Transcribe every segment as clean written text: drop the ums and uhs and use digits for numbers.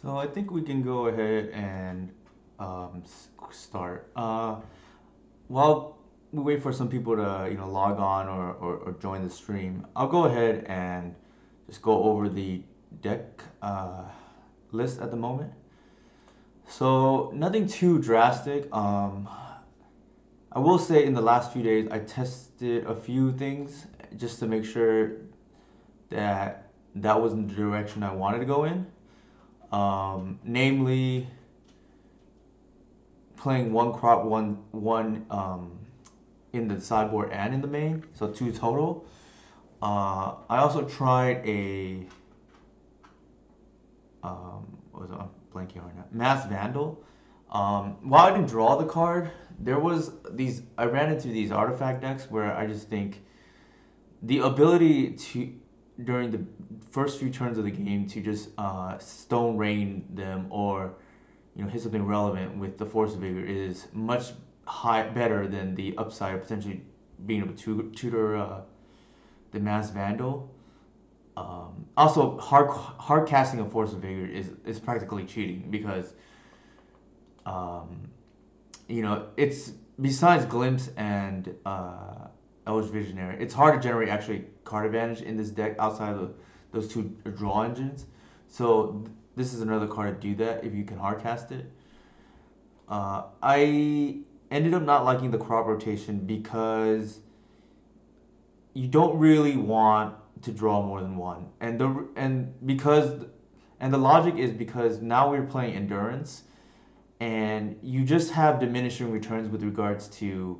So I think we can go ahead and start. While we wait for some people to log on or join the stream, I'll go ahead and just go over the deck list at the moment. So nothing too drastic. I will say in the last few days I tested a few things just to make sure that that was in the direction I wanted to go in. Namely, playing one crop, one in the sideboard and in the main, so two total. I also tried a what was it? I'm blanking right now. Mass Vandal. While I didn't draw the card, there was these. I ran into these artifact decks where I just think the ability to during the first few turns of the game to just stone rain them or hit something relevant with the force vigor is much better than the upside of potentially being able to tutor the mass vandal. Also, hard casting a force of vigor is practically cheating because um, it's besides glimpse and Elvish Visionary, it's hard to generate actually card advantage in this deck outside of those two draw engines. So this is another card to do that if you can hardcast it. I ended up not liking the crop rotation because you don't really want to draw more than one, and the logic is because now we're playing endurance, and you just have diminishing returns with regards to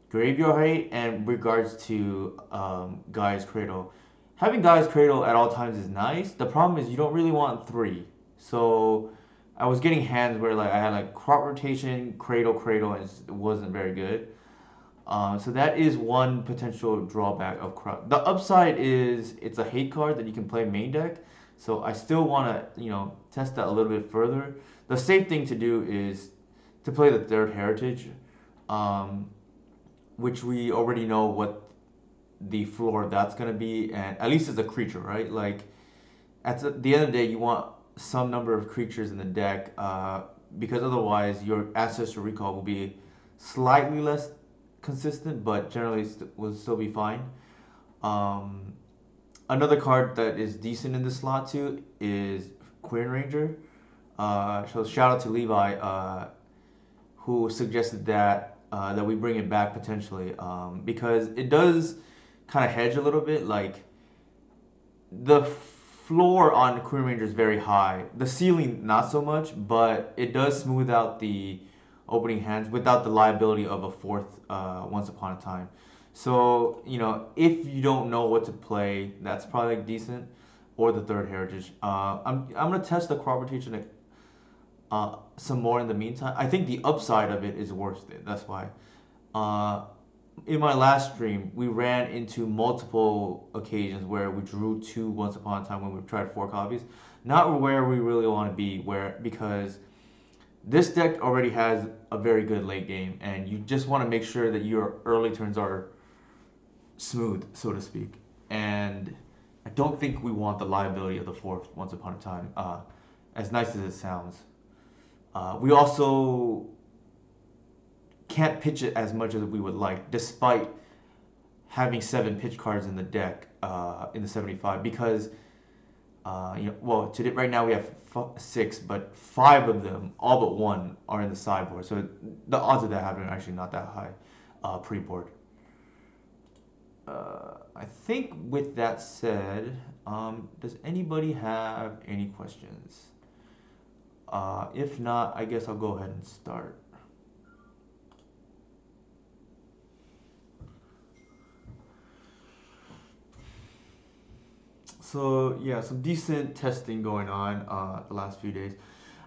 graveyard height and regards to Gaia's Cradle. Having Gaia's Cradle at all times is nice. The problem is you don't really want three. So I was getting hands where like I had like crop rotation, cradle, and it wasn't very good. So that is one potential drawback of crop. The upside is it's a hate card that you can play main deck. So I still want to test that a little bit further. The safe thing to do is to play the third heritage. Um, which we already know what the floor of that's gonna be, and at least as a creature, right? Like at the end of the day, you want some number of creatures in the deck, because otherwise your ancestral recall will be slightly less consistent, but generally will still be fine. Um, Another card that is decent in this slot too is Queen Ranger. So shout out to Levi, who suggested that we bring it back potentially, because it does kind of hedge a little bit. Like the floor on Queen Ranger is very high, the ceiling not so much, but it does smooth out the opening hands without the liability of a fourth Once Upon a Time. So if you don't know what to play, that's probably like decent, or the third heritage. I'm gonna test the crop rotation some more in the meantime. I think the upside of it is worth it. That's why. Uh, in my last stream, we ran into multiple occasions where we drew two Once Upon a Time when we tried four copies. Not where we really want to be, where because this deck already has a very good late game, and you just want to make sure that your early turns are smooth, so to speak. And I don't think we want the liability of the fourth Once Upon a Time, as nice as it sounds. We also can't pitch it as much as we would like, despite having seven pitch cards in the deck in the 75. Because well, today right now we have six, but five of them, all but one, are in the sideboard. So the odds of that happening are actually not that high pre-board. I think with that said, does anybody have any questions? If not, I guess I'll go ahead and start. So yeah, some decent testing going on the last few days.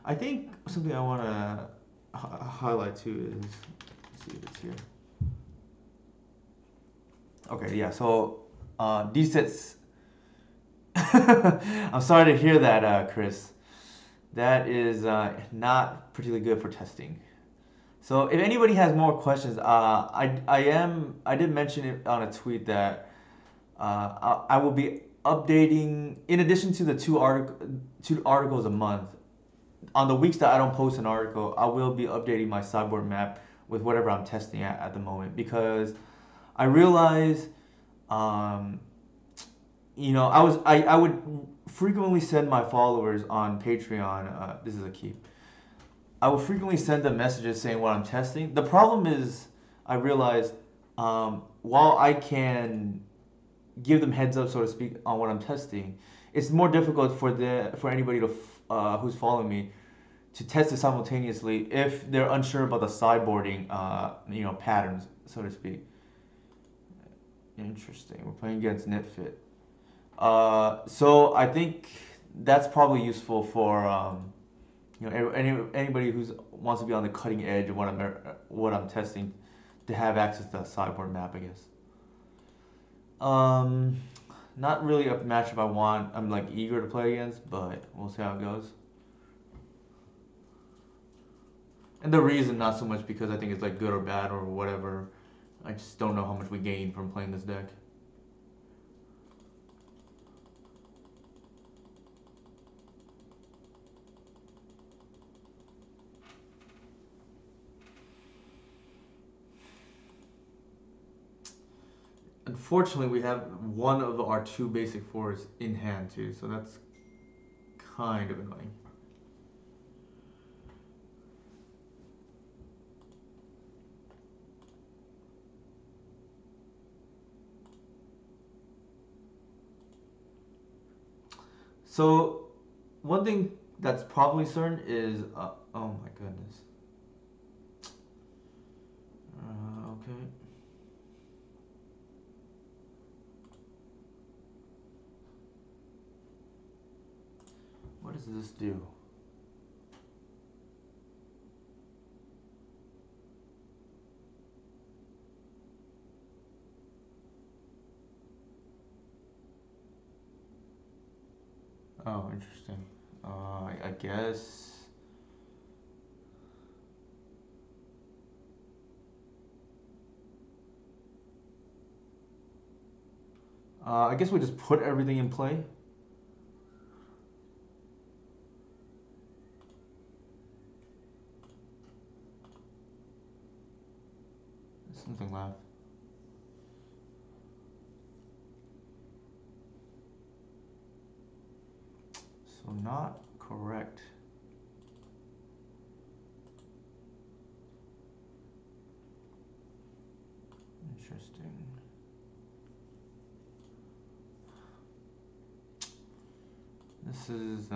I think something I want to highlight too is, let's see if it's here. Okay, yeah. So decent. I'm sorry to hear that, Chris. That is not particularly good for testing. So if anybody has more questions, I did mention it on a tweet that I will be updating in addition to the two articles a month. on the weeks that I don't post an article, I will be updating my sideboard map with whatever I'm testing at the moment because I realize, um, I would frequently send my followers on Patreon. This is a key. I would frequently send them messages saying what I'm testing. The problem is, I realized, while I can give them heads up, so to speak, on what I'm testing, it's more difficult for anybody who's following me to test it simultaneously if they're unsure about the sideboarding, patterns, so to speak. Interesting. We're playing against Nitfit. So I think that's probably useful for anybody who wants to be on the cutting edge of what I'm testing to have access to that sideboard map, I guess. Um, Not really a matchup I'm like eager to play against, but we'll see how it goes. And the reason not so much because I think it's like good or bad or whatever. I just don't know how much we gain from playing this deck. Unfortunately, we have one of our two basic fours in hand too, so that's kind of annoying. So, one thing that's probably certain is, oh my goodness. Okay. What does this do? Oh, interesting. I guess. I guess we just put everything in play. Something left. So not correct. Interesting. This is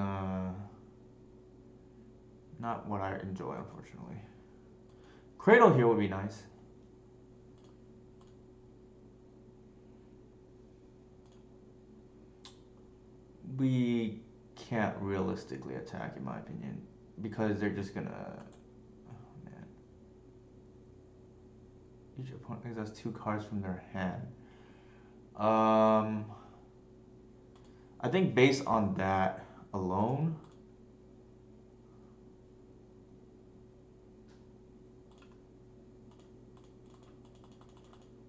not what I enjoy, unfortunately. Cradle here would be nice. We can't realistically attack, in my opinion, because they're just gonna. Oh man. Each opponent has two cards from their hand. I think based on that alone,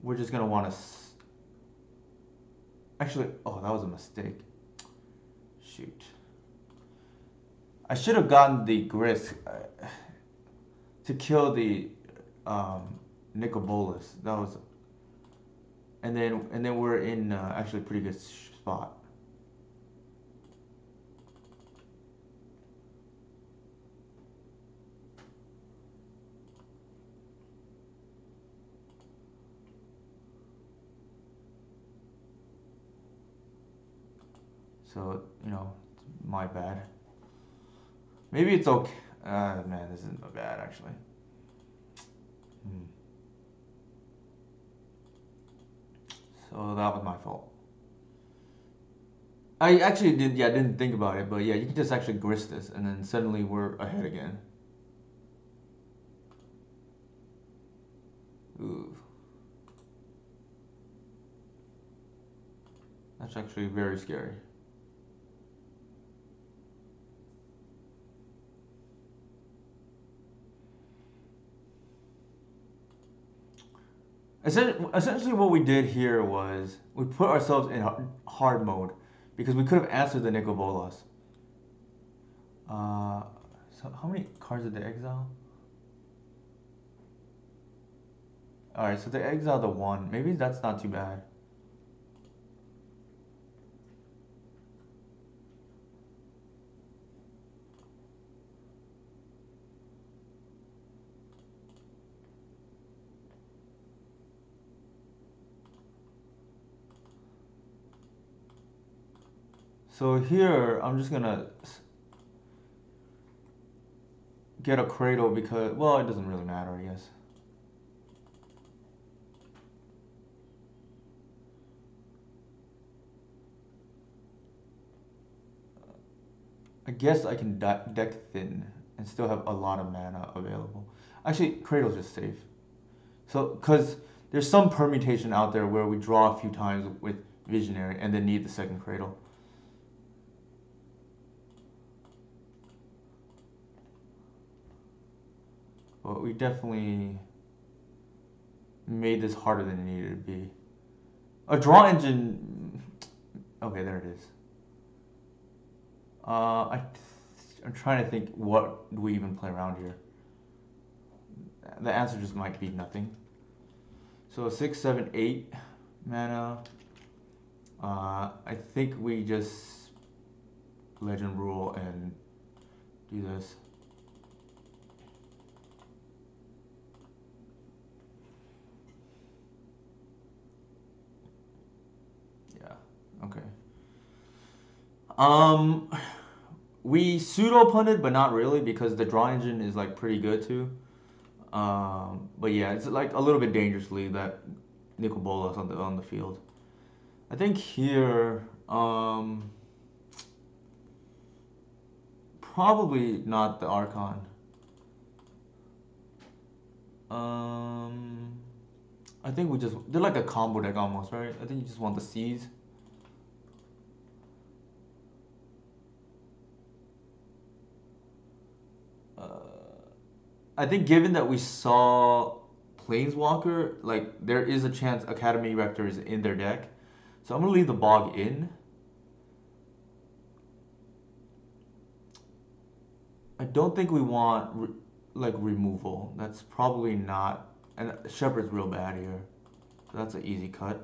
we're just gonna want to. Actually, oh, that was a mistake. Shoot. I should have gotten the grist to kill the Nicobolus. That was, and then we're in actually a pretty good spot. So it's my bad. Maybe it's okay. Man, this isn't bad actually. So that was my fault. I actually didn't think about it, but yeah, you can just actually grist this, and then suddenly we're ahead again. Ooh. That's actually very scary. Essentially, what we did here was we put ourselves in hard mode because we could have answered the Nicol Bolas. So how many cards did they exile? Alright, so they exiled the one. Maybe that's not too bad. So here, I'm just gonna get a Cradle because, well, it doesn't really matter, I guess. I guess I can deck thin and still have a lot of mana available. Actually, Cradle's just safe. So, because there's some permutation out there where we draw a few times with Visionary and then need the second Cradle. But we definitely made this harder than it needed to be. A draw engine. Okay, there it is. I'm trying to think what do we even play around here. The answer just might be nothing. So 6, 7, 8 mana. I think we just Legend Rule and do this. Yeah. Okay. We pseudo punted, but not really because the draw engine is like pretty good too. But yeah, it's like a little bit dangerously that Nicol Bolas on the field. I think here, probably not the Archon. Um, I think we just they're like a combo deck almost, right? I think you just want the C's. I think given that we saw Planeswalker, like there is a chance Academy Rector is in their deck. So I'm gonna leave the Bog in. I don't think we want like removal. That's probably not. And Shepherd's real bad here. So that's an easy cut.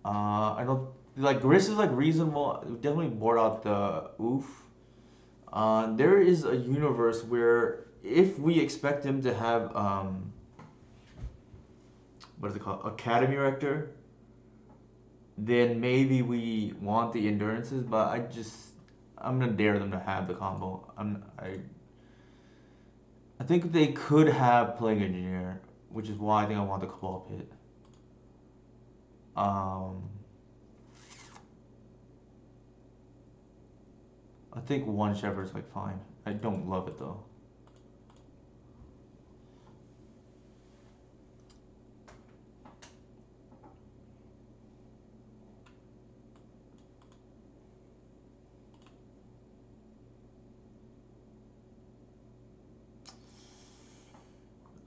I don't like Gris is like reasonable. Definitely board out the oof. There is a universe where if we expect him to have what is it called, Academy Rector, then maybe we want the endurances. But I'm gonna dare them to have the combo. I think they could have Plague Engineer, which is why I think I want the Cabal Pit. I think one Shepherd's like fine. I don't love it though.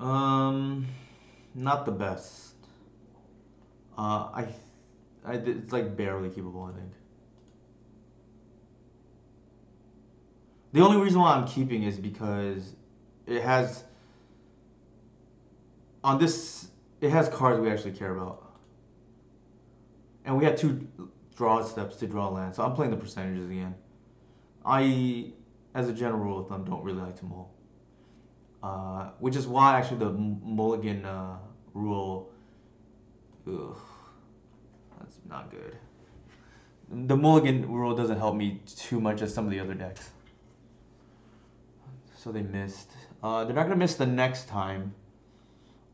Um, Not the best. Uh, it's like barely keepable. I think. The only reason why I'm keeping is because it has on this it has cards we actually care about, and we had two draw steps to draw land, so I'm playing the percentages again. I, as a general rule of thumb, don't really like to mull, which is why actually the mulligan rule, ugh, that's not good. The mulligan rule doesn't help me too much as some of the other decks. So they missed. They're not gonna miss the next time.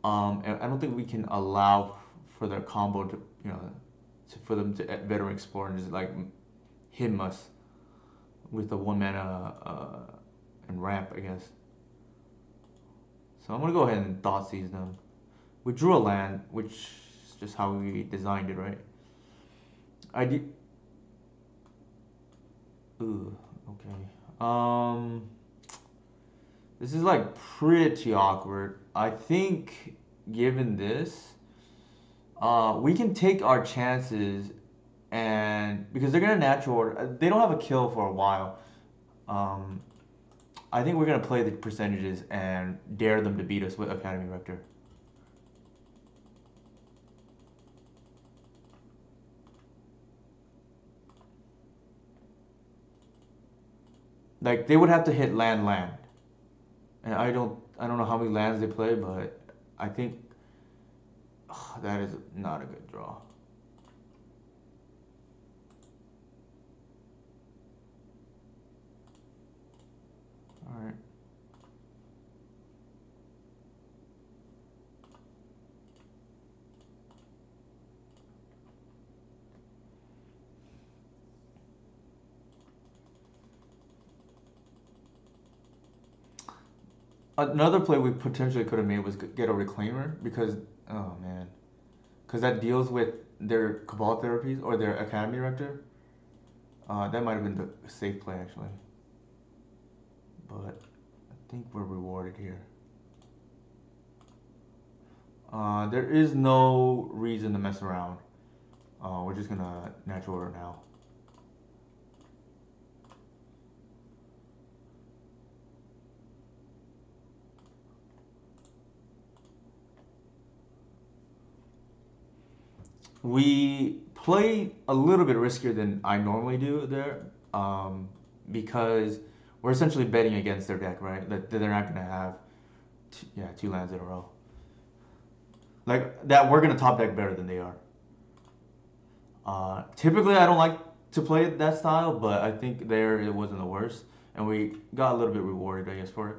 And I don't think we can allow for their combo to, for them to veteran explore and just like him us with the 1 mana and ramp, I guess. So I'm gonna go ahead and thought seize them. We drew a land, which is just how we designed it, right? I did. Ooh, okay. This is like pretty awkward. I think given this, we can take our chances, and because they're gonna natural order, they don't have a kill for a while. I think we're gonna play the percentages and dare them to beat us with Academy Rector. Like they would have to hit land, and I don't know how many lands they play, but I think that is not a good draw. All right. Another play we potentially could have made was get a reclaimer because oh man, because that deals with their cabal therapies or their academy rector. That might have been the safe play actually, but I think we're rewarded here. There is no reason to mess around. We're just gonna natural order now. We play a little bit riskier than I normally do there, because we're essentially betting against their deck, right? That they're not gonna have, two lands in a row. Like that, we're gonna top deck better than they are. Typically, I don't like to play that style, but I think there it wasn't the worst, and we got a little bit rewarded, I guess, for it.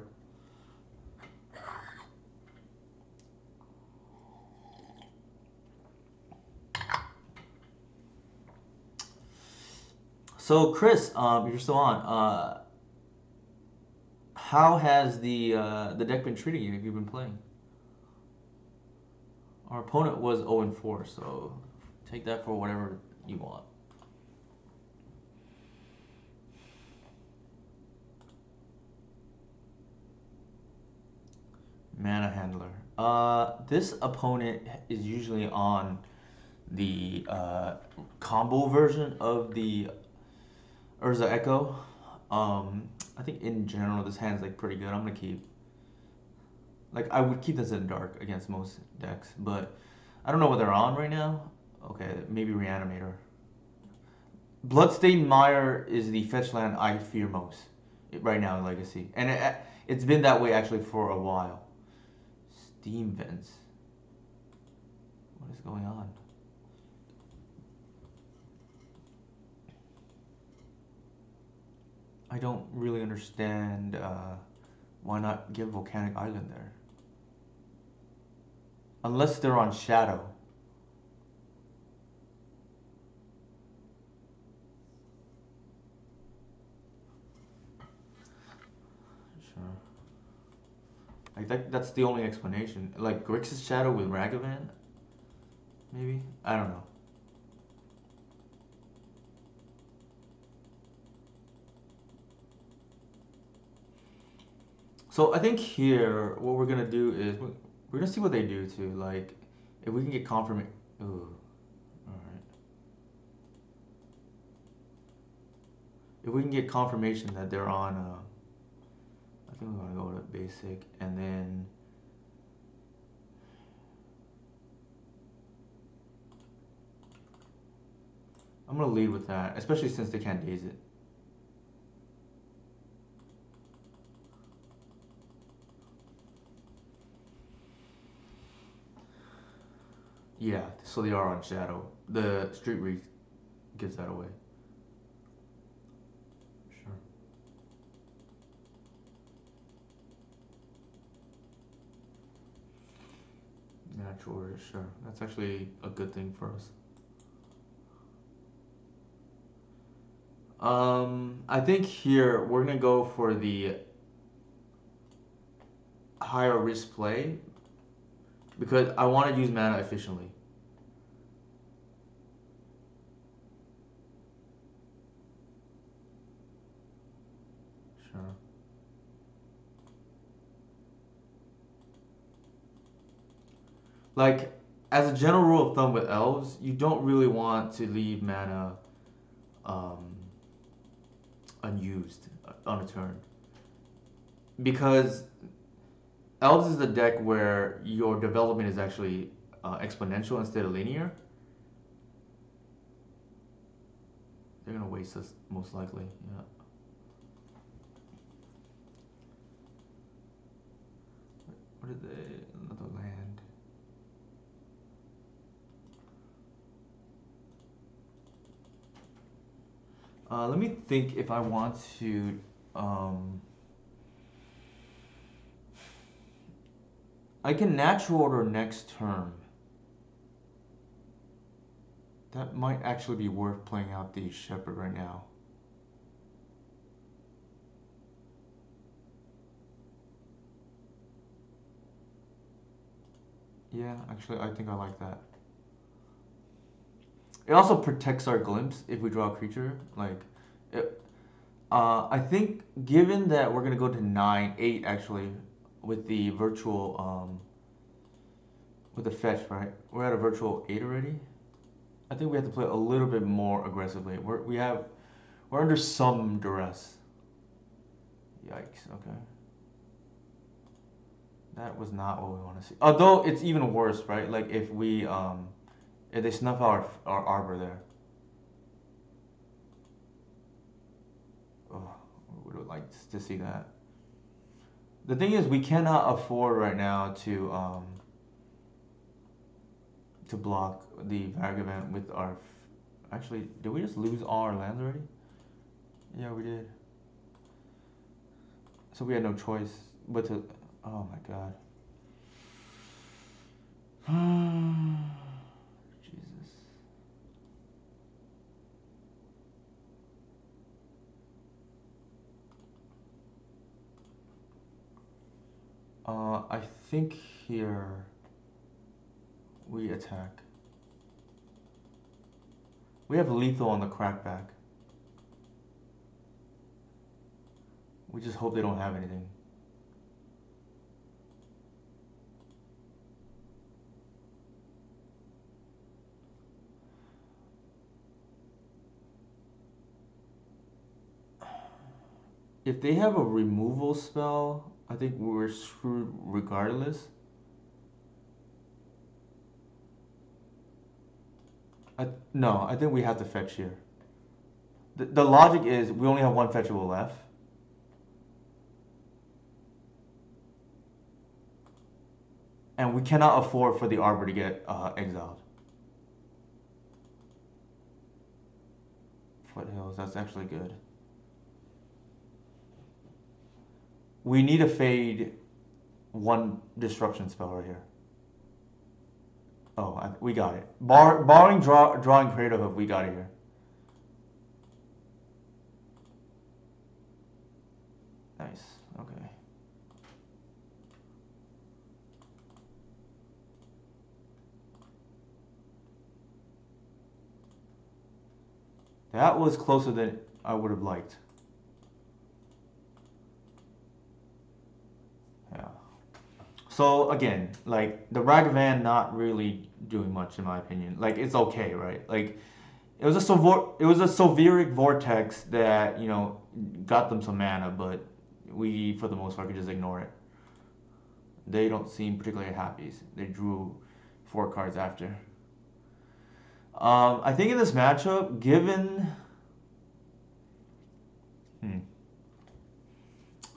So, Chris, you're still on. How has the deck been treating you? Have you been playing? Our opponent was 0 and 4, so take that for whatever you want. Mana handler. This opponent is usually on the combo version of the Urza Echo. I think in general this hand's like pretty good. I'm gonna keep. Like I would keep this in dark against most decks, but I don't know what they're on right now. Okay, maybe Reanimator. Bloodstained Mire is the fetch land I fear most right now in Legacy, and it's been that way actually for a while. Steam vents. What is going on? I don't really understand why not give Volcanic Island there. Unless they're on Shadow. Sure. Like that's the only explanation. Like Grixis Shadow with Ragavan? Maybe? I don't know. So I think here what we're gonna do is we're gonna see what they do too. Like if we can get confirmation. Ooh, all right. If we can get confirmation that they're on, I think we're gonna go to basic and then. I'm gonna lead with that, especially since they can't daze it. Yeah, so they are on Shadow. The Street Reef gives that away. Sure. Natural order, sure. That's actually a good thing for us. I think here we're gonna go for the higher risk play because I want to use mana efficiently. Sure. Like as a general rule of thumb with elves, you don't really want to leave mana um, unused on a turn. because Elves is the deck where your development is actually exponential instead of linear. They're gonna waste us most likely. Yeah. What did they? Another land. Let me think if I want to. Um, I can natural order next turn. That might actually be worth playing out the Shepherd right now. Yeah, actually, I think I like that. It also protects our glimpse if we draw a creature. It, I think given that we're gonna go to 9, 8 actually, with the virtual with the fetch, right? We're at a virtual 8 already. I think we have to play a little bit more aggressively. We're under some duress. Yikes. Okay. That was not what we want to see. Although it's even worse, right? Like if they snuff our arbor there. Oh, we would like to see that. The thing is, we cannot afford right now to block the Vagabond with our. Actually, did we just lose all our lands already? Yeah, we did. So we had no choice but to. Oh my god. Jesus. I think here we attack. We have lethal on the crackback. We just hope they don't have anything. If they have a removal spell, I think we're screwed regardless. No, I think we have to fetch here. The logic is we only have one fetchable left. And we cannot afford for the Arbor to get exiled. Foothills, that's actually good. We need to fade one disruption spell right here. Oh, we got it. Barring drawing Cradle Hoof, we got it here. Nice. Okay. That was closer than I would have liked. Yeah. So again, like the Ragavan not really doing much in my opinion. Like it's okay, right? Like it was a Soviric vortex that got them some mana, but we for the most part could just ignore it. They don't seem particularly happy. They drew 4 cards after. I think in this matchup, hmm,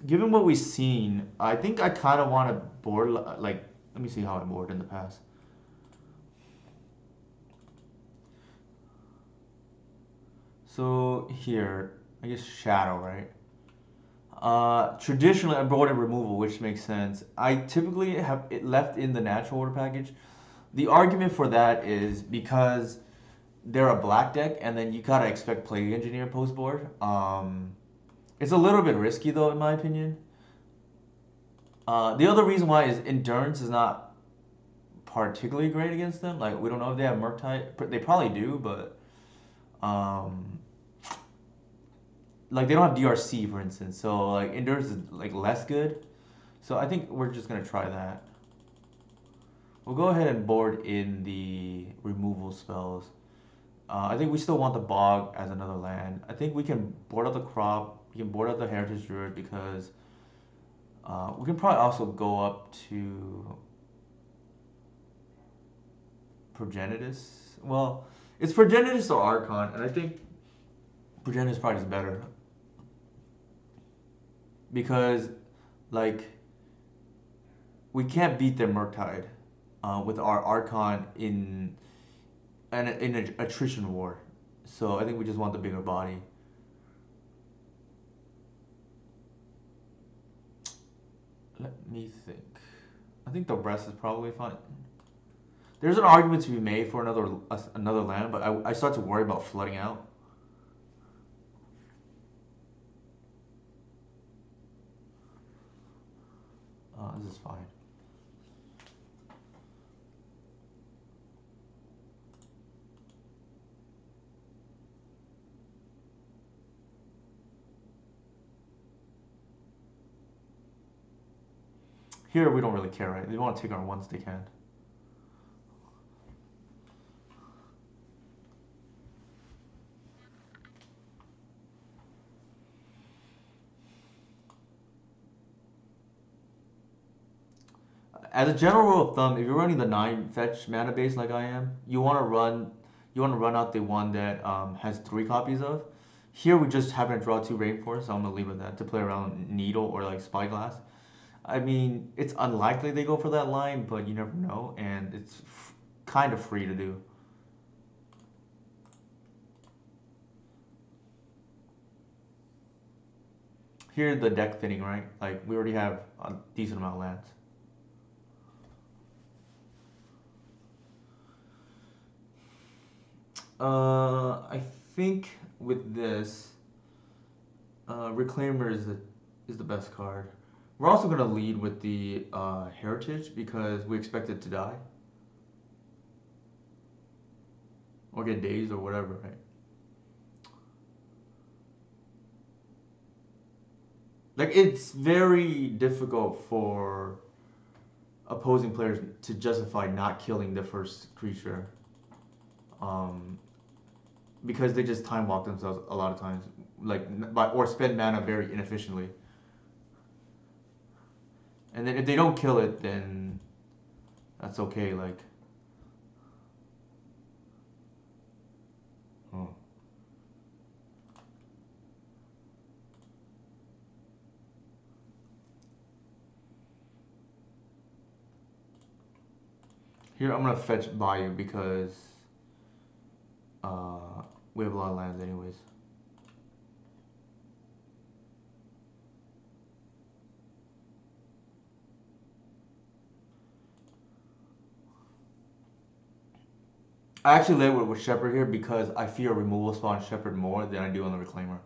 given what we've seen, I think I kind of want to board like. Let me see how I board in the past. So here, I guess Shadow, right? Traditionally, I boarded removal, which makes sense. I typically have it left in the natural order package. The argument for that is because they're a black deck, and then you gotta expect Plague Engineer post board. It's a little bit risky though, in my opinion. The other reason why is Endurance is not particularly great against them. Like we don't know if they have Murktide. They probably do, but um, like they don't have DRC for instance. So like Endurance is like less good. So I think we're just gonna try that. We'll go ahead and board in the removal spells. I think we still want the Bog as another land. I think we can board out the Crop. We can board out the Heritage Druid because We can probably also go up to Progenitus. Well, it's Progenitus or Archon, and I think Progenitus probably is better because, like, we can't beat their Murktide with our Archon in an attrition war. So I think we just want the bigger body. Let me think. I think the rest is probably fine. There's an argument to be made for another land, but I start to worry about flooding out. This is fine. Here we don't really care, right? They want to take our ones they can. As a general rule of thumb, if you're running the 9 fetch mana base like I am, you want to run out the one that has 3 copies of. Here we just happen to draw 2 Rainforest, so I'm gonna leave with that to play around Needle or like Spyglass. I mean, it's unlikely they go for that line, but you never know, and it's kind of free to do. Here the deck thinning, right? Like we already have a decent amount of lands. I think with this, Reclaimer is the best card. We're also gonna lead with the Heritage because we expect it to die or get dazed or whatever, right? Like it's very difficult for opposing players to justify not killing the first creature, um, because they just time walk themselves a lot of times, like or spend mana very inefficiently. And then if they don't kill it, then that's okay. Like, oh. Here I'm gonna fetch Bayou because uh, we have a lot of lands anyways. I actually lay with Shepherd here because I fear removal spawn Shepherd more than I do on the Reclaimer.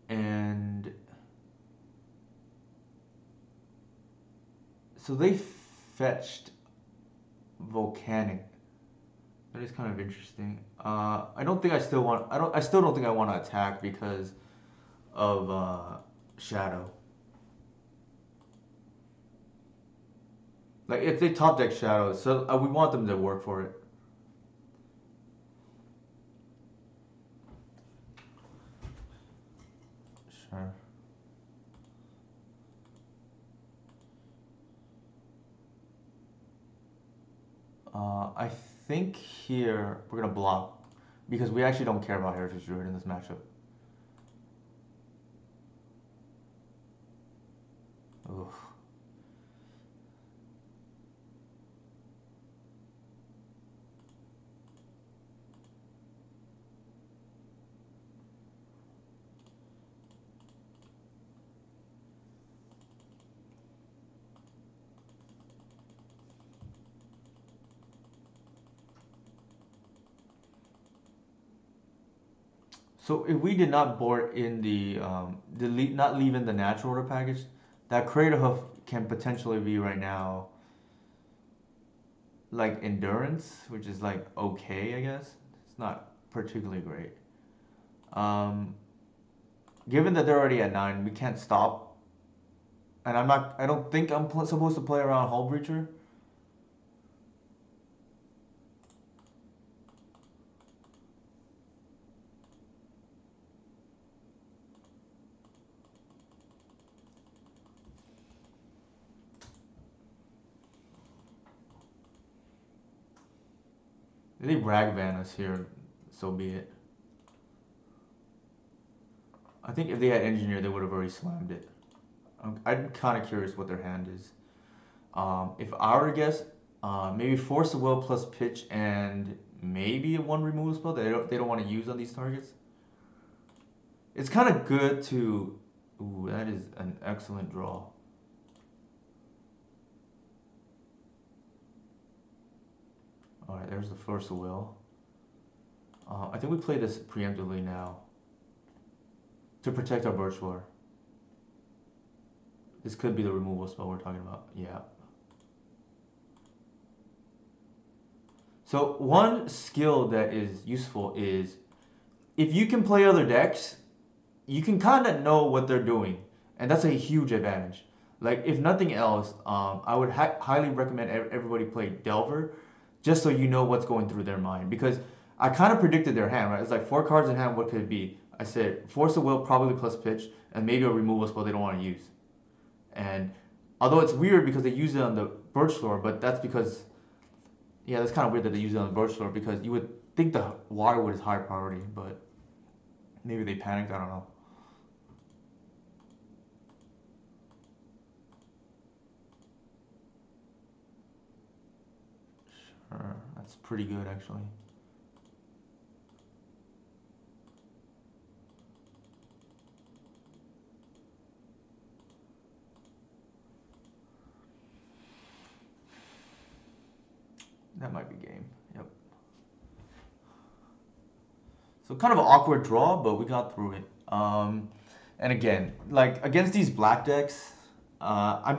And so they fetched Volcanic. That is kind of interesting. I don't think I still want. I don't. I still don't think I want to attack because of Shadow. Like if they top deck Shadow, so we want them to work for it. Sure. I think here we're gonna block because we actually don't care about Heritage Druid in this matchup. Ugh. So if we did not board in not leave in the natural order package, that Crater Hoof can potentially be right now like Endurance, which is like okay, I guess. It's not particularly great. Um, Given that they're already at 9, we can't stop. And I'm not. I don't think I'm supposed to play around Hull Breacher. If they rag ban us here, so be it. I think if they had engineer, they would have already slammed it. I'm kind of curious what their hand is. If I were to guess, maybe force of will plus pitch and maybe a one removal spell that they don't want to use on these targets. It's kind of good to. Ooh, that is an excellent draw. All right, there's the force of will. I think we play this preemptively now to protect our birch lore. This could be the removal spell we're talking about. Yeah. So one skill that is useful is if you can play other decks, you can kind of know what they're doing, and that's a huge advantage. Like if nothing else, I would highly recommend everybody play Delver, just so you know what's going through their mind. Because I kind of predicted their hand, right? It's like four cards in hand. What could it be? I said Force of Will probably plus pitch, and maybe a removal spell they don't want to use. And although it's weird because they use it on the Birch Lore, but that's because yeah, that's kind of weird that they use it on the Birch Lore because you would think the Waterwood is higher priority, but maybe they panicked. I don't know. That's pretty good actually. That might be game. Yep. So kind of an awkward draw, but we got through it. And again, like against these black decks, I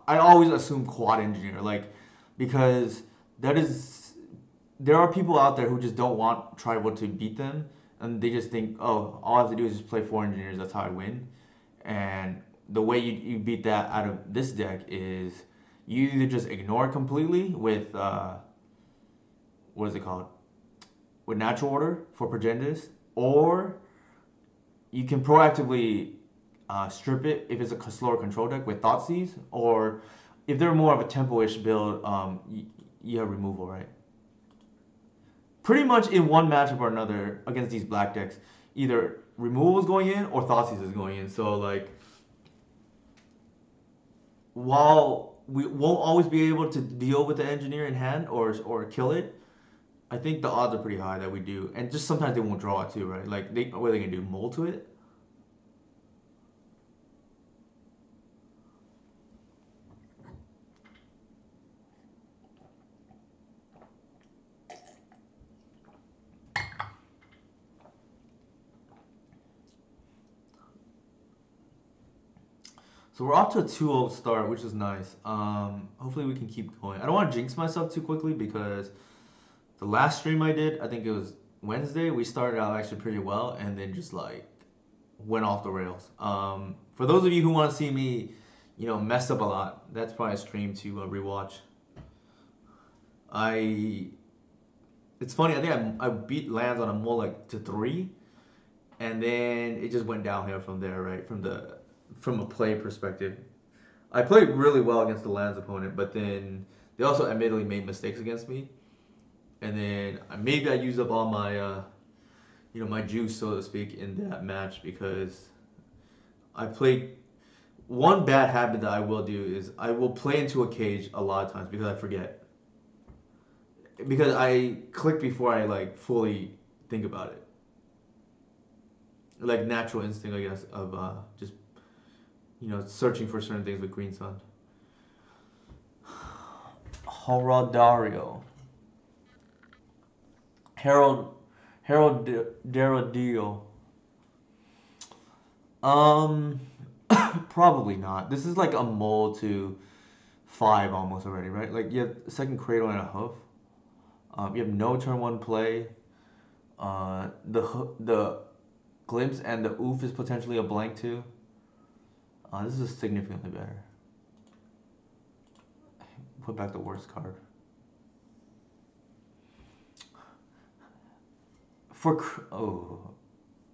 always assume quad engineer, like because that is there are people out there who just don't want tribal to beat them, and they just think, oh, all I have to do is just play four engineers. That's how I win. And the way you beat that out of this deck is you either just ignore it completely with what is it called? With natural order for Progenitors, or you can proactively strip it if it's a slower control deck with Thoughtseize, or if they're more of a tempo-ish build, you have removal, right? Pretty much in one matchup or another against these black decks, either removal is going in or Thoughtseize is going in. So like, while we won't always be able to deal with the engineer in hand or kill it, I think the odds are pretty high that we do. And just sometimes they won't draw it too, right? Like what are they gonna do? Mold to it? So we're off to a 2-0 start, which is nice. Hopefully we can keep going. I don't want to jinx myself too quickly because the last stream I did, I think it was Wednesday, we started out actually pretty well and then just like went off the rails. For those of you who want to see me, mess up a lot, that's probably a stream to rewatch. I It's funny. I think I beat Lance on a more like to three, and then it just went downhill from there, right? From a play perspective, I played really well against the Lance opponent, but then they also admittedly made mistakes against me, and then maybe I used up all my my juice, so to speak, in that match because I played. One bad habit that I will do is I will play into a cage a lot of times because I forget. Because I click before I like fully think about it. Like natural instinct, I guess, of just searching for certain things with Green Sun. Horadario. Harold Harold Daradil. Um, probably not. This is like a mole to five almost already, right? Like you have second cradle and a hoof. You have no turn one play. The glimpse and the oof is potentially a blank too. This is significantly better. put back the worst card.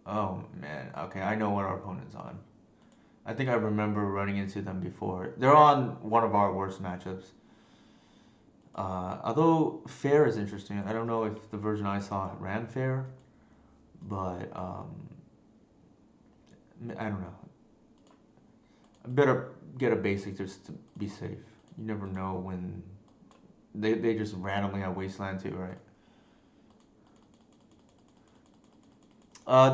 Oh man. Okay, I know what our opponent's on. I think I remember running into them before. They're on one of our worst matchups. Although fair is interesting. I don't know if the version I saw ran fair, but I don't know. I better get a basic just to be safe. You never know when they just randomly have Wasteland too, right?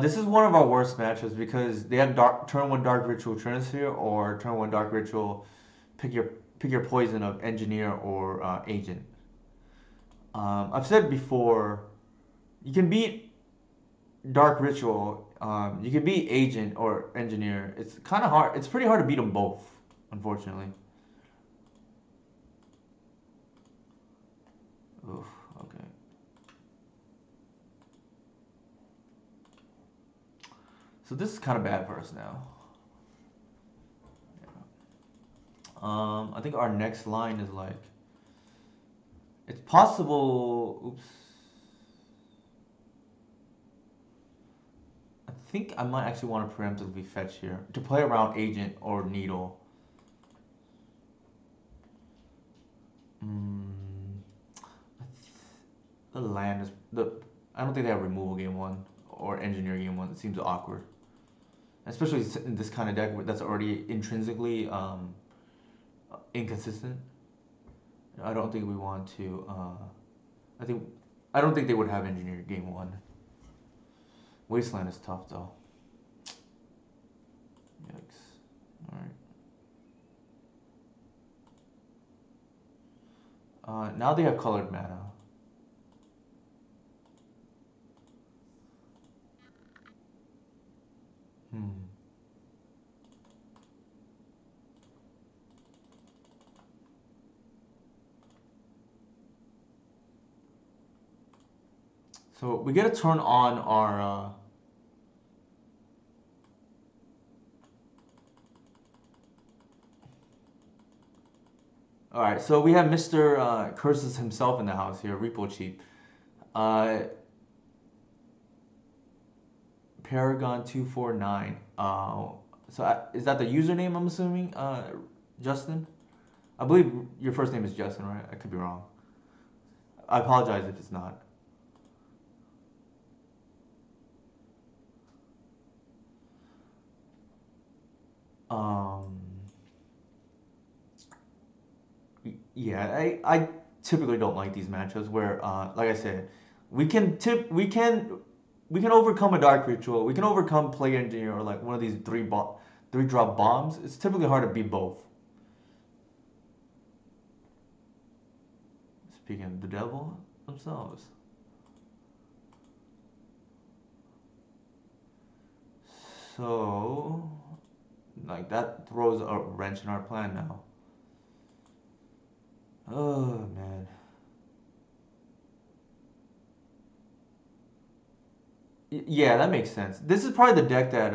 This is one of our worst matches because they have turn one Dark Ritual Trinisphere or turn one Dark Ritual. Pick your pick your poison of Engineer or Agent. I've said before, you can beat Dark Ritual. You can beat Agent or Engineer. It's kind of hard. It's pretty hard to beat them both, unfortunately. Oof. Okay. So this is kind of bad for us now. I think our next line is like, it's possible. Oops. I think I might actually want to preemptively fetch here to play around Agent or Needle. Mm, the land is the. I don't think they have removal game one or engineer game one. It seems awkward, especially in this kind of deck that's already intrinsically inconsistent. I don't think we want to. I think I don't think they would have engineer game one. Wasteland is tough though. Yikes. All right. Now they have colored mana. Hmm. So we get to turn on our. All right, so we have Mr. Curses himself in the house here, Repo Cheap. Uh, Paragon 249. Is that the username? I'm assuming, Justin. I believe your first name is Justin, right? I could be wrong. I apologize if it's not. Um, yeah, I typically don't like these matchups where, like I said, we can overcome a dark ritual. We can overcome play engineer or like one of these three drop bombs. It's typically hard to beat both. Speaking of the devil themselves. So, like that throws a wrench in our plan now. Oh man. Yeah, that makes sense. This is probably the deck that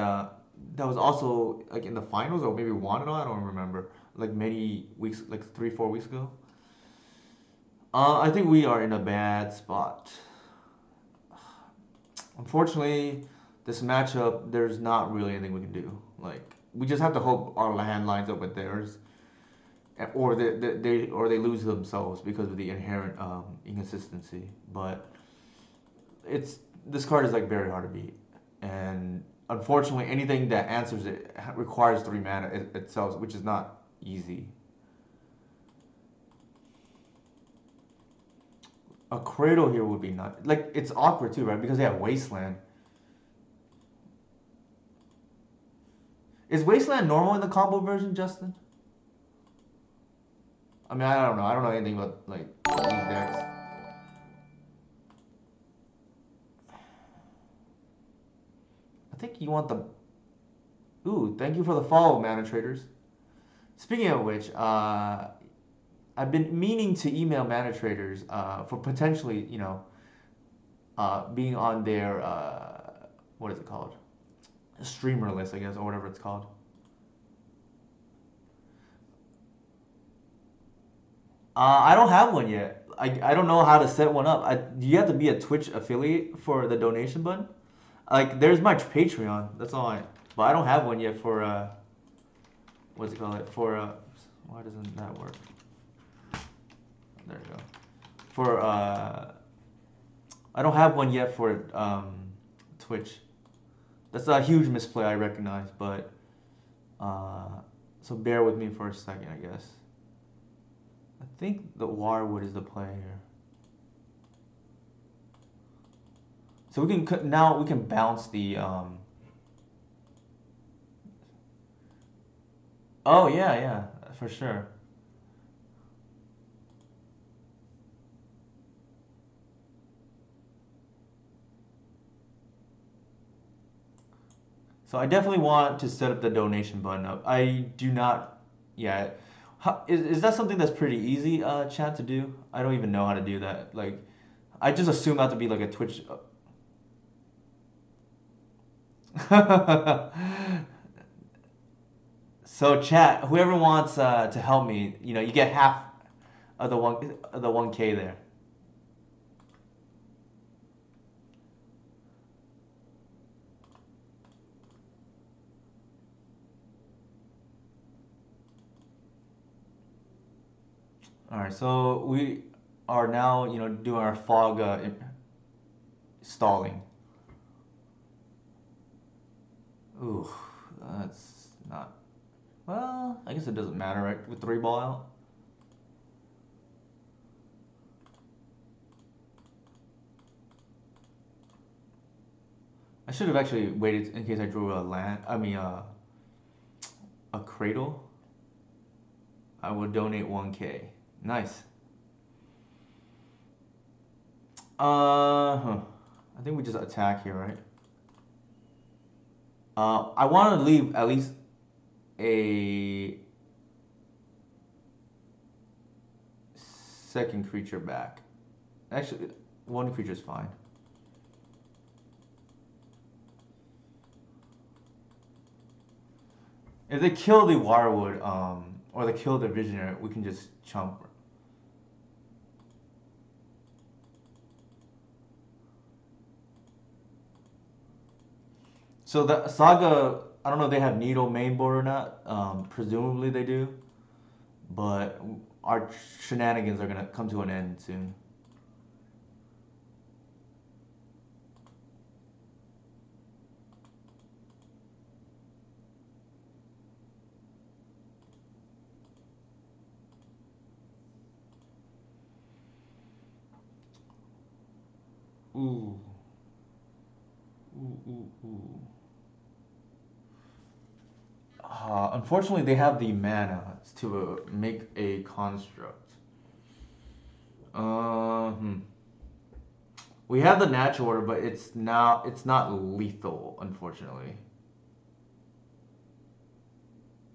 was also like in the finals or maybe won it all. I don't remember. Like many weeks, like 3 4 weeks ago. I think we are in a bad spot. Unfortunately, this matchup, there's not really anything we can do. Like we just have to hope our hand lines up with theirs, or they lose themselves because of the inherent inconsistency. But it's this card is like very hard to beat, and unfortunately, anything that answers it requires 3 mana itself, which is not easy. A cradle here would be not like it's awkward too, right? Because they have wasteland. Is wasteland normal in the combo version, Justin? I mean, I don't know. I don't know anything about like these decks. I think you want the. Ooh, thank you for the follow, mana traders. Speaking of which, I've been meaning to email mana traders for potentially, being on their what is it called? Streamer list, I guess, or whatever it's called. I don't have one yet. I don't know how to set one up. You have to be a Twitch affiliate for the donation button. Like, there's my Patreon. That's all I. But I don't have one yet for what's it called? For why doesn't that work? There you go. For I don't have one yet for Twitch. That's a huge misplay, I recognize, but uh, so bear with me for a second, I guess. I think the Warwood is the play here. So we can now we can bounce the. Oh yeah, yeah, for sure. So I definitely want to set up the donation button up. I do not. Yeah. Is that something that's pretty easy, chat, to do? I don't even know how to do that. Like, I just assume that to be like a Twitch. So chat, whoever wants to help me, you get half of the 1K there. All right, so we are now, doing our fog stalling. Ooh, that's not. Well, I guess it doesn't matter, right? With three ball out. I should have actually waited in case I drew a land. I mean, a cradle. I will donate 1K. Nice. Huh. I think we just attack here, right? I want to leave at least a second creature back. Actually, one creature is fine. If they kill the Wirewood, or they kill the Visionary, we can just chump. So the Saga, I don't know if they have Needle mainboard or not. Presumably they do, but our shenanigans are gonna come to an end soon. Ooh. Ooh, ooh, ooh. Unfortunately, they have the mana to make a construct. Hmm. We have the natural order, but it's not lethal, unfortunately,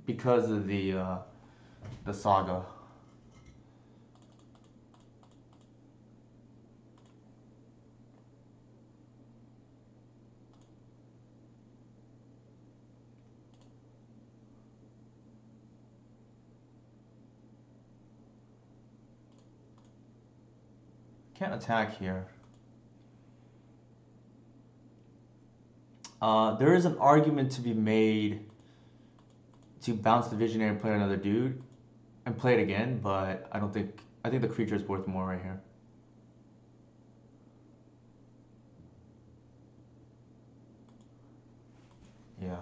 because of the saga. Can't attack here. There is an argument to be made to bounce the Visionary and play another dude and play it again, but I don't think. I think the creature is worth more right here. Yeah.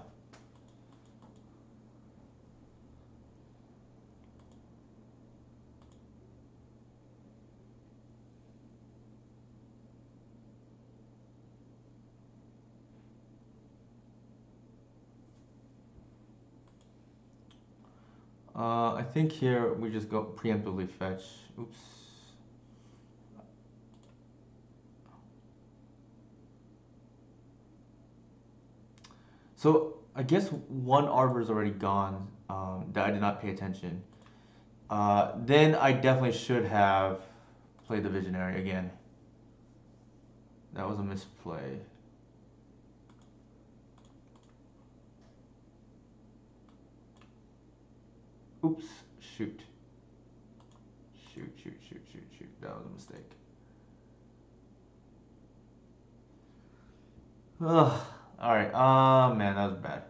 I think here we just go preemptively fetch. Oops. So I guess one arbor is already gone, that I did not pay attention. Then I definitely should have played the Visionary again. That was a misplay. Oops. Shoot. shoot. That was a mistake. Ugh. All right. Man, that was bad.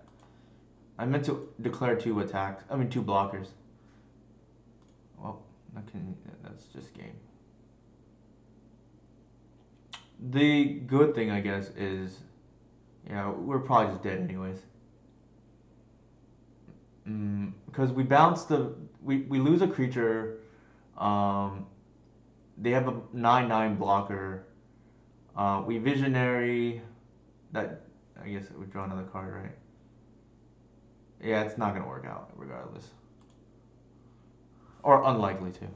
I meant to declare two attacks. I mean, two blockers. Well, that's just game. The good thing, I guess, is yeah, we're probably just dead anyways. Because we bounce we lose a creature. Um, they have a 9/9 blocker. We visionary. That I guess we draw another card, right? Yeah, it's not gonna work out regardless, or unlikely to.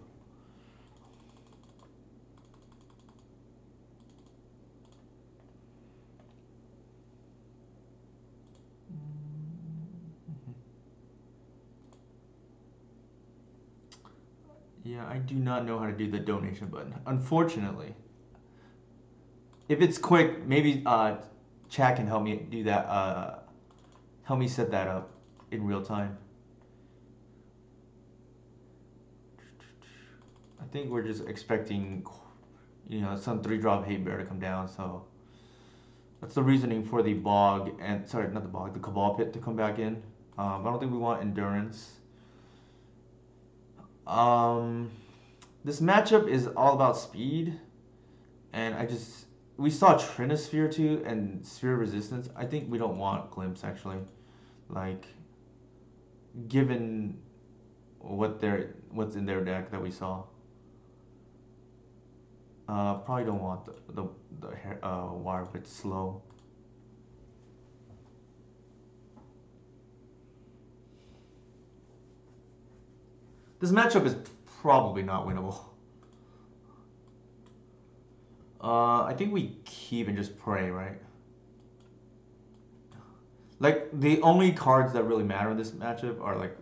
Yeah, I do not know how to do the donation button. Unfortunately, if it's quick, maybe chat can help me do that. Help me set that up in real time. I think we're just expecting, some 3-drop hate bear to come down. So that's the reasoning for the bog and sorry, not the bog, the cabal pit to come back in. I don't think we want endurance. Um, this matchup is all about speed, and we saw Trinisphere too and Sphere Resistance. I think we don't want Glimpse actually, like given what's in their deck that we saw. Probably don't want the wire, but it's slow. This matchup is probably not winnable. I think we keep and just pray, right? Like the only cards that really matter in this matchup are like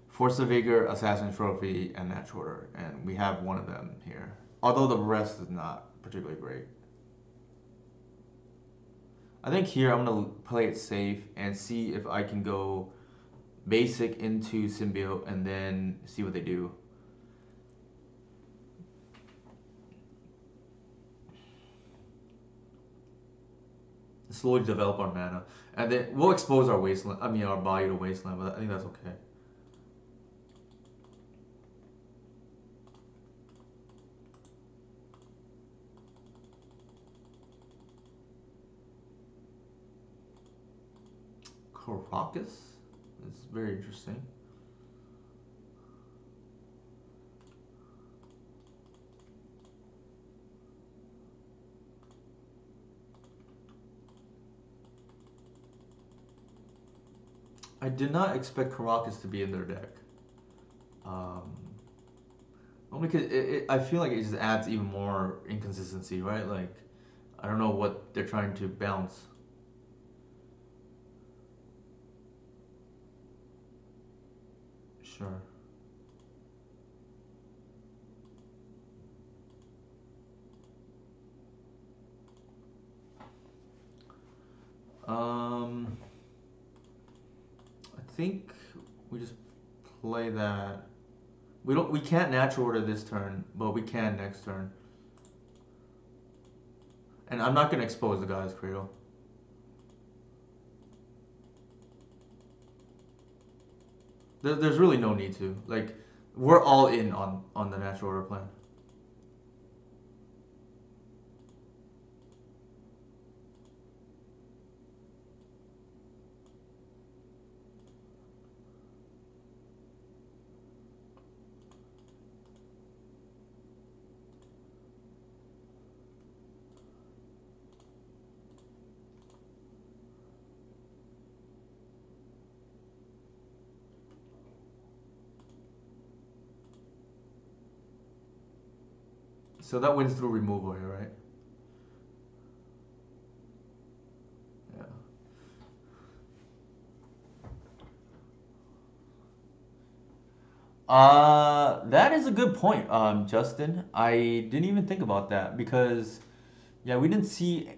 Force of Vigor, Assassin Trophy, and Natural Order, and we have one of them here. Although the rest is not particularly great. I think here I'm gonna play it safe and see if I can go basic into symbiote and then see what they do. Slowly develop our mana, and then we'll expose our wasteland. I mean, our body to wasteland, but I think that's okay. Caracas is very interesting. I did not expect Caracas to be in their deck. Um, Only because I feel like it just adds even more inconsistency, right? Like, I don't know what they're trying to bounce. Sure. Um, I think we just play that. We can't natural order this turn, but we can next turn. And I'm not gonna expose the guy's cradle. There's really no need to. Like, we're all in on the natural order plan. So that wins through removal here, right? Yeah. That is a good point, Justin. I didn't even think about that because, yeah, we didn't see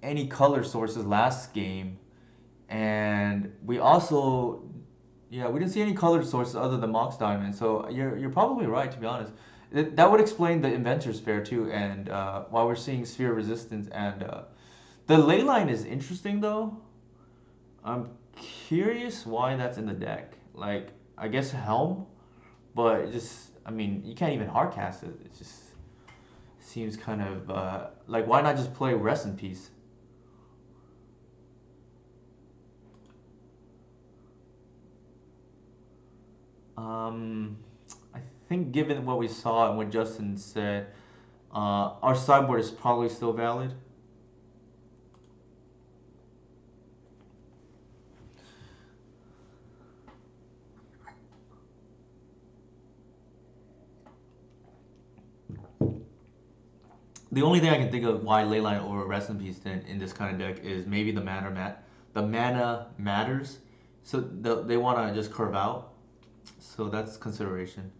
any color sources last game, and we also, yeah, we didn't see any color sources other than Mox Diamond. So you're probably right, to be honest. That would explain the Inventor's Fair too, and why we're seeing Sphere Resistance. And the ley line is interesting though. I'm curious why that's in the deck. Like, I guess Helm, but it just, I mean, you can't even hardcast it. It just seems kind of like, why not just play Rest in Peace? Um, I think given what we saw and what Justin said, our sideboard is probably still valid. The only thing I can think of why Leyline over Rest in Peace in this kind of deck is maybe the mana matters, so they want to just curve out. So that's consideration.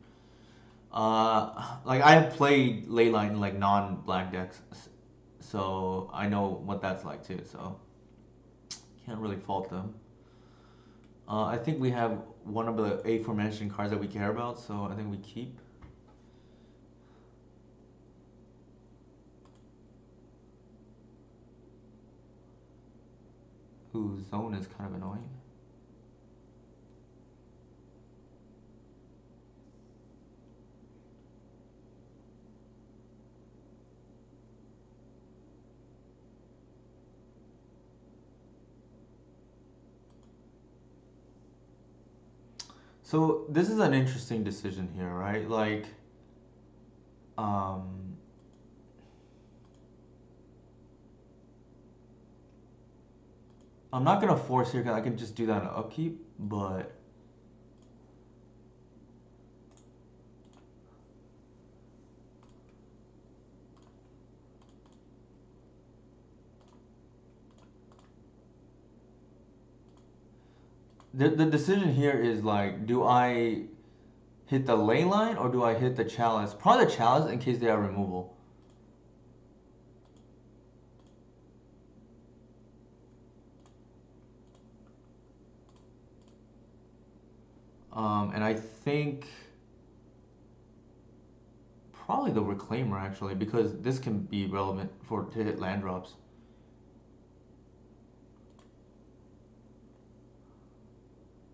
Like I have played Leyline in like non-black decks, so I know what that's like too. So can't really fault them. I think we have one of the aforementioned cards that we care about, so I think we keep. Ooh, Zone is kind of annoying. So this is an interesting decision here, right? Like, um, I'm not gonna force here because I can just do that on upkeep, but the decision here is like, do I hit the ley line or do I hit the chalice? Probably the chalice in case they have removal. And I think probably the reclaimer actually because this can be relevant for to hit land drops.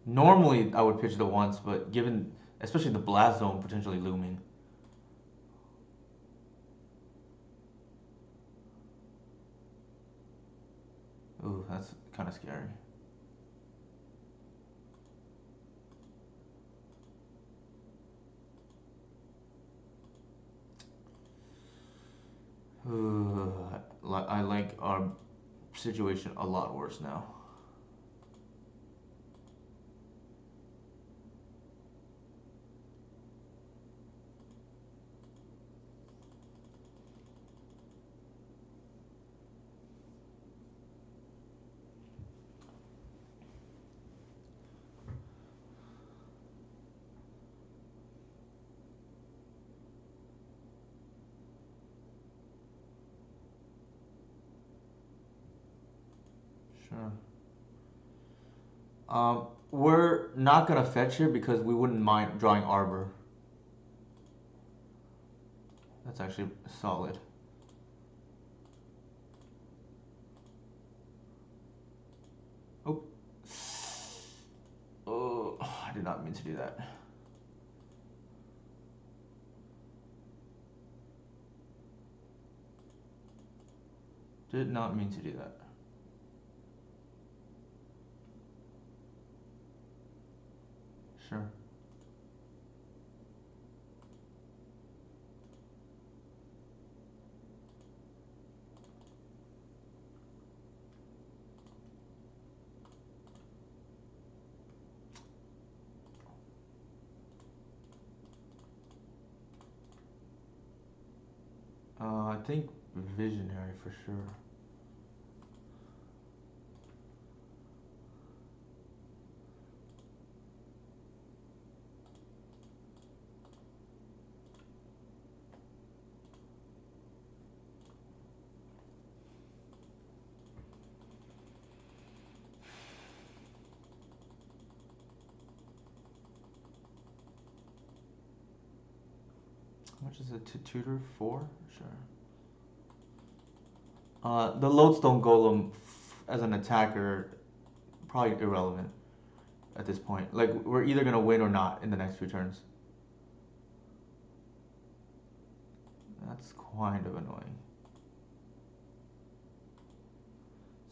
Normally I would pitch the once, but given especially the blast zone potentially looming. Ooh, that's kind of scary. I like our situation a lot worse now. Sure. We're not gonna fetch here because we wouldn't mind drawing Arbor. That's actually solid. Oh, oh, I did not mean to do that. Did not mean to do that. Sure. I think Visionary for sure. How much is it to tutor? 4? Sure. The lodestone golem as an attacker, probably irrelevant at this point. Like, we're either gonna win or not in the next few turns. That's kind of annoying.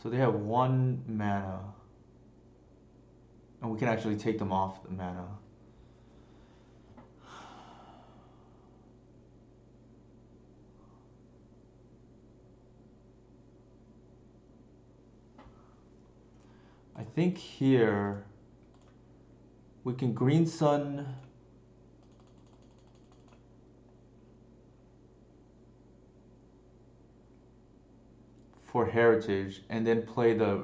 So they have 1 mana. And we can actually take them off the mana. I think here we can Green Sun for Heritage and then play the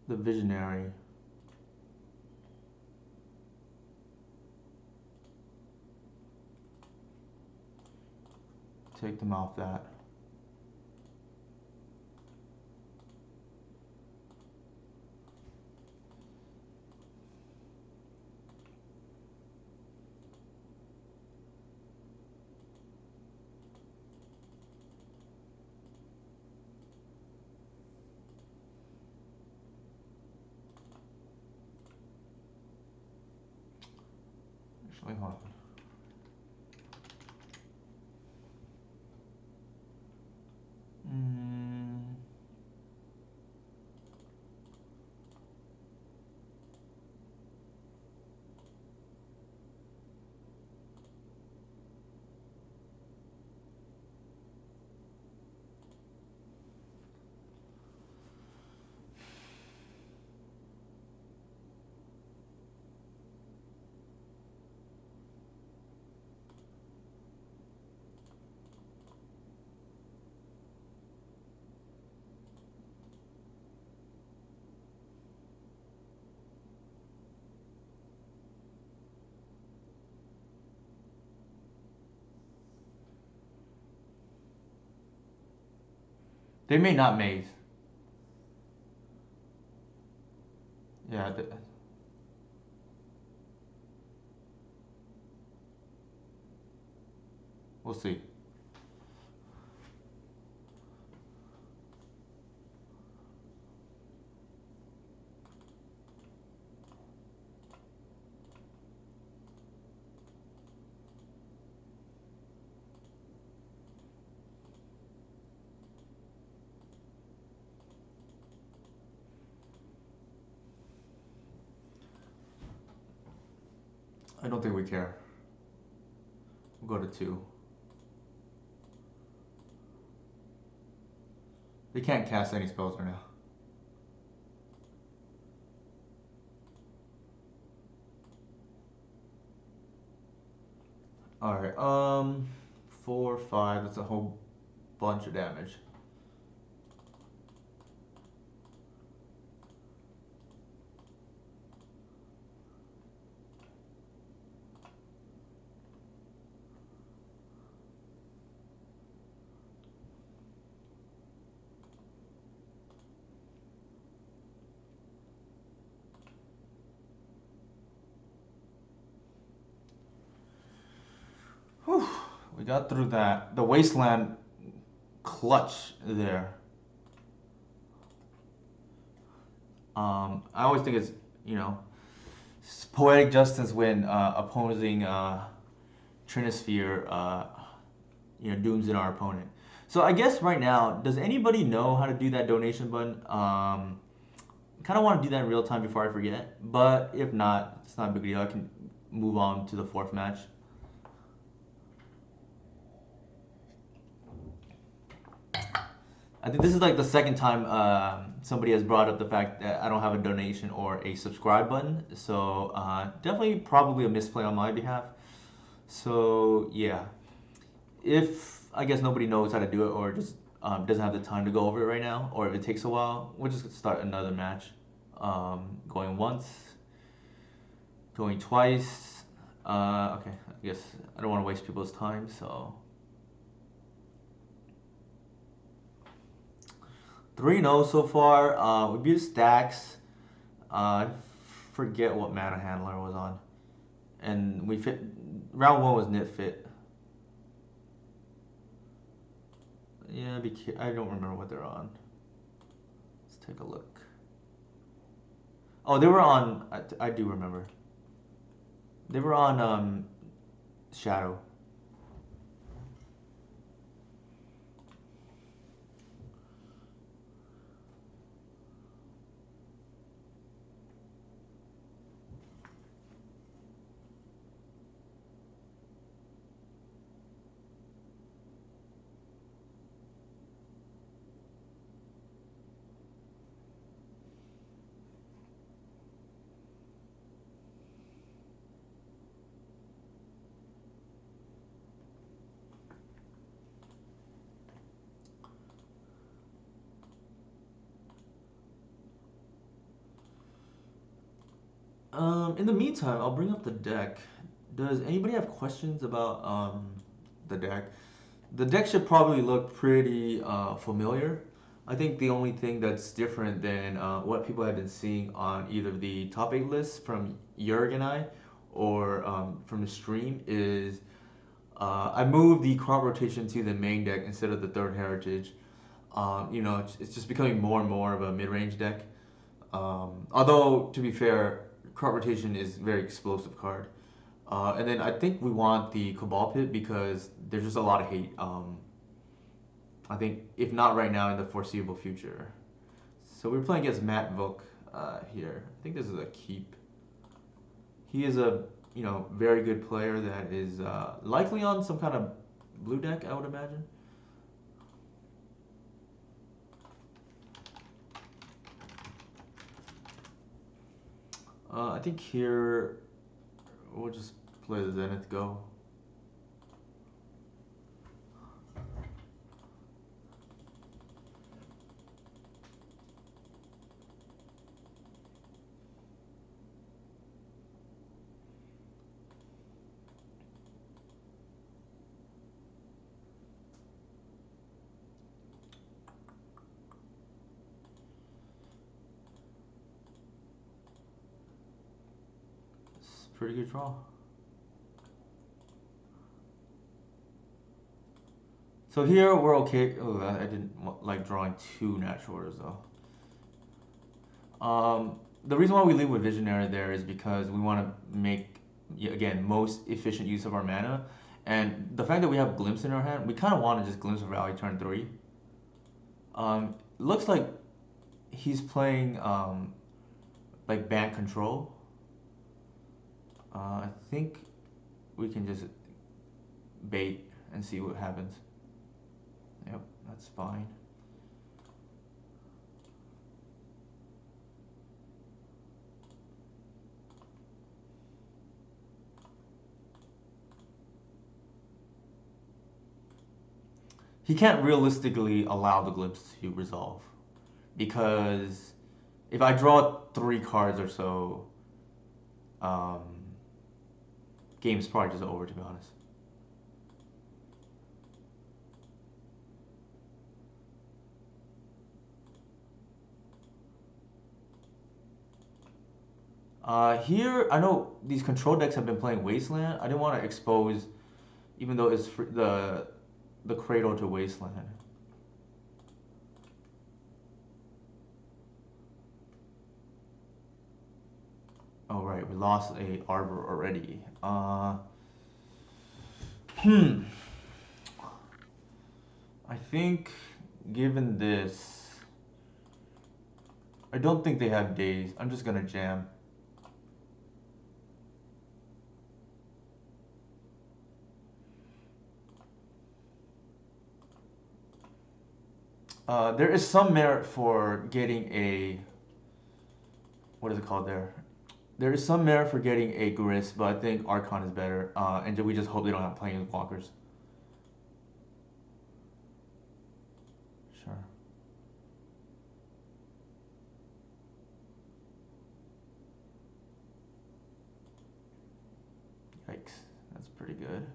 Visionary. Take them off that. Actually, hold on. They may not maze. Yeah, we'll see. I don't think we care. We'll go to 2. They can't cast any spells right now. Alright, 4, 5, that's a whole bunch of damage. Whew, we got through that. The Wasteland clutch there. I always think it's, it's poetic justice when opposing Trinisphere, dooms in our opponent. So I guess right now, does anybody know how to do that donation button? Kind of want to do that in real time before I forget, but if not, it's not a big deal. I can move on to the 4th match. I think this is like the second time somebody has brought up the fact that I don't have a donation or a subscribe button. So definitely probably a misplay on my behalf. So yeah, if I guess nobody knows how to do it or just doesn't have the time to go over it right now, or if it takes a while, we'll just start another match. Going once, going twice. Okay, I guess I don't want to waste people's time, so 3-0 so far. We beat Stacks. I forget what mana handler was on, and we fit. Round one was Knit Fit. Yeah, I don't remember what they're on. Let's take a look. Oh, they were on. I do remember. They were on Shadow. In the meantime, I'll bring up the deck. Does anybody have questions about the deck? The deck should probably look pretty familiar. I think the only thing that's different than what people have been seeing on either the top 8 lists from Jurg and I or from the stream is I moved the crop rotation to the main deck instead of the third heritage. It's just becoming more and more of a mid-range deck. Although, to be fair, crop rotation is a very explosive card. And then I think we want the Cabal Pit because there's just a lot of hate. I think if not right now, in the foreseeable future. So we're playing against Matt Vuk here. I think this is a keep. He is a very good player that is likely on some kind of blue deck, I would imagine. I think here we'll just play the Zenith Go. It's a pretty good draw. So here we're okay. Oh, I didn't like drawing two natural orders though. The reason why we leave with Visionary there is because we want to make, again, most efficient use of our mana. And the fact that we have Glimpse in our hand, we kind of want to just Glimpse of Valley turn 3. Looks like he's playing like Band Control. I think we can just bait and see what happens. Yep, that's fine. He can't realistically allow the Glimpse to resolve because if I draw 3 cards or so, um, game's probably just over, to be honest. Here, I know these control decks have been playing Wasteland. I didn't want to expose, even though it's the Cradle to Wasteland. Oh right, we lost a Arbor already. I think, given this, I don't think they have days. I'm just gonna jam. There is some merit for getting a, what is it called there? There is some merit for getting a Grist, but I think Archon is better. And we just hope they don't have Planeswalkers. Sure. Yikes, that's pretty good.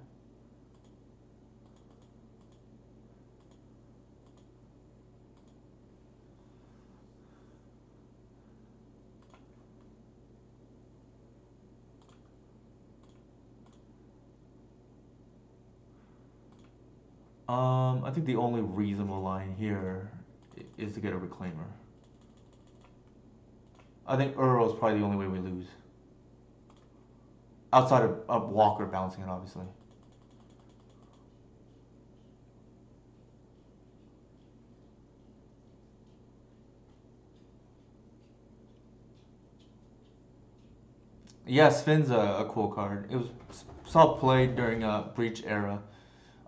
I think the only reasonable line here is to get a reclaimer. I think Earl is probably the only way we lose. Outside of Walker bouncing it, obviously. Yeah, Spin's a cool card. It was saw played during Breach era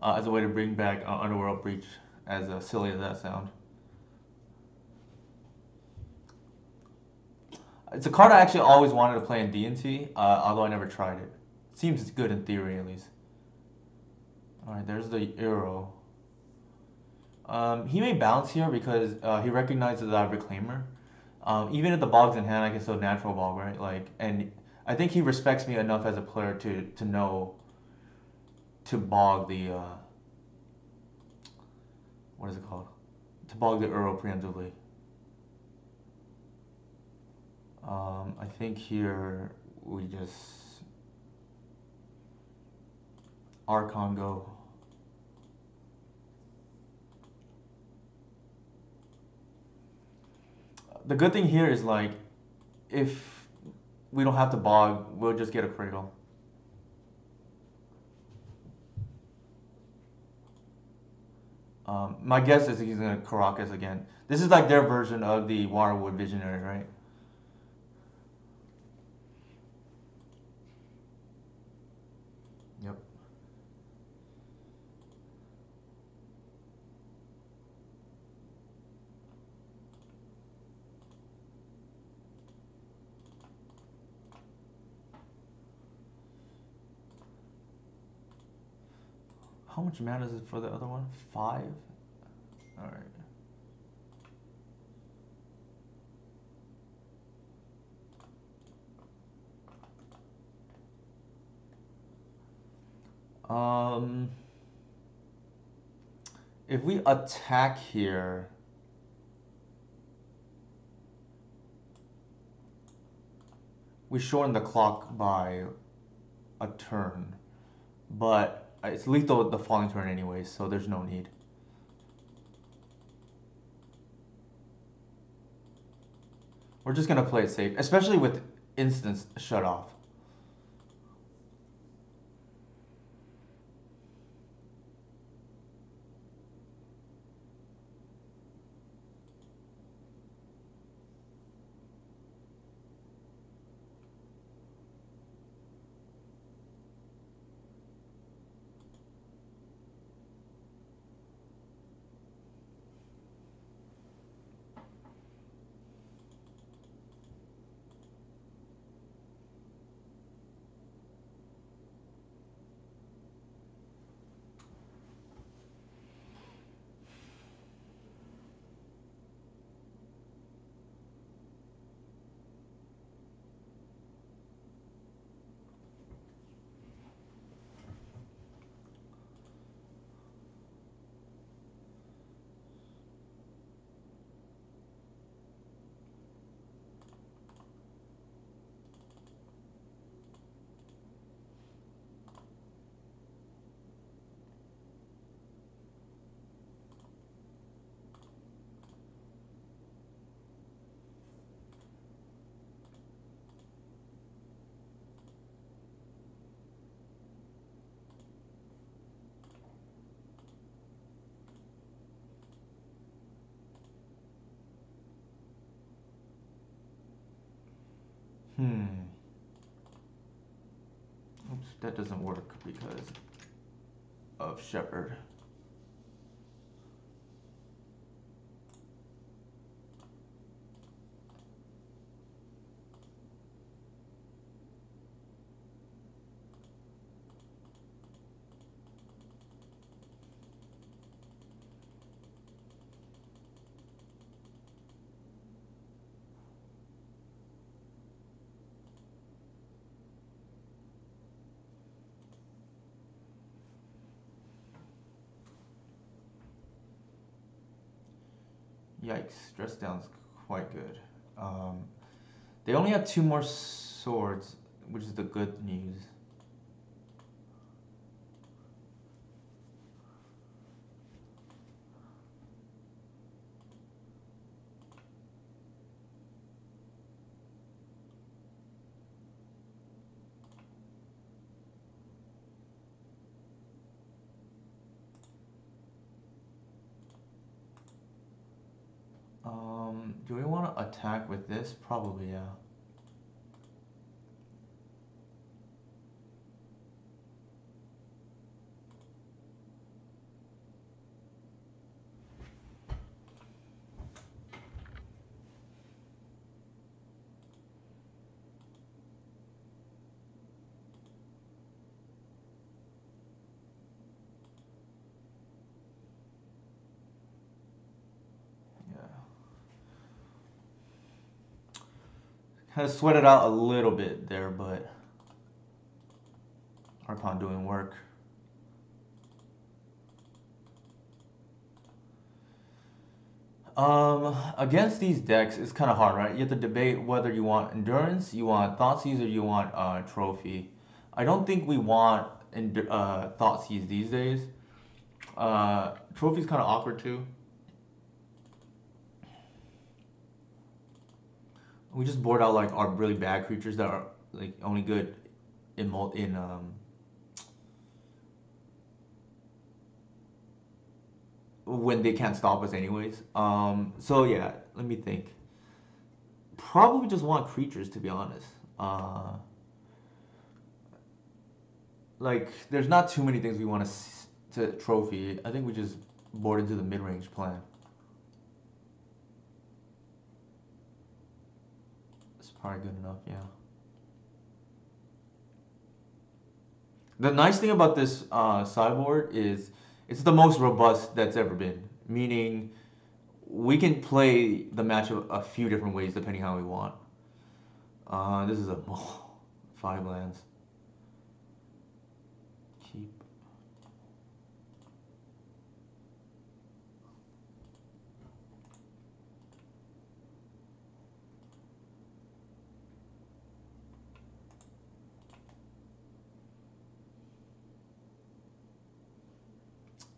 as a way to bring back Underworld Breach, as silly as that sound. It's a card I actually always wanted to play in D&T, although I never tried it. Seems good in theory, at least. Alright, there's the Euro. He may bounce here because he recognizes that I have Reclaimer. Even if the bog's in hand, I can still natural bog, right? Like, and I think he respects me enough as a player to know to bog the what is it called? To bog the Euro preemptively. I think here we just Archon go. The good thing here is like if we don't have to bog, we'll just get a cradle. My guess is he's gonna Caracas again. This is like their version of the Waterwood Visionary, right? Yep. How much mana is it for the other one? 5? Alright. Um, if we attack here, we shorten the clock by a turn, but it's lethal the following turn anyway, so there's no need. We're just gonna play it safe, especially with instance shut off. Hmm. Oops, that doesn't work because of Shepherd. Yikes, Dress Down's quite good. Um, they only have 2 more swords, which is the good news. Do we want to attack with this? Probably, yeah. Yeah. Kind of sweated out a little bit there, but Archon doing work. Against these decks, it's kind of hard, right? You have to debate whether you want endurance, you want Thoughtseize, or you want trophy. I don't think we want Thoughtseize these days. Trophy's kind of awkward too. We just board out like our really bad creatures that are like only good in when they can't stop us anyways. So yeah, let me think. Probably just want creatures to be honest. Like there's not too many things we want to trophy. I think we just board into the mid range plan. It's probably good enough, yeah. The nice thing about this sideboard is it's the most robust that's ever been. Meaning we can play the match a few different ways depending how we want. This is a five lands. Keep.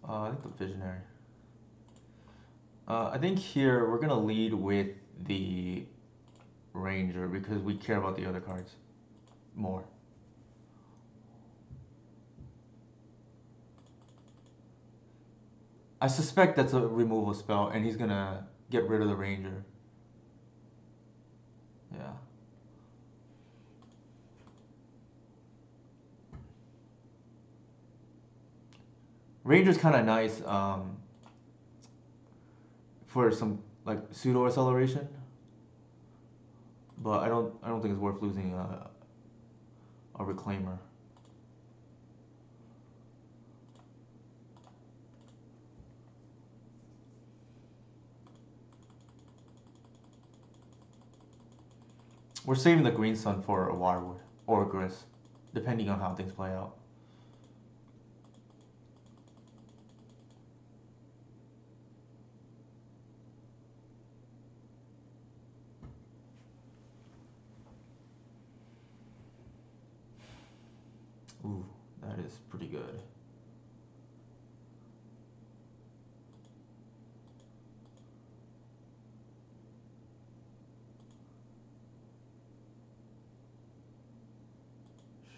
I think the visionary. I think here we're gonna lead with the ranger because we care about the other cards more. I suspect that's a removal spell, and he's gonna get rid of the ranger. Yeah. Ranger's kind of nice for some like pseudo acceleration, but I don't think it's worth losing a reclaimer. We're saving the green sun for a Wirewood or a Gris, depending on how things play out. Ooh, that is pretty good.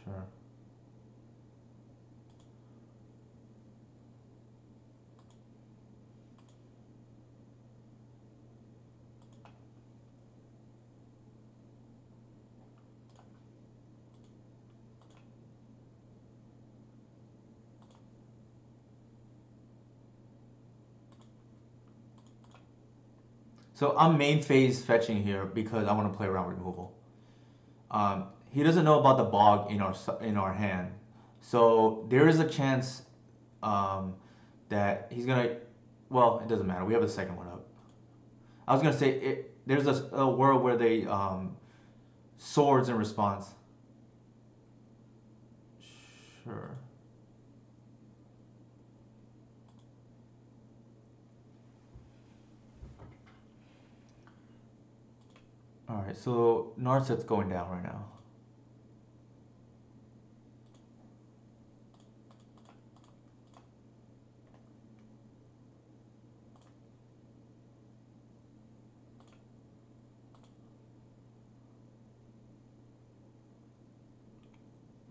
Sure. So I'm main phase fetching here because I want to play around removal. He doesn't know about the bog in our hand, so there is a chance um, that he's gonna. Well, it doesn't matter. We have the second one up. I was gonna say there's a world where they swords in response. Sure. All right. So Narset's going down right now.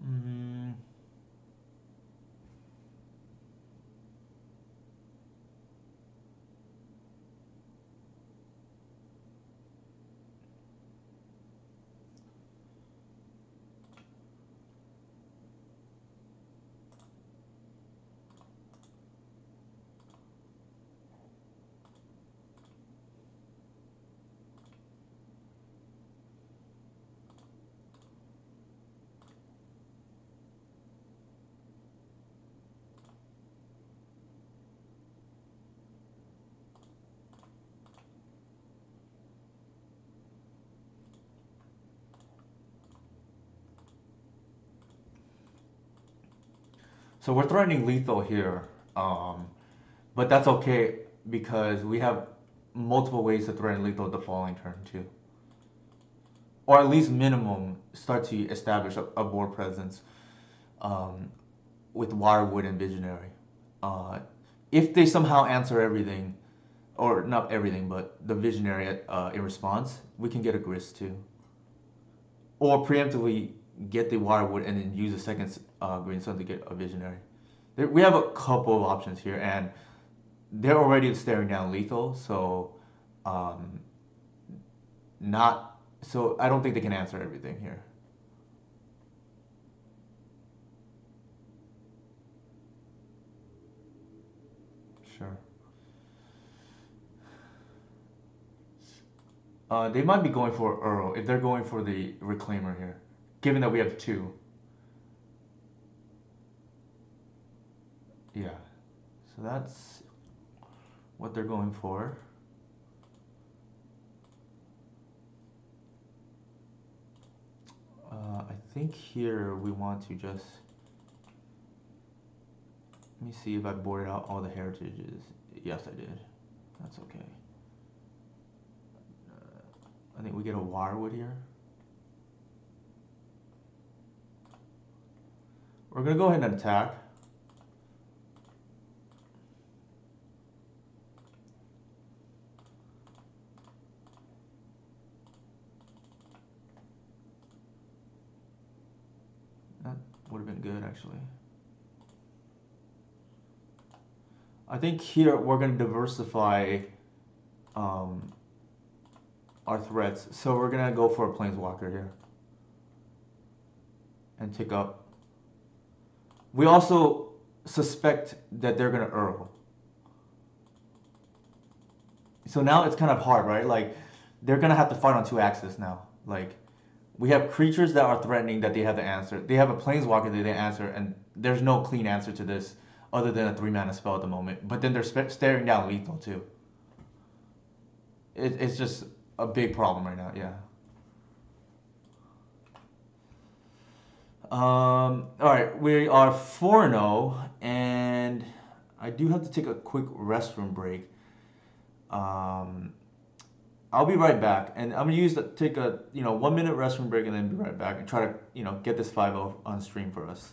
Mm, So we're threatening lethal here, um, but that's okay because we have multiple ways to threaten lethal the following turn too, or at least minimum start to establish a board presence um, with Wirewood and Visionary. Uh, if they somehow answer everything, or not everything, but the Visionary in response, we can get a Grist too, or preemptively get the Wirewood and then use the second Green Sun to get a Visionary. We have a couple of options here, and they're already staring down lethal, so um, not so I don't think they can answer everything here. Sure. They might be going for Earl if they're going for the Reclaimer here, given that we have two. Yeah. So that's what they're going for. I think here we want to just let me see if I boarded out all the heritages. Yes, I did. That's okay. I think we get a Wirewood here. We're gonna go ahead and attack. That would have been good actually. I think here we're gonna diversify um, our threats. So we're gonna go for a Planeswalker here and tick up. We also suspect that they're gonna Earl. So now it's kind of hard, right? Like they're gonna have to fight on two axes now. Like we have creatures that are threatening that they have to answer. They have a Planeswalker that they answer, and there's no clean answer to this other than a 3-mana spell at the moment. But then they're staring down lethal too. It's just a big problem right now. Yeah. All right, we are 4-0, and I do have to take a quick restroom break. Um, I'll be right back, and I'm gonna take a 1-minute restroom break and then be right back and try to get this 5-0 on stream for us.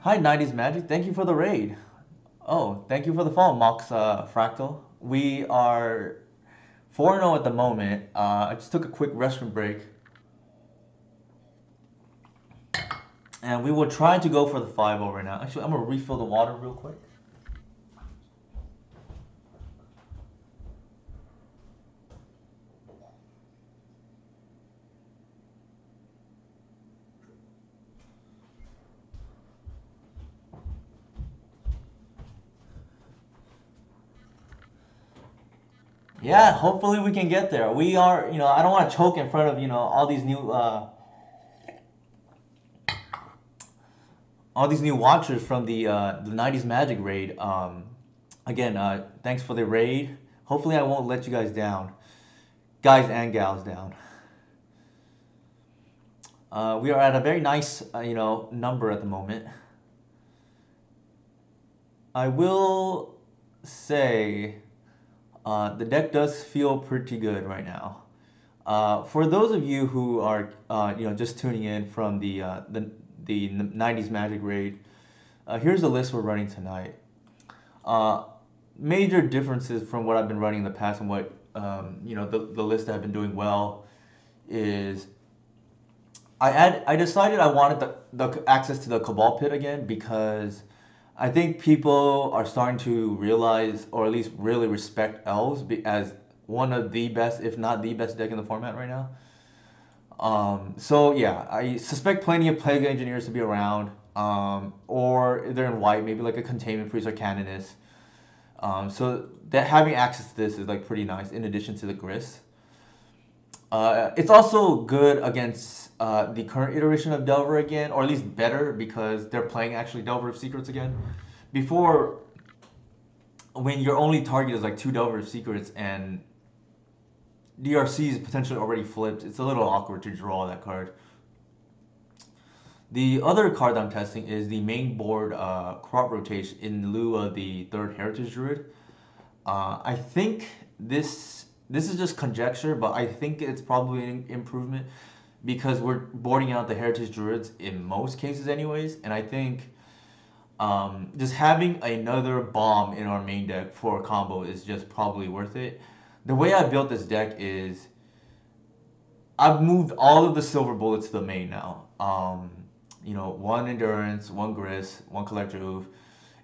Hi, 90s Magic. Thank you for the raid. Oh, thank you for the follow, Mox Fractal. We are 4-0 at the moment. I just took a quick restroom break. And we will try to go for the 5-0 right now. Actually, I'm gonna refill the water real quick. Yeah, hopefully we can get there. We are, I don't want to choke in front of, all these new watchers from the 90s Magic raid. Again, thanks for the raid. Hopefully I won't let you guys down. Guys and gals down. We are at a very nice, number at the moment. I will say the deck does feel pretty good right now. For those of you who are, just tuning in from the 90s Magic raid, here's the list we're running tonight. Uh, Major differences from what I've been running in the past and what the list that I've been doing well is I decided I wanted the access to the Cabal Pit again because I think people are starting to realize or at least really respect Elves as one of the best, if not the best deck in the format right now. So yeah, I suspect plenty of Plague Engineers to be around, or if they're in white, maybe like a Containment Priest or Canonist. So that having access to this is like pretty nice. In addition to the Gris, it's also good against the current iteration of Delver again, or at least better because they're playing actually Delver of Secrets again. Before, when your only target is like two Delver of Secrets and DRC is potentially already flipped, it's a little awkward to draw that card. The other card I'm testing is the main board crop rotation in lieu of the third Heritage Druid. I think this is just conjecture, but I think it's probably an improvement because we're boarding out the Heritage Druids in most cases anyways, and I think just having another bomb in our main deck for a combo is just probably worth it. The way I built this deck is I've moved all of the silver bullets to the main now. One endurance, one gris, one collector oof,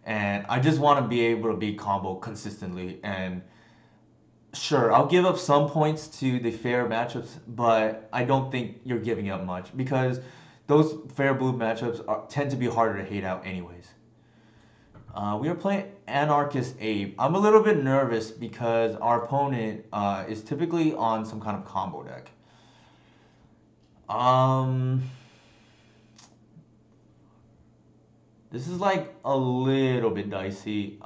and I just want to be able to be combo consistently. And sure, I'll give up some points to the fair matchups, but I don't think you're giving up much because those fair blue matchups tend to be harder to hate out anyways. We are playing Anarchist Abe. I'm a little bit nervous because our opponent is typically on some kind of combo deck. This is like a little bit dicey.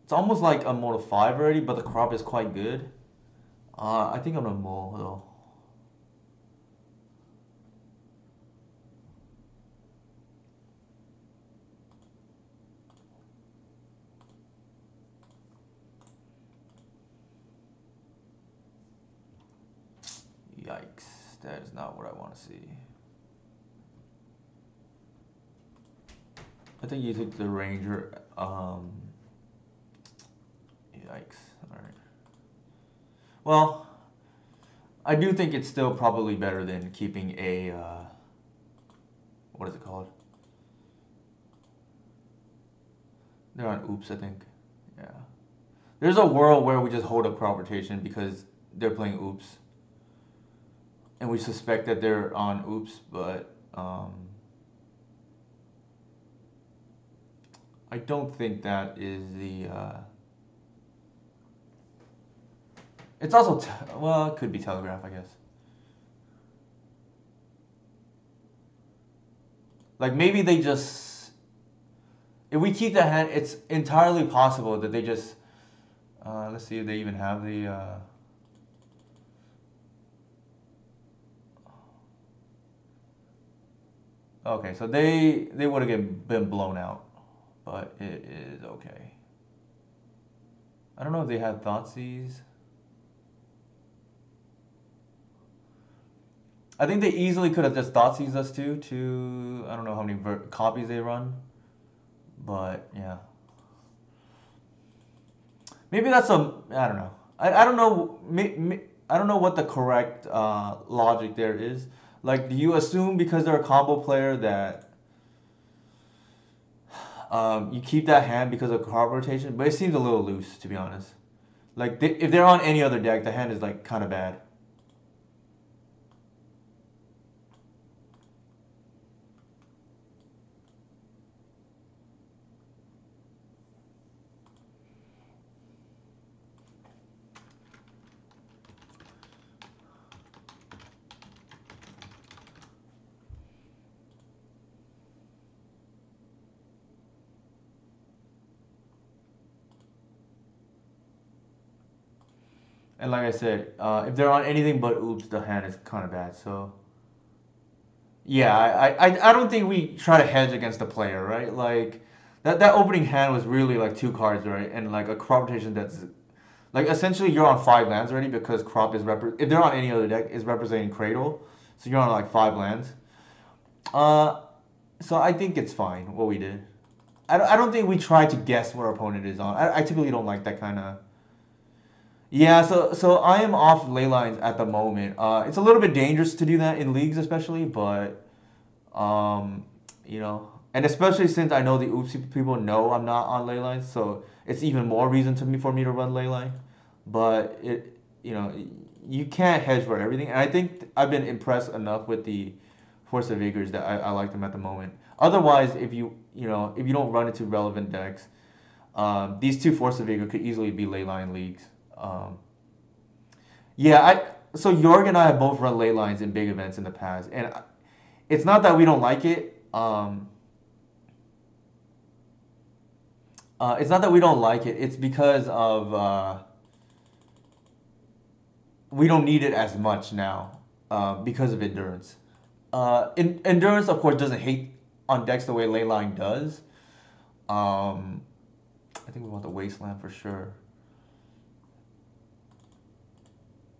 It's almost like a Moto 5 already, but the crop is quite good. I think I'm gonna mull though. Yikes, that is not what I want to see. I think you took the Ranger. Yikes, alright. Well, I do think it's still probably better than keeping a, what is it called? They're on oops, I think. Yeah. There's a world where we just hold up crop rotation because they're playing oops. And we suspect that they're on oops, but I don't think that is the. It's also well, it could be telegraph, I guess. Like maybe they just. If we keep that hand, it's entirely possible that they just. Let's see if they even have the. Okay, so they would have been blown out, but it is okay. I don't know if they had Thoughtseize. I think they easily could have just Thoughtseize us too. I don't know how many copies they run, but yeah. Maybe that's a I don't know. I don't know. I don't know what the correct logic there is. Like, do you assume because they're a combo player that you keep that hand because of card rotation? But it seems a little loose, to be honest. Like, if they're on any other deck, the hand is like kind of bad. And like I said, if they're on anything but oops, the hand is kind of bad. So yeah, I don't think we try to hedge against the player, right? Like that opening hand was really like two cards, right? And like a crop rotation that's like essentially you're on five lands already because crop is if they're on any other deck is representing cradle, so you're on like five lands. Uh, so I think it's fine what we did. I don't think we try to guess what our opponent is on. I typically don't like that kind of. Yeah, so I am off ley lines at the moment. It's a little bit dangerous to do that in leagues, especially, but um, and especially since I know the oopsie people know I'm not on ley lines, so it's even more reason to me for me to run ley line. But you know, you can't hedge for everything, and I think I've been impressed enough with the Force of Vigors that I like them at the moment. Otherwise, if you don't run into relevant decks, these two Force of Vigor could easily be ley line leagues. Um, yeah, so Jorg and I have both run ley lines in big events in the past, and it's not that we don't like it. It's not that we don't like it. It's because of we don't need it as much now because of endurance. Endurance, of course, doesn't hate on decks the way Leyline does. Um, I think we want the Wasteland for sure.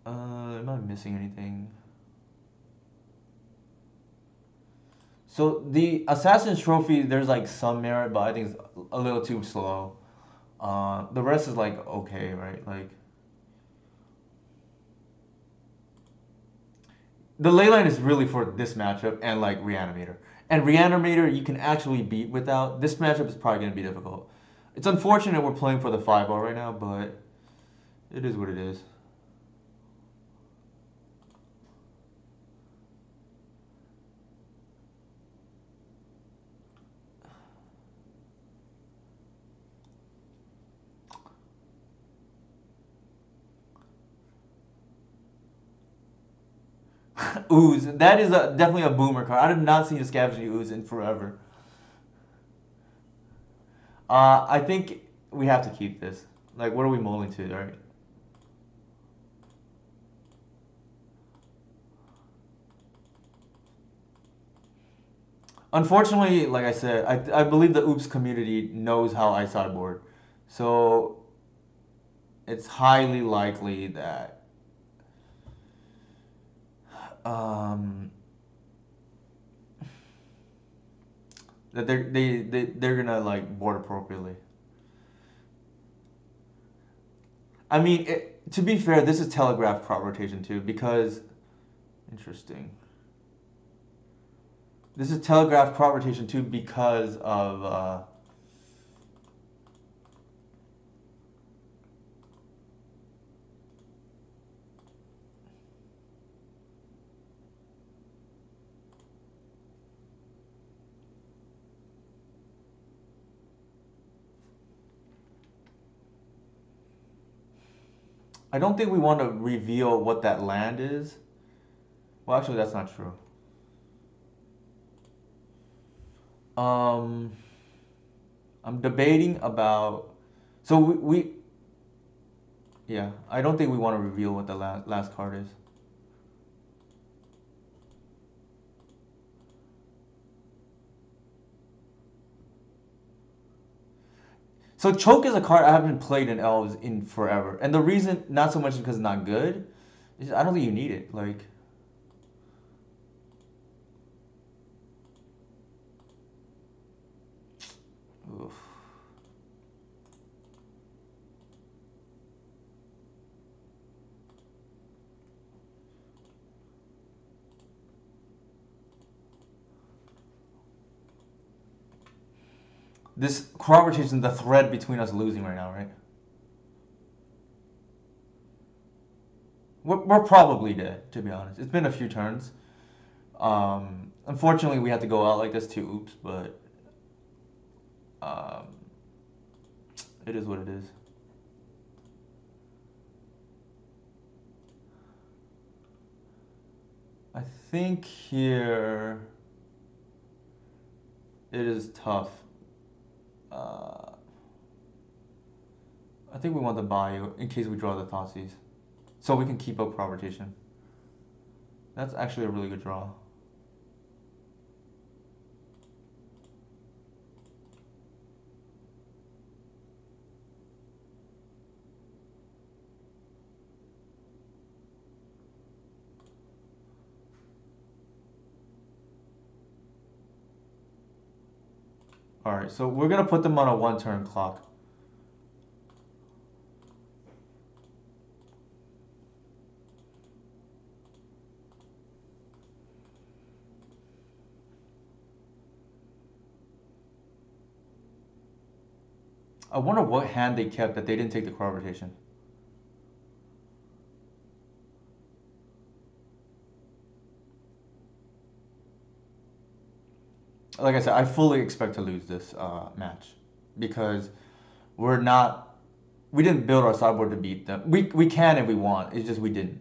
Am I missing anything? So the Assassin's Trophy, there's like some merit, but I think it's a little too slow. The rest is like okay, right? Like the Leyline is really for this matchup and like Reanimator. And Reanimator you can actually beat without. This matchup is probably going to be difficult. It's unfortunate we're playing for the 5-0 right now, but it is what it is. Ooze. That is definitely a boomer card. I have not seen a Scavenging Ooze in forever. I think we have to keep this. Like, what are we mulling to, right? Unfortunately, like I said, I believe the Oops community knows how I sideboard. So it's highly likely um, that they're gonna like board appropriately. I mean, to be fair, this is telegraphed crop rotation too because interesting. This is telegraphed crop rotation too because of I don't think we want to reveal what that land is. Well, actually, that's not true. Um, I'm debating about. So yeah, I don't think we want to reveal what the last card is. So choke is a card I haven't played in Elves in forever, and the reason not so much because it's not good. Is I don't think you need it. Like, oof. This crop rotation, the thread between us losing right now, right? We're probably dead, to be honest. It's been a few turns. Unfortunately, we had to go out like this to oops, but um, it is what it is. I think here it is tough. Uh, I think we want the bio in case we draw the Thoughtseize. So we can keep up crop rotation. That's actually a really good draw. Alright, so we're gonna put them on a 1 turn clock. I wonder what hand they kept that they didn't take the crop rotation. Like I said, I fully expect to lose this match because we're not. We didn't build our sideboard to beat them. We can if we want. It's just we didn't.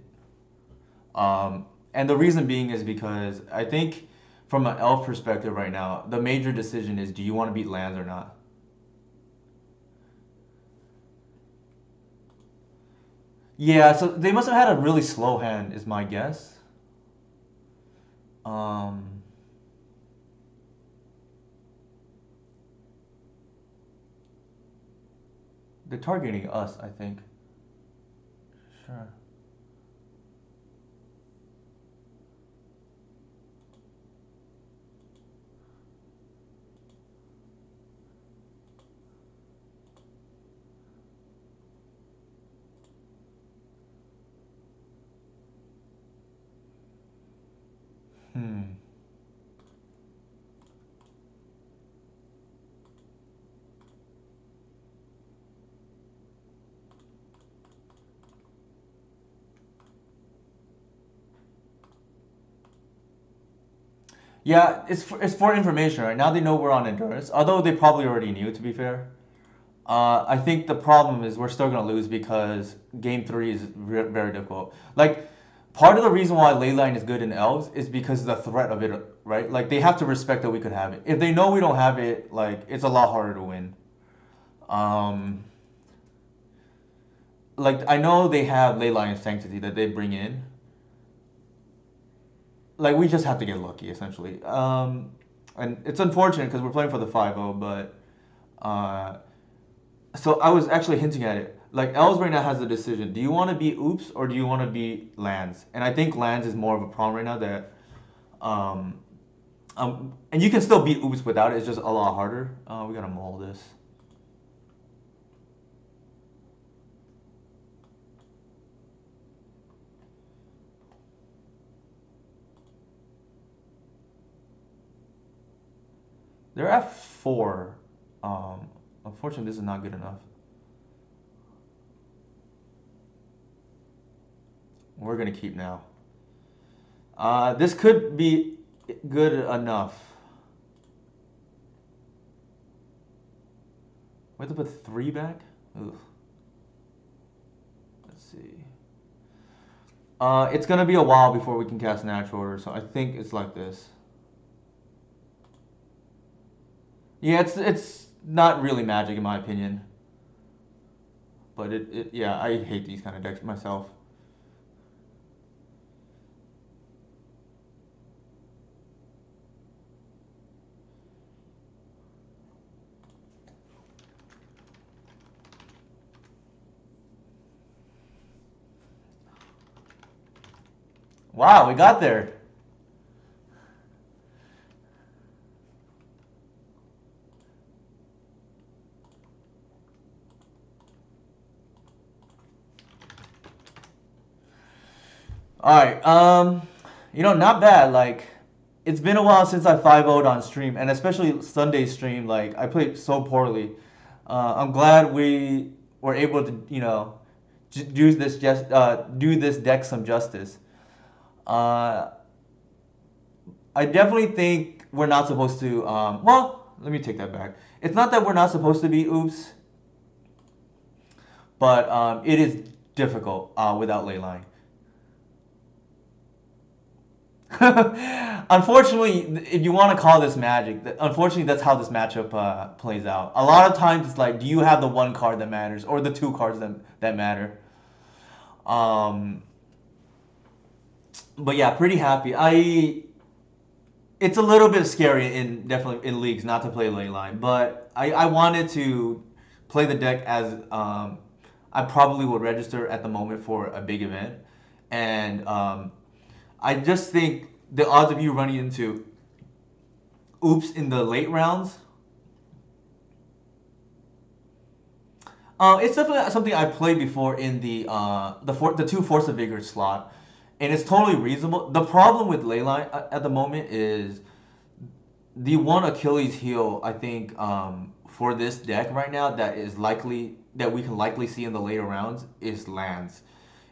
And the reason being is because I think from an elf perspective right now, the major decision is do you want to beat lands or not? Yeah, so they must have had a really slow hand, is my guess. Um, they're targeting us, I think. Sure. Hmm. Yeah, it's for information, right? Now they know we're on endurance, although they probably already knew, to be fair. I think the problem is we're still gonna lose because game three is very difficult. Like, part of the reason why Leyline is good in Elves is because of the threat of it, right? Like, they have to respect that we could have it. If they know we don't have it, like, it's a lot harder to win. Um, like, I know they have Leyline Sanctity that they bring in. Like, we just have to get lucky, essentially. And it's unfortunate because we're playing for the 5-0, but uh, so I was actually hinting at it. Like Els right now has a decision. Do you want to be Oops or do you want to be Lands? And I think Lands is more of a problem right now that um and you can still beat Oops without it. It's just a lot harder. We gotta mull this. They're at 4. Unfortunately, this is not good enough. We're gonna keep now. This could be good enough. We have to put 3 back? Ugh. Let's see. It's gonna be a while before we can cast Natural Order, so I think it's like this. Yeah, it's not really Magic in my opinion, but it yeah, I hate these kind of decks myself. Wow, we got there. All right. Not bad. Like, it's been a while since I 5-0'd on stream, and especially Sunday stream. Like I played so poorly. I'm glad we were able to, do this deck some justice. Uh, I definitely think we're not supposed to. Well, let me take that back. It's not that we're not supposed to be oops, but it is difficult without Leyline. Unfortunately, if you want to call this magic, unfortunately, that's how this matchup plays out. A lot of times, it's like, do you have the one card that matters or the two cards that matter? Um, but yeah, pretty happy. It's a little bit scary in definitely in leagues not to play Leyline, but I wanted to play the deck as I probably would register at the moment for a big event, and I just think the odds of you running into oops in the late rounds. It's definitely something I played before in the two Force of Vigor slot, and it's totally reasonable. The problem with Leyline at the moment is the one Achilles heel. I think for this deck right now that we can likely see in the later rounds is lands,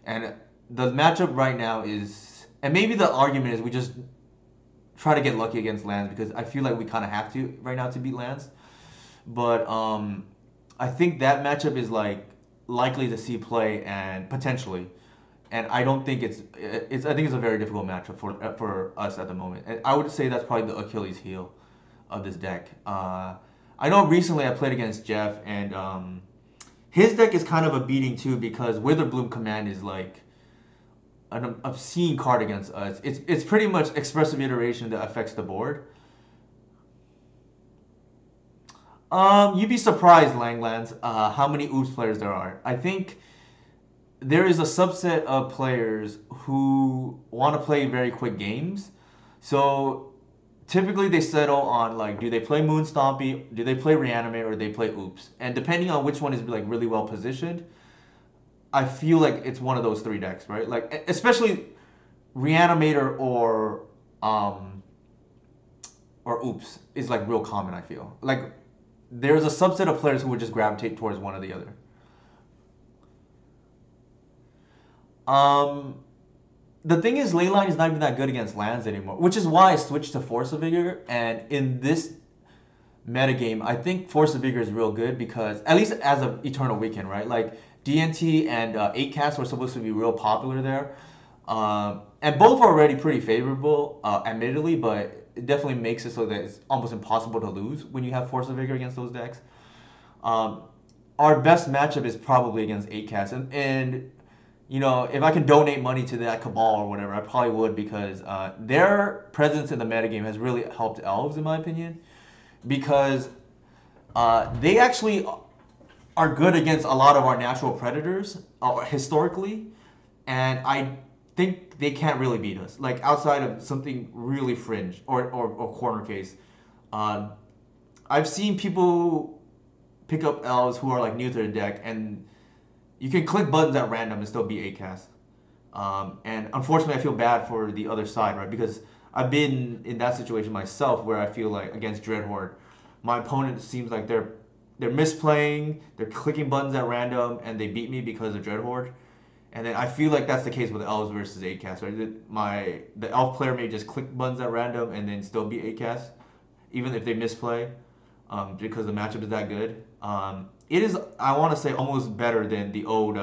and the matchup right now is, and maybe the argument is we just try to get lucky against lands because I feel like we kind of have to right now to beat lands. But I think that matchup is like likely to see play and potentially, and I don't think it's I think it's a very difficult matchup for us at the moment. And I would say that's probably the Achilles heel of this deck. I know recently I played against Jeff, and his deck is kind of a beating too because Witherbloom Command is like an obscene card against us. It's pretty much expressive iteration that affects the board. You'd be surprised, Langlands, how many Oops players there are. I think there is a subset of players who want to play very quick games. So typically they settle on like, do they play Moon Stompy, do they play Reanimate, or do they play Oops? And depending on which one is like really well positioned, I feel like it's one of those three decks, right? Like especially Reanimator um or Oops is like real common. I feel like there's a subset of players who would just gravitate towards one or the other. Um, the thing is, Leyline is not even that good against lands anymore, which is why I switched to Force of Vigor. And in this metagame, I think Force of Vigor is real good because, at least as of Eternal Weekend, right? Like DNT and 8 cast were supposed to be real popular there. And both are already pretty favorable, admittedly, but it definitely makes it so that it's almost impossible to lose when you have Force of Vigor against those decks. Um, our best matchup is probably against 8 cast, and if I can donate money to that cabal or whatever, I probably would because their presence in the metagame has really helped Elves, in my opinion, because they actually are good against a lot of our natural predators historically, and I think they can't really beat us. Like outside of something really fringe or corner case, uh, I've seen people pick up elves who are like new to the deck, and you can click buttons at random and still be 8 cast. And unfortunately, I feel bad for the other side, right? Because I've been in that situation myself where I feel like against Dreadhorde, my opponent seems like they're misplaying, they're clicking buttons at random, and they beat me because of Dreadhorde. And then I feel like that's the case with elves versus 8 cast, right? The elf player may just click buttons at random and then still be 8 cast, even if they misplay, because the matchup is that good. It is, I want to say, almost better than the old.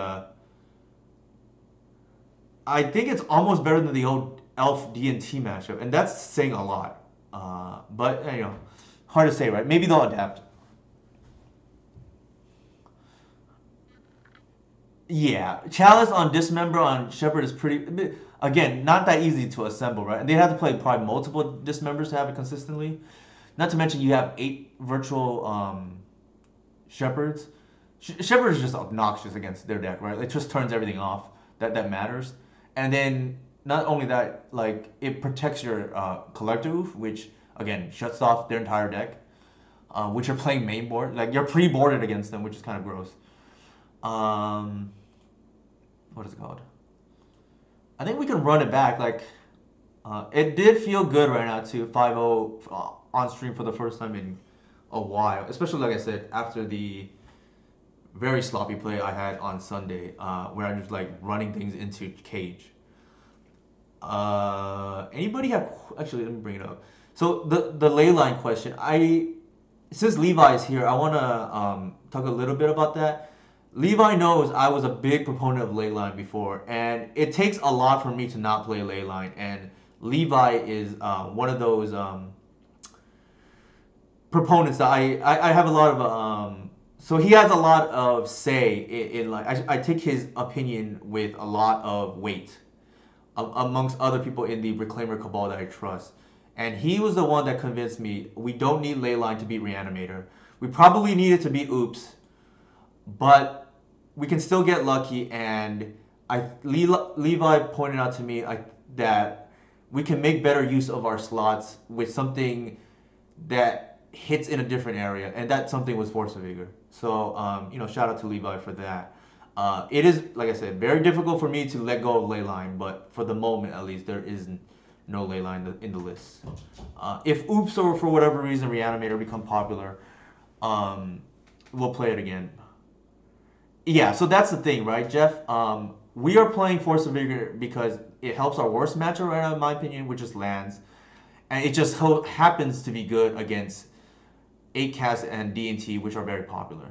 I think it's almost better than the old elf DNT matchup, and that's saying a lot. But hard to say, right? Maybe they'll adapt. Yeah, Chalice on Dismember on Shepherd is pretty. Again, not that easy to assemble, right? And they'd have to play probably multiple Dismembers to have it consistently. Not to mention you have 8 virtual Shepherds. Shepherd is just obnoxious against their deck, right? It just turns everything off that matters. And then not only that, like it protects your Collector Oof, which again shuts off their entire deck, which are playing main board. Like you're pre-boarded against them, which is kind of gross. Um, what is it called? I think we can run it back. Like It did feel good right now to 5-0 on stream for the first time in a while, especially like I said after the very sloppy play I had on Sunday, where I was like running things into cage. Anybody have actually? Let me bring it up. So the ley line question, I since Levi is here, I want to talk a little bit about that. Levi knows I was a big proponent of ley line before, and it takes a lot for me to not play ley line. And Levi is one of those proponents that I have a lot of so he has a lot of say in like I take his opinion with a lot of weight amongst other people in the Reclaimer cabal that I trust. And he was the one that convinced me we don't need Leyline to beat Reanimator. We probably need it to beat Oops, but we can still get lucky. And Levi pointed out to me that we can make better use of our slots with something that hits in a different area, and that something was Force of Vigor. So shout out to Levi for that. It is, like I said, very difficult for me to let go of Leyline, but for the moment at least, there is no Leyline in the list. If Oops or for whatever reason Reanimator become popular, we'll play it again. Yeah, so that's the thing, right, Jeff? We are playing Force of Vigor because it helps our worst matchup right now, in my opinion, which is lands, and it just happens to be good against 8-cast and D&T, which are very popular.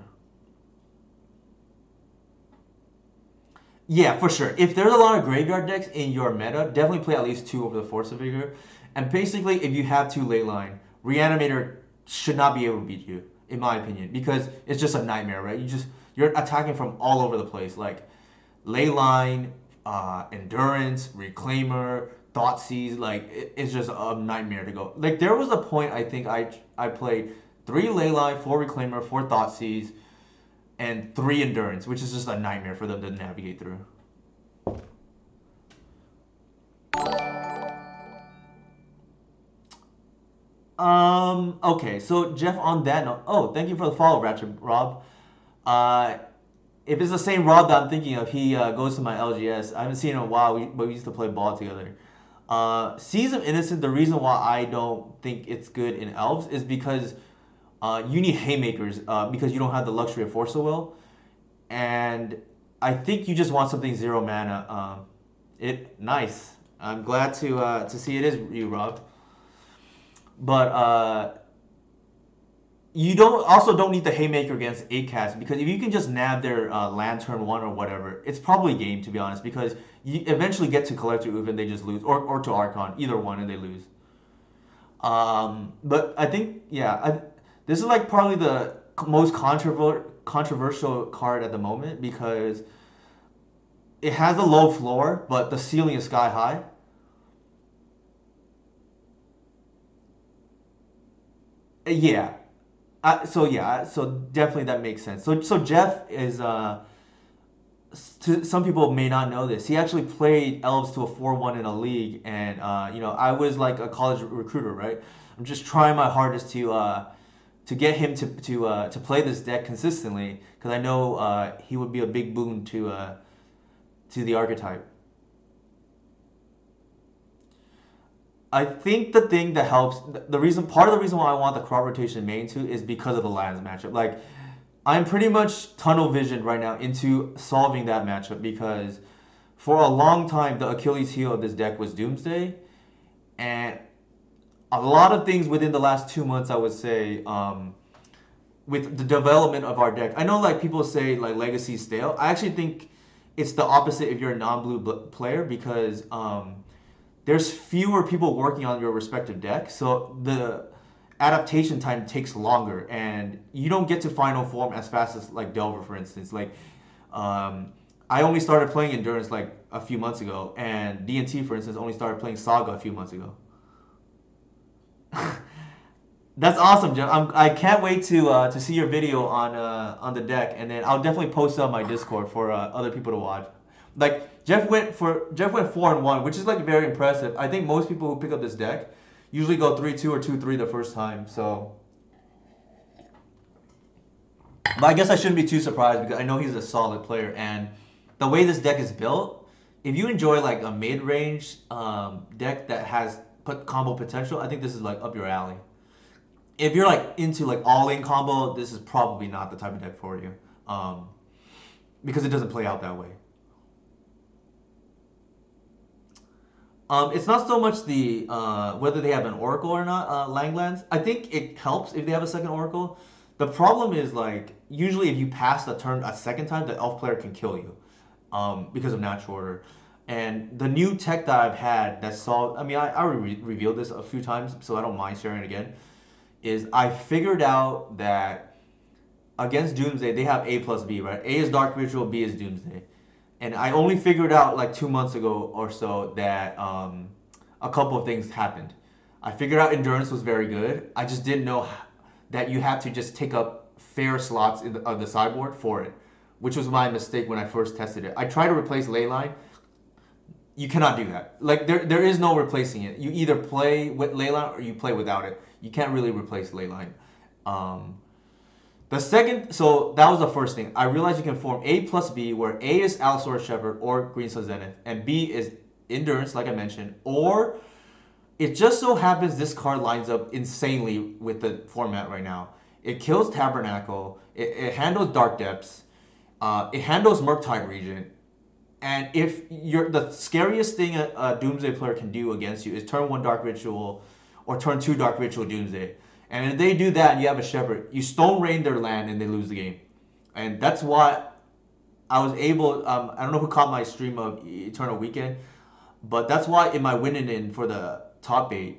Yeah, for sure. If there's a lot of graveyard decks in your meta, definitely play at least two over the Force of Vigor. And basically, if you have two Leyline, Reanimator should not be able to beat you, in my opinion, because it's just a nightmare, right? You're attacking from all over the place, like Leyline, Endurance, Reclaimer, Thoughtseize. Like it's just a nightmare to go. Like there was a point I think I played three Leyline, four Reclaimer, four Thoughtseize, and three Endurance, which is just a nightmare for them to navigate through. Okay, so Jeff, on that note, oh, thank you for the follow, Ratchet Rob. Uh, if it's the same Rob that I'm thinking of, he goes to my LGS. I haven't seen him in a while, but we used to play ball together. Seas of Innocent, the reason why I don't think it's good in Elves is because you need haymakers because you don't have the luxury of Force of Will. And I think you just want something zero mana. It nice. I'm glad to see it is you, Rob. But you don't need the haymaker against 8-cast because if you can just nab their lantern one or whatever, it's probably game to be honest because you eventually get to Collector Oof and they just lose or to Archon, either one and they lose. But I think this is like probably the most controversial card at the moment because it has a low floor, but the ceiling is sky high. Yeah. So definitely that makes sense. So Jeff is some people may not know this. He actually played Elves to a 4-1 in a league, and I was like a college recruiter, right? I'm just trying my hardest to get him to play this deck consistently because I know he would be a big boon to the archetype. I think the thing that helps the reason part of the reason why I want the crop rotation main too is because of the lands matchup. Like I'm pretty much tunnel visioned right now into solving that matchup because for a long time the Achilles heel of this deck was Doomsday, and a lot of things within the last 2 months I would say with the development of our deck. I know like people say like Legacy stale. I actually think it's the opposite if you're a non-blue player because there's fewer people working on your respective deck, so the adaptation time takes longer, and you don't get to final form as fast as like Delver, for instance. Like, I only started playing Endurance like a few months ago, and D&T, for instance, only started playing Saga a few months ago. That's awesome, Jeff. I can't wait to see your video on the deck, and then I'll definitely post it on my Discord for other people to watch. Like Jeff went 4-1, which is like very impressive. I think most people who pick up this deck usually go 3-2 or 2-3 the first time. So, but I guess I shouldn't be too surprised because I know he's a solid player, and the way this deck is built, if you enjoy like a mid-range deck that has put combo potential, I think this is like up your alley. If you're like into like all-in combo, this is probably not the type of deck for you, um, because it doesn't play out that way. It's not so much the whether they have an Oracle or not, Langlands. I think it helps if they have a second Oracle. The problem is like usually if you pass the turn a second time, the elf player can kill you, because of natural order. And the new tech that I've had that solved, I mean, I already revealed this a few times, so I don't mind sharing it again, is I figured out that against Doomsday, they have A plus B, right? A is Dark Ritual, B is Doomsday. And I only figured out like 2 months ago or so that a couple of things happened. I figured out Endurance was very good. I just didn't know that you had to just take up fair slots of the sideboard for it, which was my mistake when I first tested it. I tried to replace Leyline. You cannot do that. Like there is no replacing it. You either play with Leyline or you play without it. You can't really replace Leyline. Um, the second, so that was the first thing. I realized you can form A plus B, where A is Allosaurus Shepherd or Green Sun Zenith, and B is Endurance, like I mentioned, or it just so happens this card lines up insanely with the format right now. It kills Tabernacle, it handles Dark Depths, it handles Murktide Regent, and if you're the scariest thing a Doomsday player can do against you is turn one Dark Ritual or turn two Dark Ritual Doomsday. And if they do that and you have a Shepherd, you Stone Rain their land and they lose the game. And that's why I was able, I don't know who caught my stream of Eternal Weekend, but that's why in my winning in for the top 8,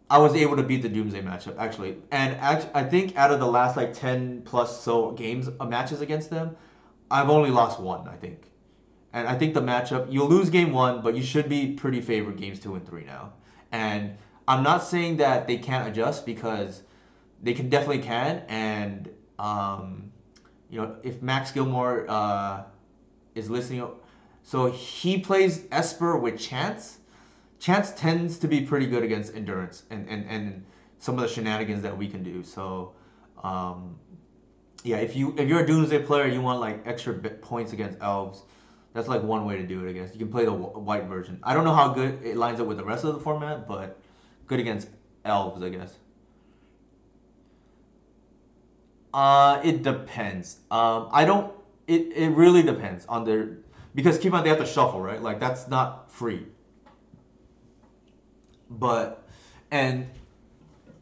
I was able to beat the Doomsday matchup, actually. And I think out of the last like 10 plus so games, matches against them, I've only lost one, I think. And I think the matchup, you'll lose game one, but you should be pretty favored games two and three now. And I'm not saying that they can't adjust because they can definitely can. And if Max Gilmore is listening, so he plays Esper with Chance. Chance tends to be pretty good against Endurance and some of the shenanigans that we can do. So um, yeah, if you're a Doomsday player, you want like extra points against Elves. That's like one way to do it. I guess you can play the white version. I don't know how good it lines up with the rest of the format, but good against Elves, I guess. It depends. I don't. It really depends on their because keep in mind they have to shuffle, right? Like that's not free. But and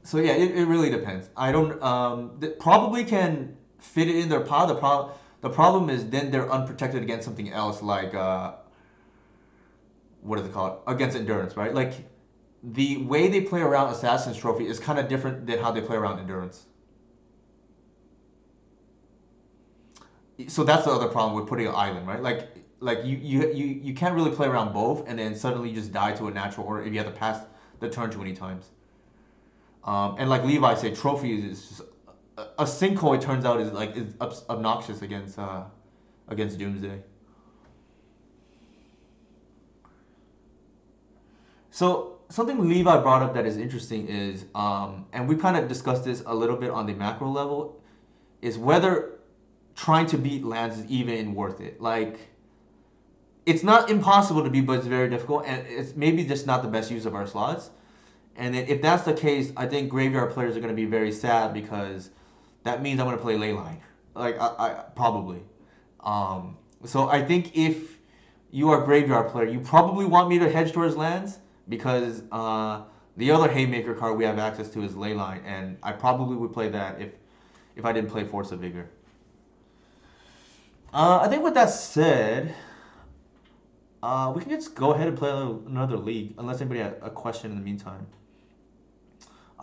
so yeah, it really depends. I don't probably can fit it in their pile. The problem is then they're unprotected against something else like what is it called? Against Endurance, right? Like the way they play around Assassin's Trophy is kind of different than how they play around Endurance. So that's the other problem with putting an island, right? Like you can't really play around both and then suddenly you just die to a natural order if you have to pass the turn too many times. And like Levi said, trophy is just a sinkhole. It turns out is obnoxious against Doomsday. So something Levi brought up that is interesting is, and we kind of discussed this a little bit on the macro level, is whether trying to beat lands is even worth it. Like it's not impossible to beat, but it's very difficult, and it's maybe just not the best use of our slots. And then if that's the case, I think graveyard players are going to be very sad because that means I'm going to play Leyline. Like I probably. So I think if you are a graveyard player, you probably want me to hedge towards lands because the other Haymaker card we have access to is Leyline, and I probably would play that if I didn't play Force of Vigor. I think with that said, we can just go ahead and play another league unless anybody had a question in the meantime.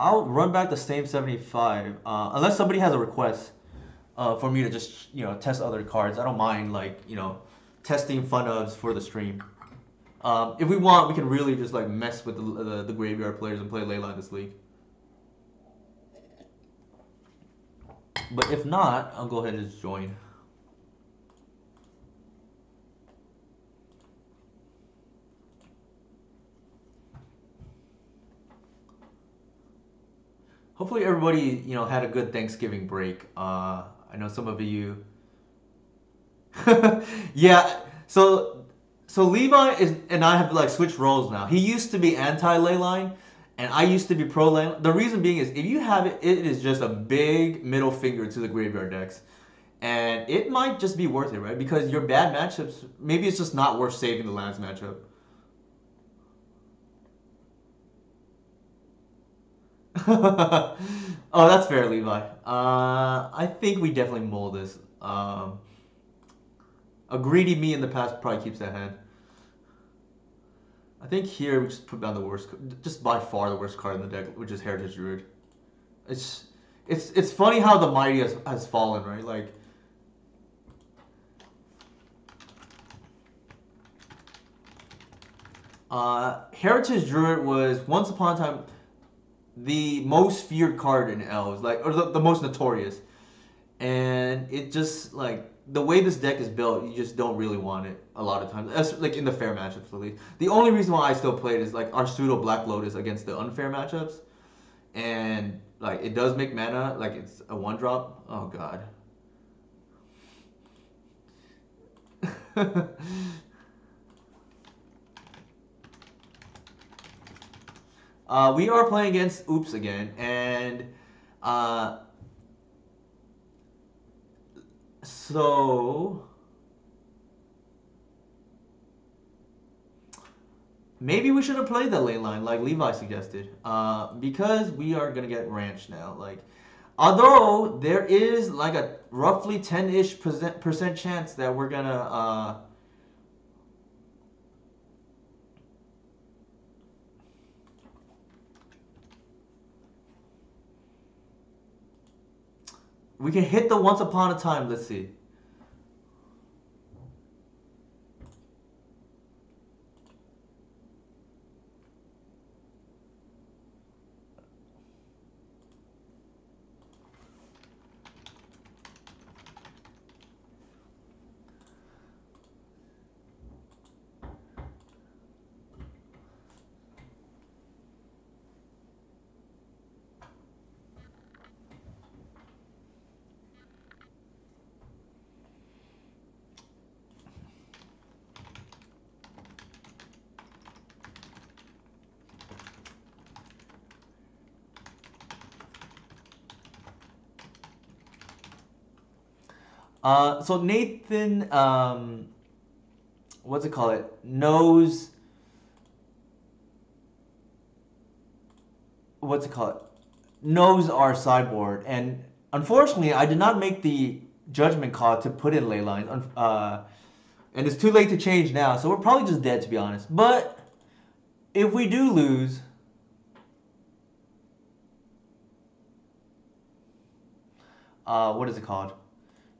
I'll run back the same 75 unless somebody has a request for me to just test other cards. I don't mind like testing fun ofs for the stream. If we want, we can really just like mess with the graveyard players and play Leyline this league. But if not, I'll go ahead and just join. Hopefully everybody had a good Thanksgiving break. I know some of you. Yeah. So So Levi is and I have like switched roles now. He used to be anti leyline, and I used to be pro leyline. The reason being is if you have it, it is just a big middle finger to the graveyard decks, and it might just be worth it, right? Because your bad matchups, maybe it's just not worth saving the lands matchup. Oh, that's fair, Levi. I think we definitely mold this. A greedy me in the past probably keeps that hand. I think here we just put down the worst, just by far the worst card in the deck, which is Heritage Druid. It's it's funny how the mighty has fallen, right? Like, Heritage Druid was once upon a time the most feared card in Elves, like or the most notorious, and it just like the way this deck is built, you just don't really want it a lot of times. That's like in the fair matchups at least. The only reason why I still play it is like our pseudo Black Lotus against the unfair matchups, and like it does make mana, like it's a one drop. Oh god. We are playing against Oops again, and uh, so maybe we should have played the lane line like Levi suggested, because we are gonna get ranched now. Like, although there is like a roughly 10-ish percent chance that we're gonna we can hit the once upon a time. Let's see. So Nathan, what's it called? It knows what's it called? Knows our sideboard, and unfortunately, I did not make the judgment call to put in ley lines, and it's too late to change now. So we're probably just dead, to be honest. But if we do lose, what is it called?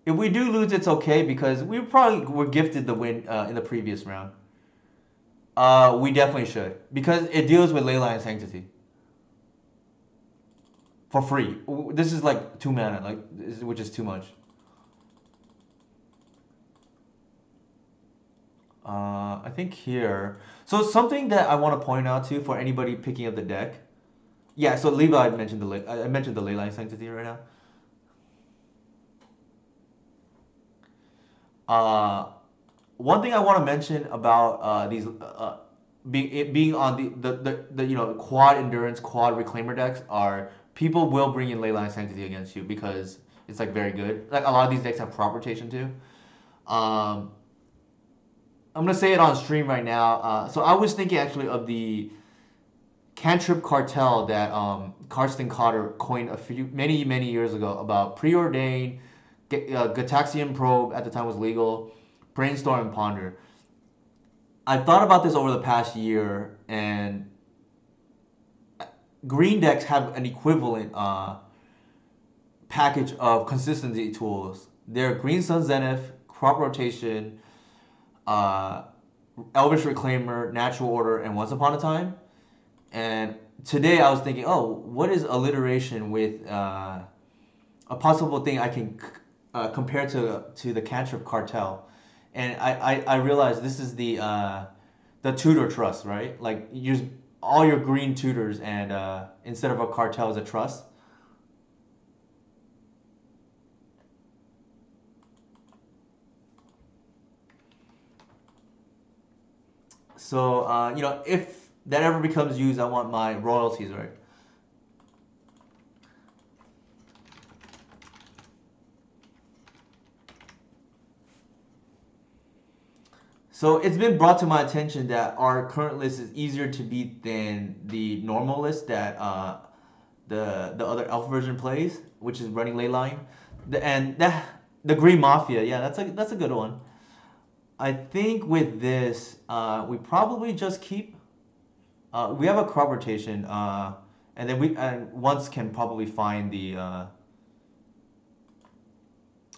If we do lose, it's okay because we probably were gifted the win in the previous round. We definitely should because it deals with Leyline Sanctity for free. This is like 2 mana, like which is too much. I think here. So something that I want to point out to for anybody picking up the deck. Yeah, so Levi mentioned I mentioned the Leyline Sanctity right now. Uh, One thing I want to mention about these being on the quad endurance, quad reclaimer decks are people will bring in Leyline Sanctity against you because it's like very good. Like a lot of these decks have crop rotation too. Um, I'm gonna say it on stream right now. So I was thinking actually of the cantrip cartel that Karsten Cotter coined many years ago about preordain, Gataxian probe at the time was legal, brainstorm and ponder. I thought about this over the past year, and green decks have an equivalent package of consistency tools. They're Green Sun Zenith, crop rotation, uh, Elvish Reclaimer, Natural Order, and Once Upon a Time. And today I was thinking, oh, what is alliteration with a possible thing I can compare to the cantrip cartel? And I realized this is the tutor trust, right? Like use all your green tutors, and instead of a cartel, is a trust. So if that ever becomes used, I want my royalties, right? So it's been brought to my attention that our current list is easier to beat than the normal list that the other Elf version plays, which is running Leyline. The Green Mafia, yeah, that's a good one. I think with this, we probably just keep. We have a crop rotation, and then we and once can probably find the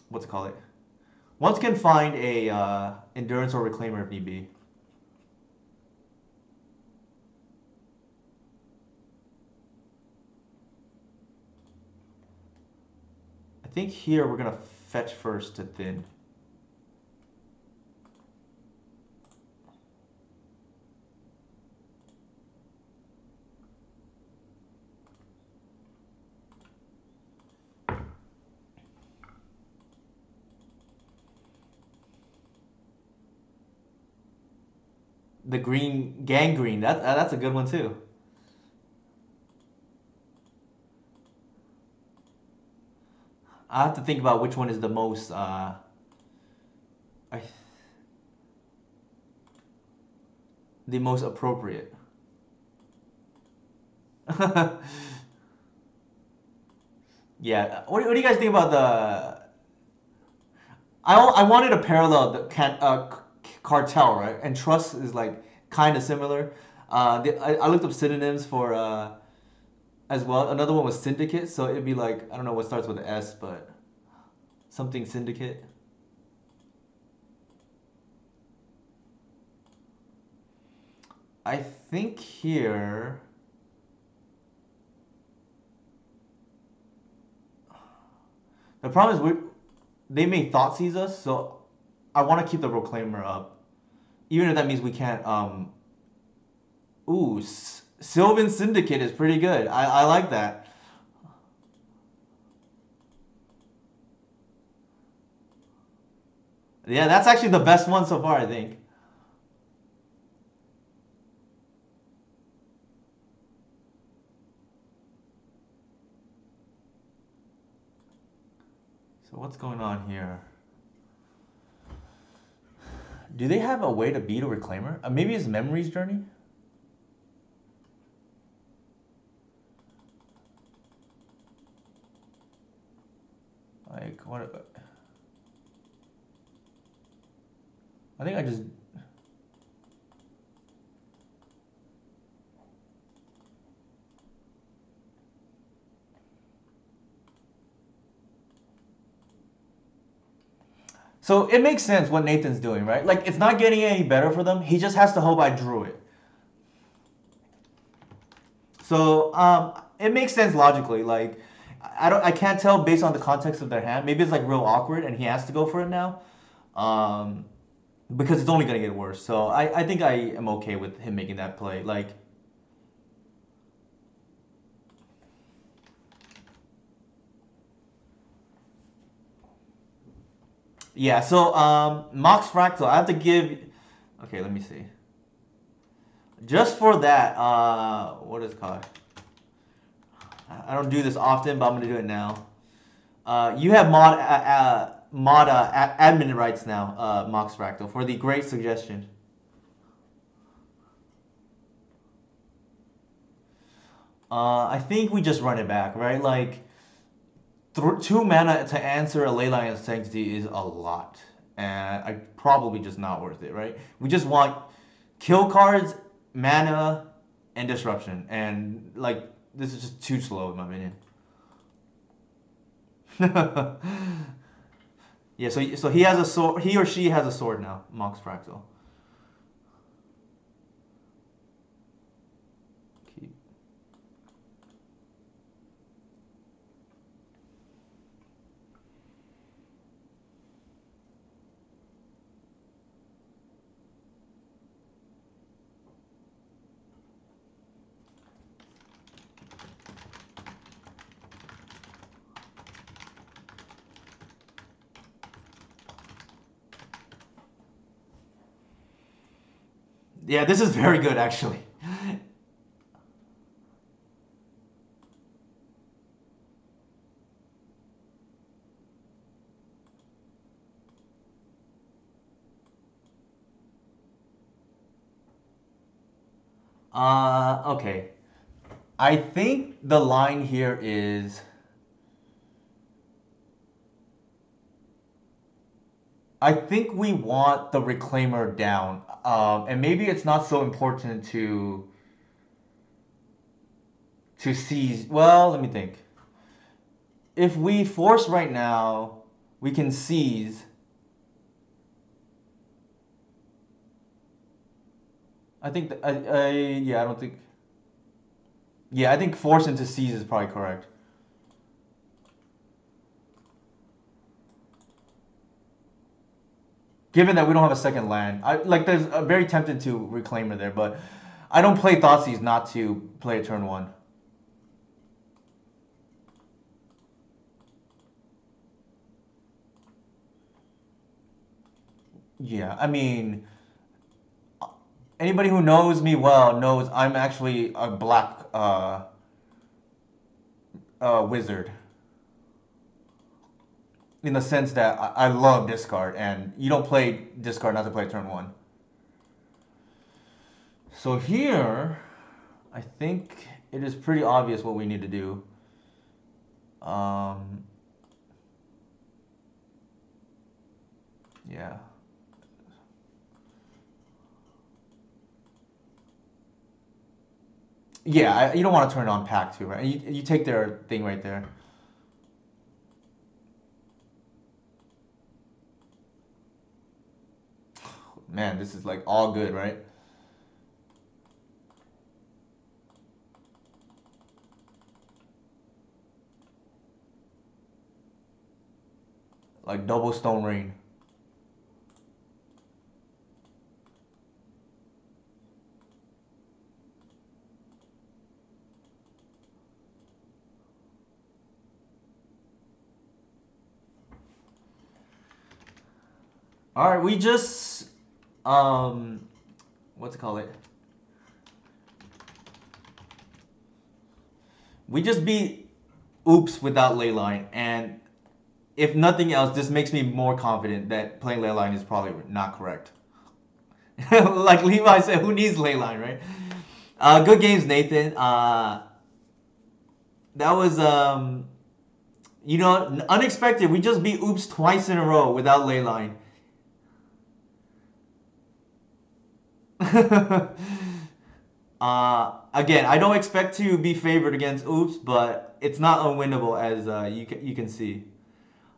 what's it called? Once can find a endurance or reclaimer if need be. I think here we're gonna fetch first to thin. The green gangrene, that's a good one too. I have to think about which one is the most I, the most appropriate. Yeah. What do you guys think about the? I wanted to parallel the cartel, right? And trust is like kind of similar. I looked up synonyms for as well. Another one was syndicate, so it'd be like I don't know what starts with an S, but something syndicate. I think here. The problem is they may thought seize us, so I want to keep the proclaimer up, even if that means we can't. Ooh, Sylvan Syndicate is pretty good. I like that. Yeah, that's actually the best one so far, I think. So what's going on here? Do they have a way to beat a reclaimer? Maybe it's Memory's Journey. Like what? I think I just. So it makes sense what Nathan's doing, right? Like it's not getting any better for them. He just has to hope I drew it. So it makes sense logically. Like I can't tell based on the context of their hand. Maybe it's like real awkward, and he has to go for it now, um, because it's only gonna get worse. So I think I am okay with him making that play. Like yeah. So Mox Fractal. I have to give. Okay, let me see. Just for that, what is it called? I don't do this often, but I'm gonna do it now. You have admin rights now, Mox Fractal, for the great suggestion. I think we just run it back, right? Like, 2 mana to answer a Leyline of Sanctity is a lot. And I probably just not worth it, right? We just want kill cards, mana, and disruption. And, like, this is just too slow, in my opinion. Yeah, so he has a sword. He or she has a sword now, Mox Fractal. Keep. Yeah, this is very good actually. Okay. I think the line here is I think we want the reclaimer down. And maybe it's not so important to seize. Well, let me think. If we force right now, we can seize. I think yeah, I don't think. Yeah, I think force into seize is probably correct. Given that we don't have a second land, I like. There's very tempted to reclaimer there, but I don't play Thoughtseize not to play a turn one. Yeah, I mean, anybody who knows me well knows I'm actually a black wizard in the sense that I love discard, and you don't play discard not to play turn one. So here, I think it is pretty obvious what we need to do. Um, yeah. Yeah, you don't want to turn on pack too, right? You take their thing right there. Man, this is like all good, right? Like double stone rain. All right, we just what's it called it? We just beat Oops without Leyline, and if nothing else, this makes me more confident that playing Leyline is probably not correct. Like Levi said, who needs Leyline, right? Good games, Nathan. That was unexpected. We just beat Oops twice in a row without Leyline. Again, I don't expect to be favored against Oops, but it's not unwinnable as you can see.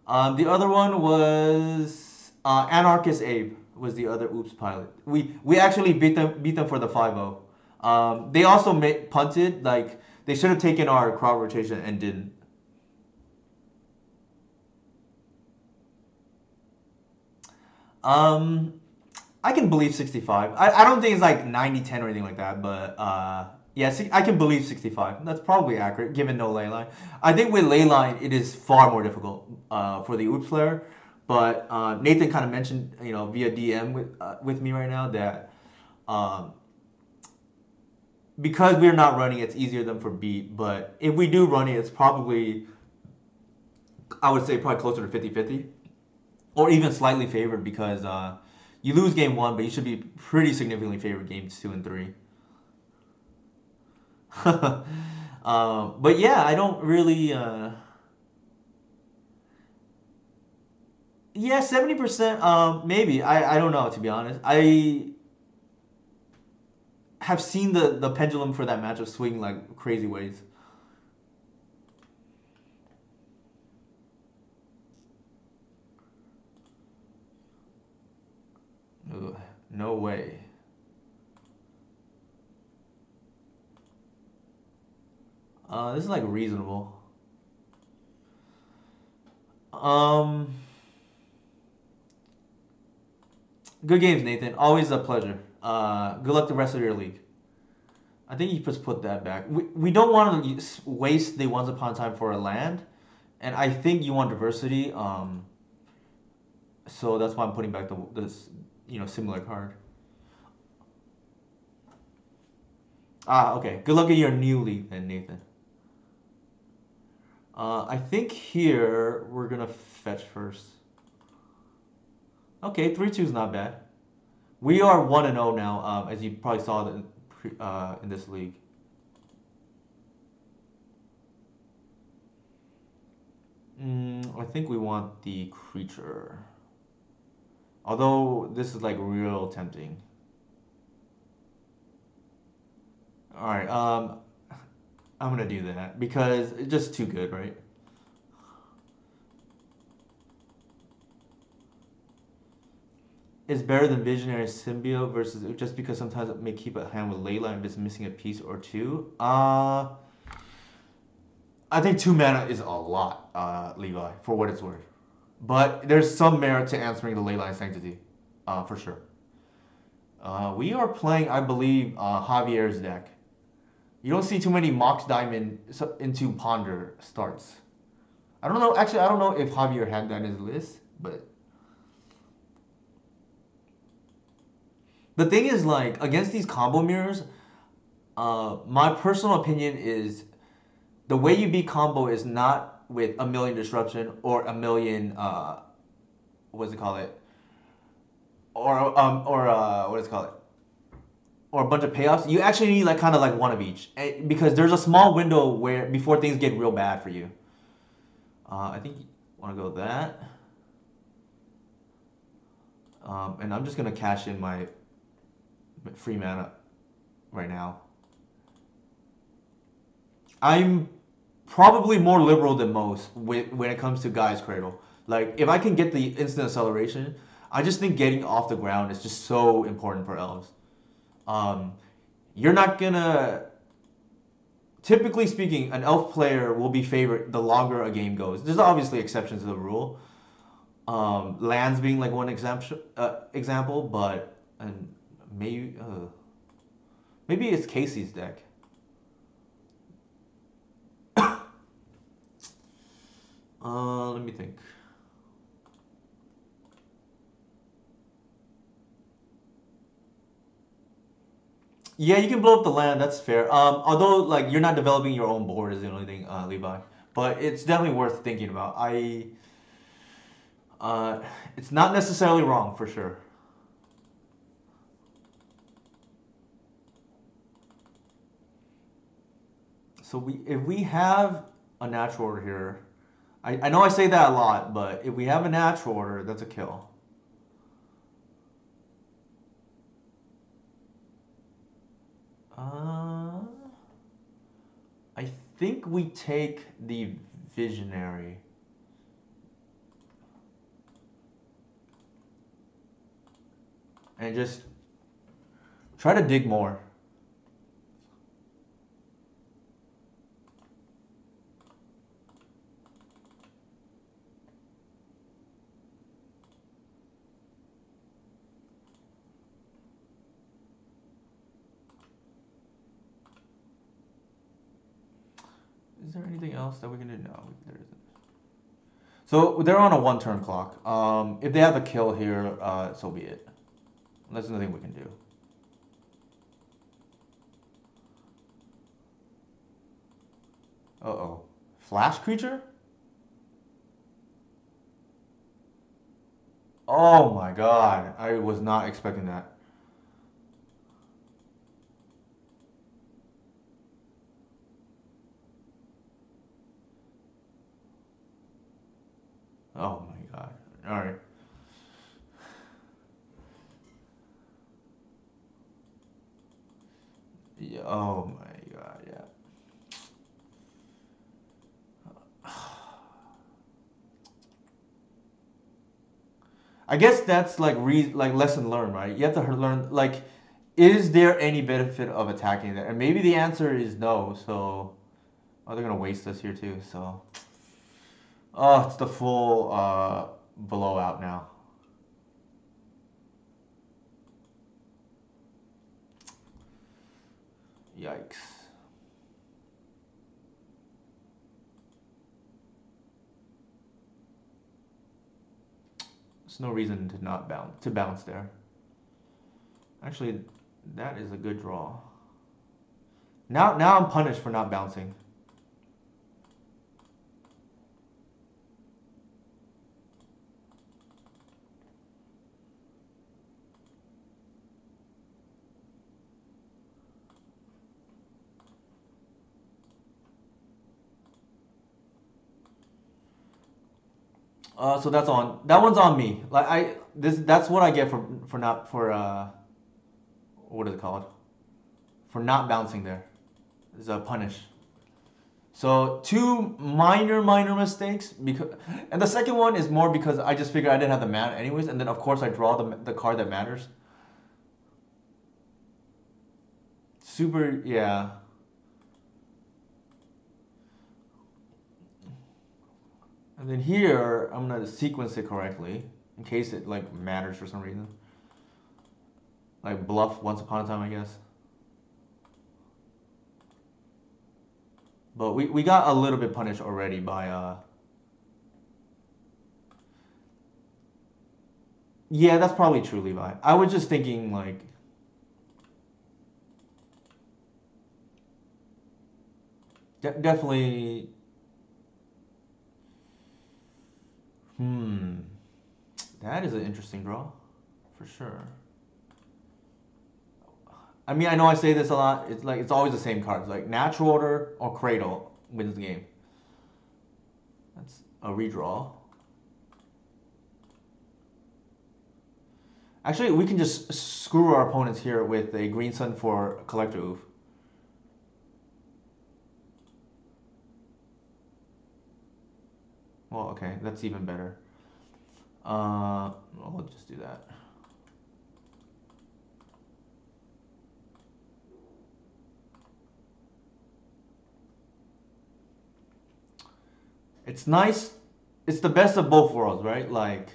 The other one was Anarchist Abe was the other Oops pilot. We actually beat them for the 5-0. They also punted, like they should have taken our crowd rotation and didn't. Um, I can believe 65. I don't think it's like 90-10 or anything like that, but yeah, I can believe 65. That's probably accurate given no ley line. I think with ley line, it is far more difficult for the Oops player. But Nathan kind of mentioned, via DM with me right now that um, because we're not running, it's easier than for beat. But if we do run it, it's probably, I would say, probably closer to 50-50 or even slightly favored because you lose game one, but you should be pretty significantly favored games two and three. But yeah, I don't really. Yeah, 70%. Maybe I don't know, to be honest. I have seen the pendulum for that matchup swing like crazy ways. Ugh, no way. This is like reasonable. Um, Good games, Nathan. Always a pleasure. Good luck the rest of your league. I think you just put that back. We don't want to waste the Once Upon a Time for a land, and I think you want diversity. So that's why I'm putting back this similar card. Ah, okay. Good luck at your new league then, Nathan. I think here we're gonna fetch first. Okay, 3-2 is not bad. We are 1-0 now, as you probably saw in this league. I think we want the creature. Although this is like real tempting. All right, I'm gonna do that because it's just too good, right? It's better than Visionary Symbiote versus just because sometimes it may keep a hand with Layla and it's missing a piece or two. I think 2 mana is a lot, Levi, for what it's worth. But there's some merit to answering the Leyline Sanctity, for sure. We are playing, I believe, Javier's deck. You don't see too many Mox Diamond into Ponder starts. I don't know. Actually, I don't know if Javier had that in his list, but the thing is, like, against these combo mirrors, my personal opinion is the way you beat combo is not with a million disruption or a million, what's it called it? Or what is it called it? Or a bunch of payoffs. You actually need like kind of like one of each, because there's a small window where before things get real bad for you. I think you want to go that, and I'm just gonna cash in my free mana right now. I'm probably more liberal than most when it comes to Guy's Cradle. Like if I can get the instant acceleration, I just think getting off the ground is just so important for elves. Um, you're not gonna typically speaking, an elf player will be favored the longer a game goes. There's obviously exceptions to the rule. Lands being like one example, but and maybe it's Casey's deck. Let me think. Yeah, you can blow up the land. That's fair. Although like you're not developing your own board is the only thing, Levi. But it's definitely worth thinking about. Uh, it's not necessarily wrong for sure. So if we have a natural order here, I know I say that a lot, but if we have a natural order, that's a kill. Uh, I think we take the visionary and just try to dig more. Is there anything else that we can do? No, there isn't. So they're on a one-turn clock. If they have a kill here, so be it. There's nothing we can do. Uh-oh. Flash creature? Oh my god. I was not expecting that. Oh my god. Alright. Yeah, oh my god, yeah. I guess that's like like lesson learned, right? You have to learn like, is there any benefit of attacking that? And maybe the answer is no. So, oh, they're gonna waste us here too. So, oh, it's the full blowout now. Yikes! There's no reason to not bounce there. Actually, that is a good draw. Now I'm punished for not bouncing. So that's on. That one's on me. Like that's what I get for not for what is it called? For not bouncing there. Is a punish. So two minor mistakes because, and the second one is more because I just figured I didn't have the mana anyways, and then of course I draw the card that matters. Super, yeah. And then here I'm gonna sequence it correctly in case it like matters for some reason. Like bluff once upon a time, I guess. But we got a little bit punished already by yeah, that's probably true, Levi. I was just thinking like definitely. Hmm, that is an interesting draw, for sure. I mean, I know I say this a lot. It's like it's always the same cards, like Natural Order or Cradle wins the game. That's a redraw. Actually, we can just screw our opponents here with a Green Sun for Collector Oof. Well, okay, that's even better. Well, let's just do that. It's nice. It's the best of both worlds, right? Like,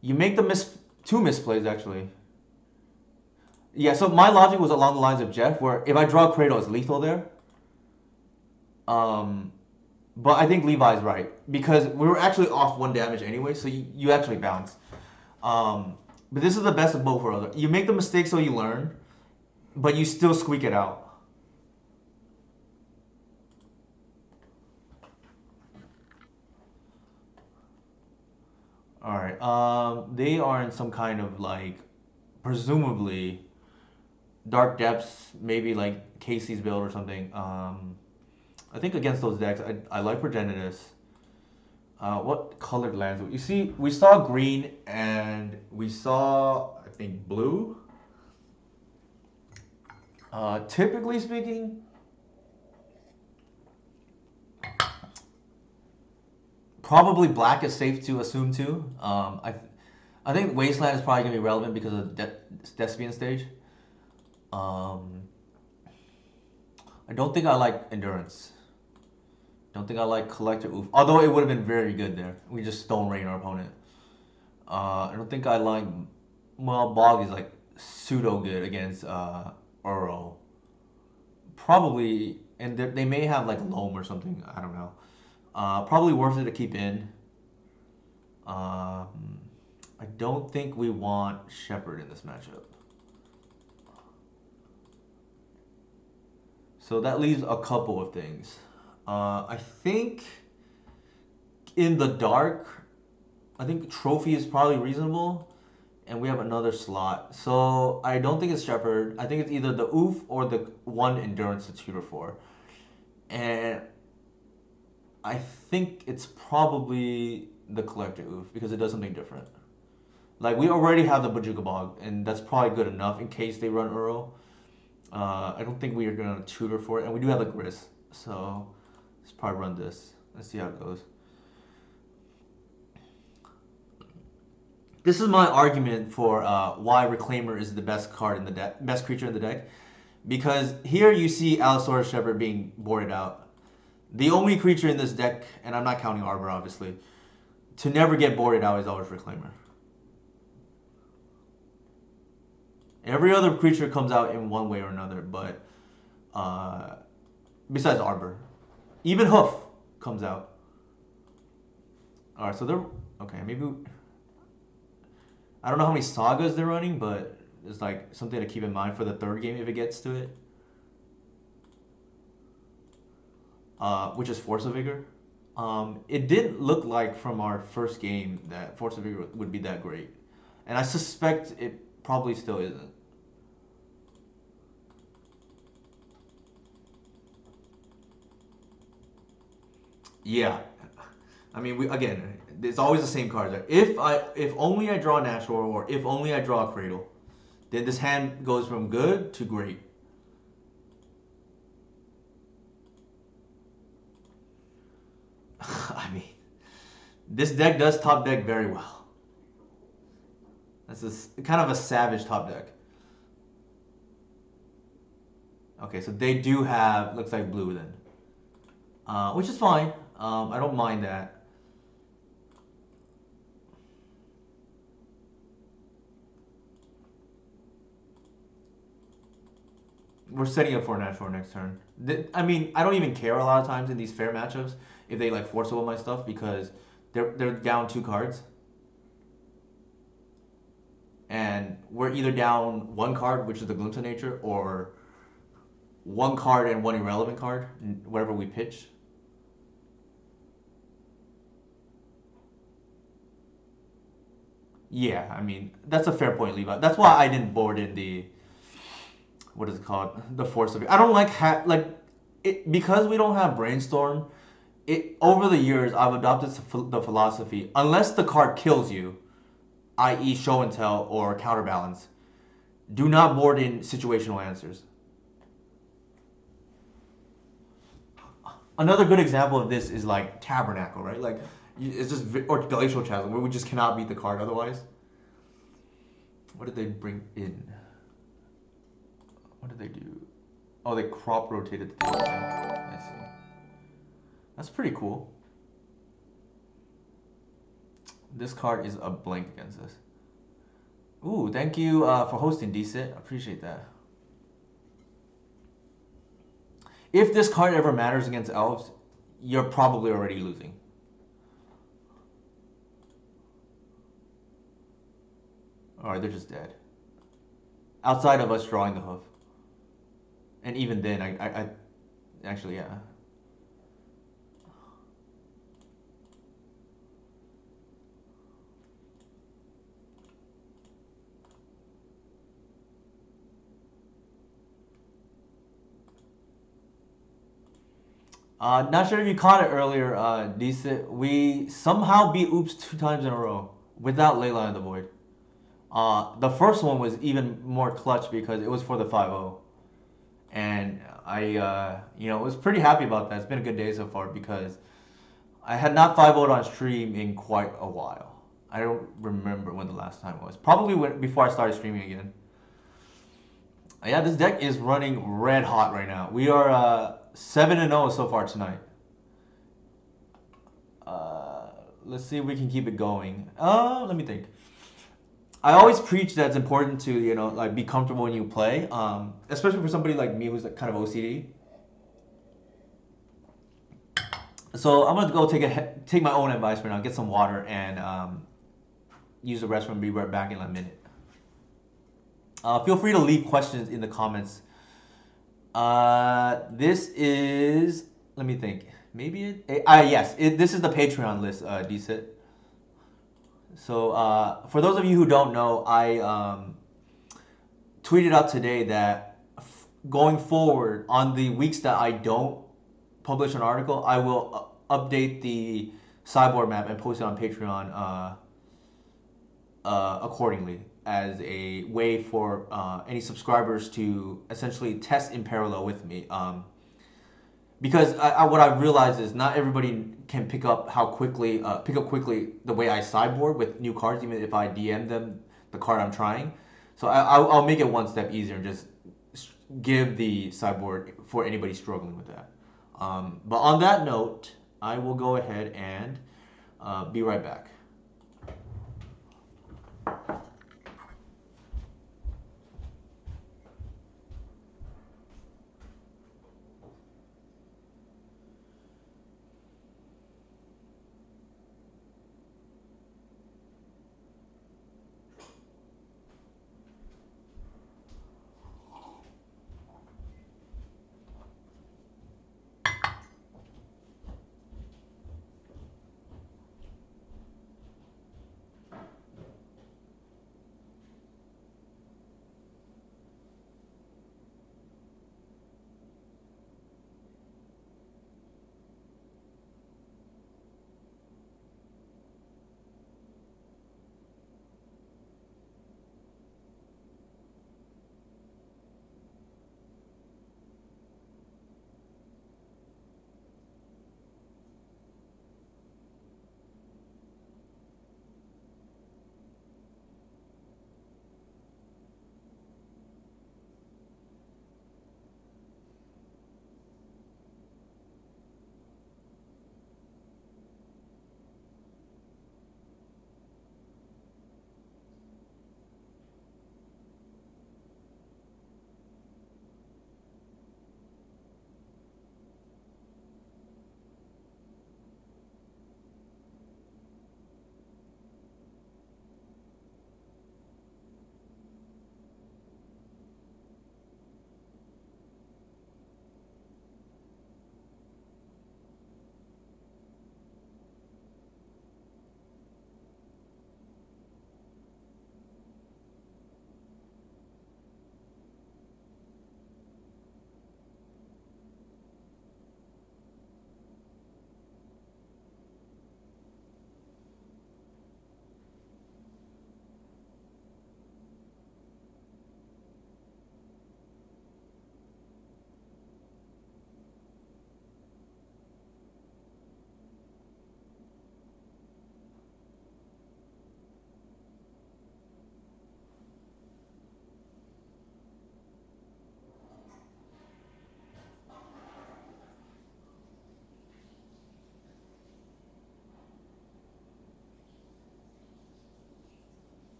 you make the two misplays actually. Yeah, so my logic was along the lines of Jeff, where if I draw Cradle, it's lethal there. Um, but I think Levi's right because we were actually off one damage anyway, so you actually bounce. But this is the best of both worlds. You make the mistake so you learn, but you still squeak it out. All right. They are in some kind of like, presumably, dark depths. Maybe like Casey's build or something. I think against those decks, I like Progenitus. What colored lands? You see, we saw green and we saw I think blue. Typically speaking, probably black is safe to assume too. I think Wasteland is probably gonna be relevant because of the Thespian stage. Um, I don't think I like Endurance. Don't think I like Collector Oof. Although it would have been very good there. We just Stone Rain our opponent. I don't think I like. Well, Bog is like pseudo good against Uro. Probably, and they may have like Loam or something. I don't know. Probably worth it to keep in. I don't think we want Shepherd in this matchup. So that leaves a couple of things. I think in the dark, I think Trophy is probably reasonable, and we have another slot. So I don't think it's Shepherd. I think it's either the Oof or the one Endurance to tutor for. And I think it's probably the Collector Oof because it does something different. Like we already have the Bajuka Bog, and that's probably good enough in case they run Uro. I don't think we are gonna tutor for it, and we do have the Gris, so let's probably run this. Let's see how it goes. This is my argument for why Reclaimer is the best card in the deck, best creature in the deck, because here you see Allosaurus Shepherd being boarded out. The only creature in this deck, and I'm not counting Arbor obviously, to never get boarded out is always Reclaimer. Every other creature comes out in one way or another, but uh, besides Arbor, even Hoof comes out. All right, so they're okay. Maybe I don't know how many sagas they're running, but it's like something to keep in mind for the third game if it gets to it. which is Force of Vigor. It didn't look like from our first game that Force of Vigor would be that great, and I suspect it probably still isn't. Yeah, I mean, we again, it's always the same cards. Right? If only I draw a natural, or if only I draw a cradle, then this hand goes from good to great. I mean, this deck does top deck very well. That's kind of a savage top deck. Okay, so they do have looks like blue then, which is fine. I don't mind that. We're setting up for a natural next turn. I mean, I don't even care a lot of times in these fair matchups if they like force over my stuff because they're down two cards, and we're either down one card, which is the Glimpse of Nature, or one card and one irrelevant card, whatever we pitch. Yeah, I mean that's a fair point, Levi. That's why I didn't board in the what is it called, the force of it. I don't like it because we don't have brainstorm. It over the years I've adopted the philosophy unless the card kills you, i.e. show and tell or counterbalance. Do not board in situational answers. Another good example of this is like Tabernacle, right? Like it's just or Glacial Chasm where we just cannot beat the card otherwise. What did they bring in? What did they do? Oh, they crop rotated the table. I see. That's pretty cool. This card is a blank against this. Ooh, thank you for hosting, Decent. Appreciate that. If this card ever matters against Elves, you're probably already losing. Alright, they're just dead. Outside of us drawing the hoof. And even then, I actually, yeah. Not sure if you caught it earlier, Decent. We somehow beat Oops two times in a row without Leyline of the Void. The first one was even more clutch because it was for the 5-0. And I was pretty happy about that. It's been a good day so far because I had not 5-0'd on stream in quite a while. I don't remember when the last time was. Probably before I started streaming again. Yeah, this deck is running red hot right now. We are 7-0 so far tonight. Uh, let's see if we can keep it going. Let me think. I always preach that it's important to like be comfortable when you play, especially for somebody like me who's like kind of OCD. So I'm gonna go take my own advice for now, get some water, and use the restroom. Be right back in a minute. Feel free to leave questions in the comments. This is let me think. Maybe yes. This is the Patreon list. Decent. So for those of you who don't know, I tweeted out today that going forward on the weeks that I don't publish an article, I will update the sideboard map and post it on Patreon accordingly as a way for any subscribers to essentially test in parallel with me. Because what I realized is not everybody can pick up quickly the way I sideboard with new cards, even if I DM them the card I'm trying. So I'll make it one step easier and just give the sideboard for anybody struggling with that. But on that note, I will go ahead and be right back.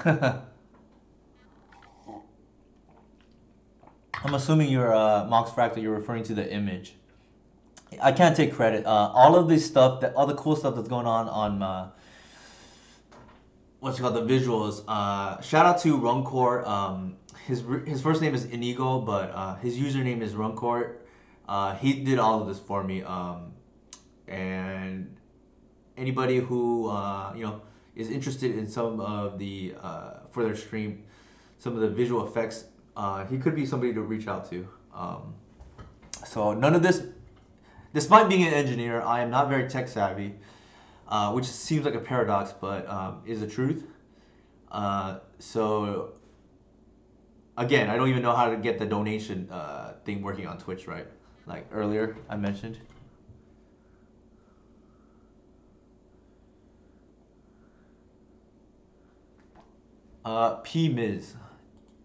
I'm assuming you're Mox Fractal. You're referring to the image. I can't take credit. All of this stuff, all the cool stuff that's going on what's it called, the visuals. Shout out to Runcor. His first name is Inigo, but his username is Runcor. He did all of this for me. And anybody who is interested in some of the for their stream, some of the visual effects, he could be somebody to reach out to. So none of this, despite being an engineer, I am not very tech savvy, which seems like a paradox, but is the truth. So again, I don't even know how to get the donation thing working on Twitch, right? Like earlier I mentioned. P Miz.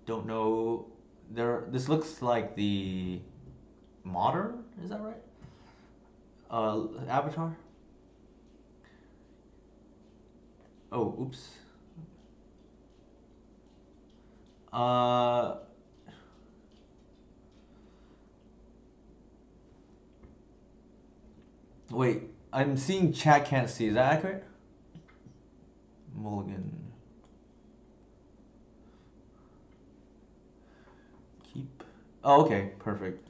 Don't know. This looks like the modern. Is that right? Avatar. Oh, oops. Wait. I'm seeing chat can't see. Is that accurate? Mulligan. Keep. Oh, okay. Perfect.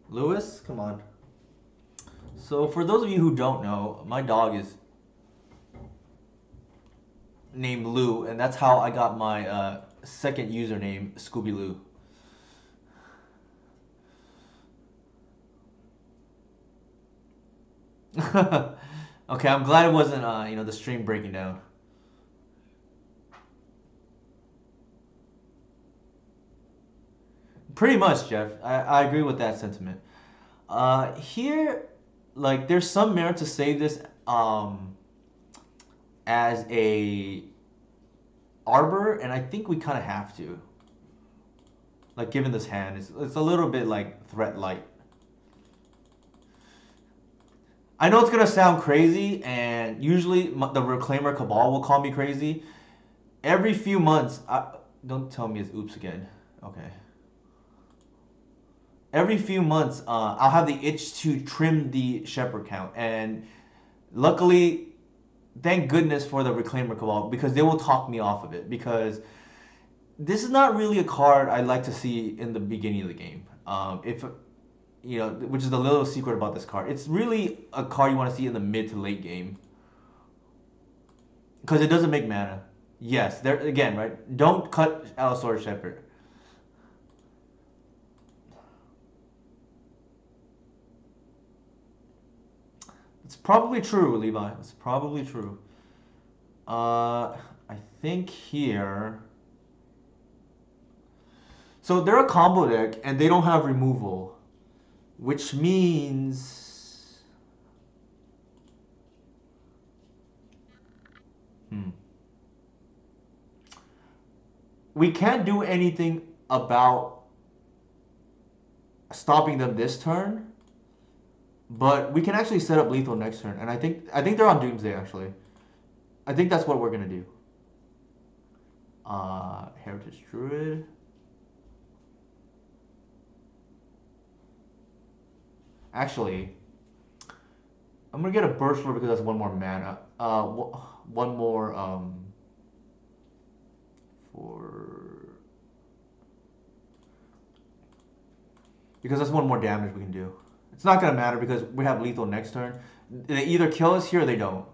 Lewis, come on. So for those of you who don't know, my dog is named Lou, and that's how I got my second username, Scooby Loo. Okay, I'm glad it wasn't the stream breaking down. Pretty much, Jeff. I agree with that sentiment. Here, like, there's some merit to say this as a arbor, and I think we kind of have to. Like, given this hand, it's a little bit like threat light. I know it's gonna sound crazy, and usually the Reclaimer Cabal will call me crazy. Every few months, don't tell me it's oops again. Okay. Every few months, I'll have the itch to trim the Shepherd count, and luckily, thank goodness for the Reclaimer Cabal, because they will talk me off of it, because this is not really a card I like to see in the beginning of the game. If which is the little secret about this card. It's really a card you want to see in the mid to late game, because it doesn't make mana. Yes, there again, right? Don't cut Allosaurus Shepherd. It's probably true, Levi. It's probably true. I think here. So they're a combo deck, and they don't have removal, which means. We can't do anything about stopping them this turn, but we can actually set up lethal next turn, and I think they're on Doomsday actually. I think that's what we're gonna do. Heritage Druid. Actually, I'm gonna get a Burst Lord because that's one more mana. One more for because that's one more damage we can do. It's not gonna matter because we have lethal next turn. They either kill us here or they don't.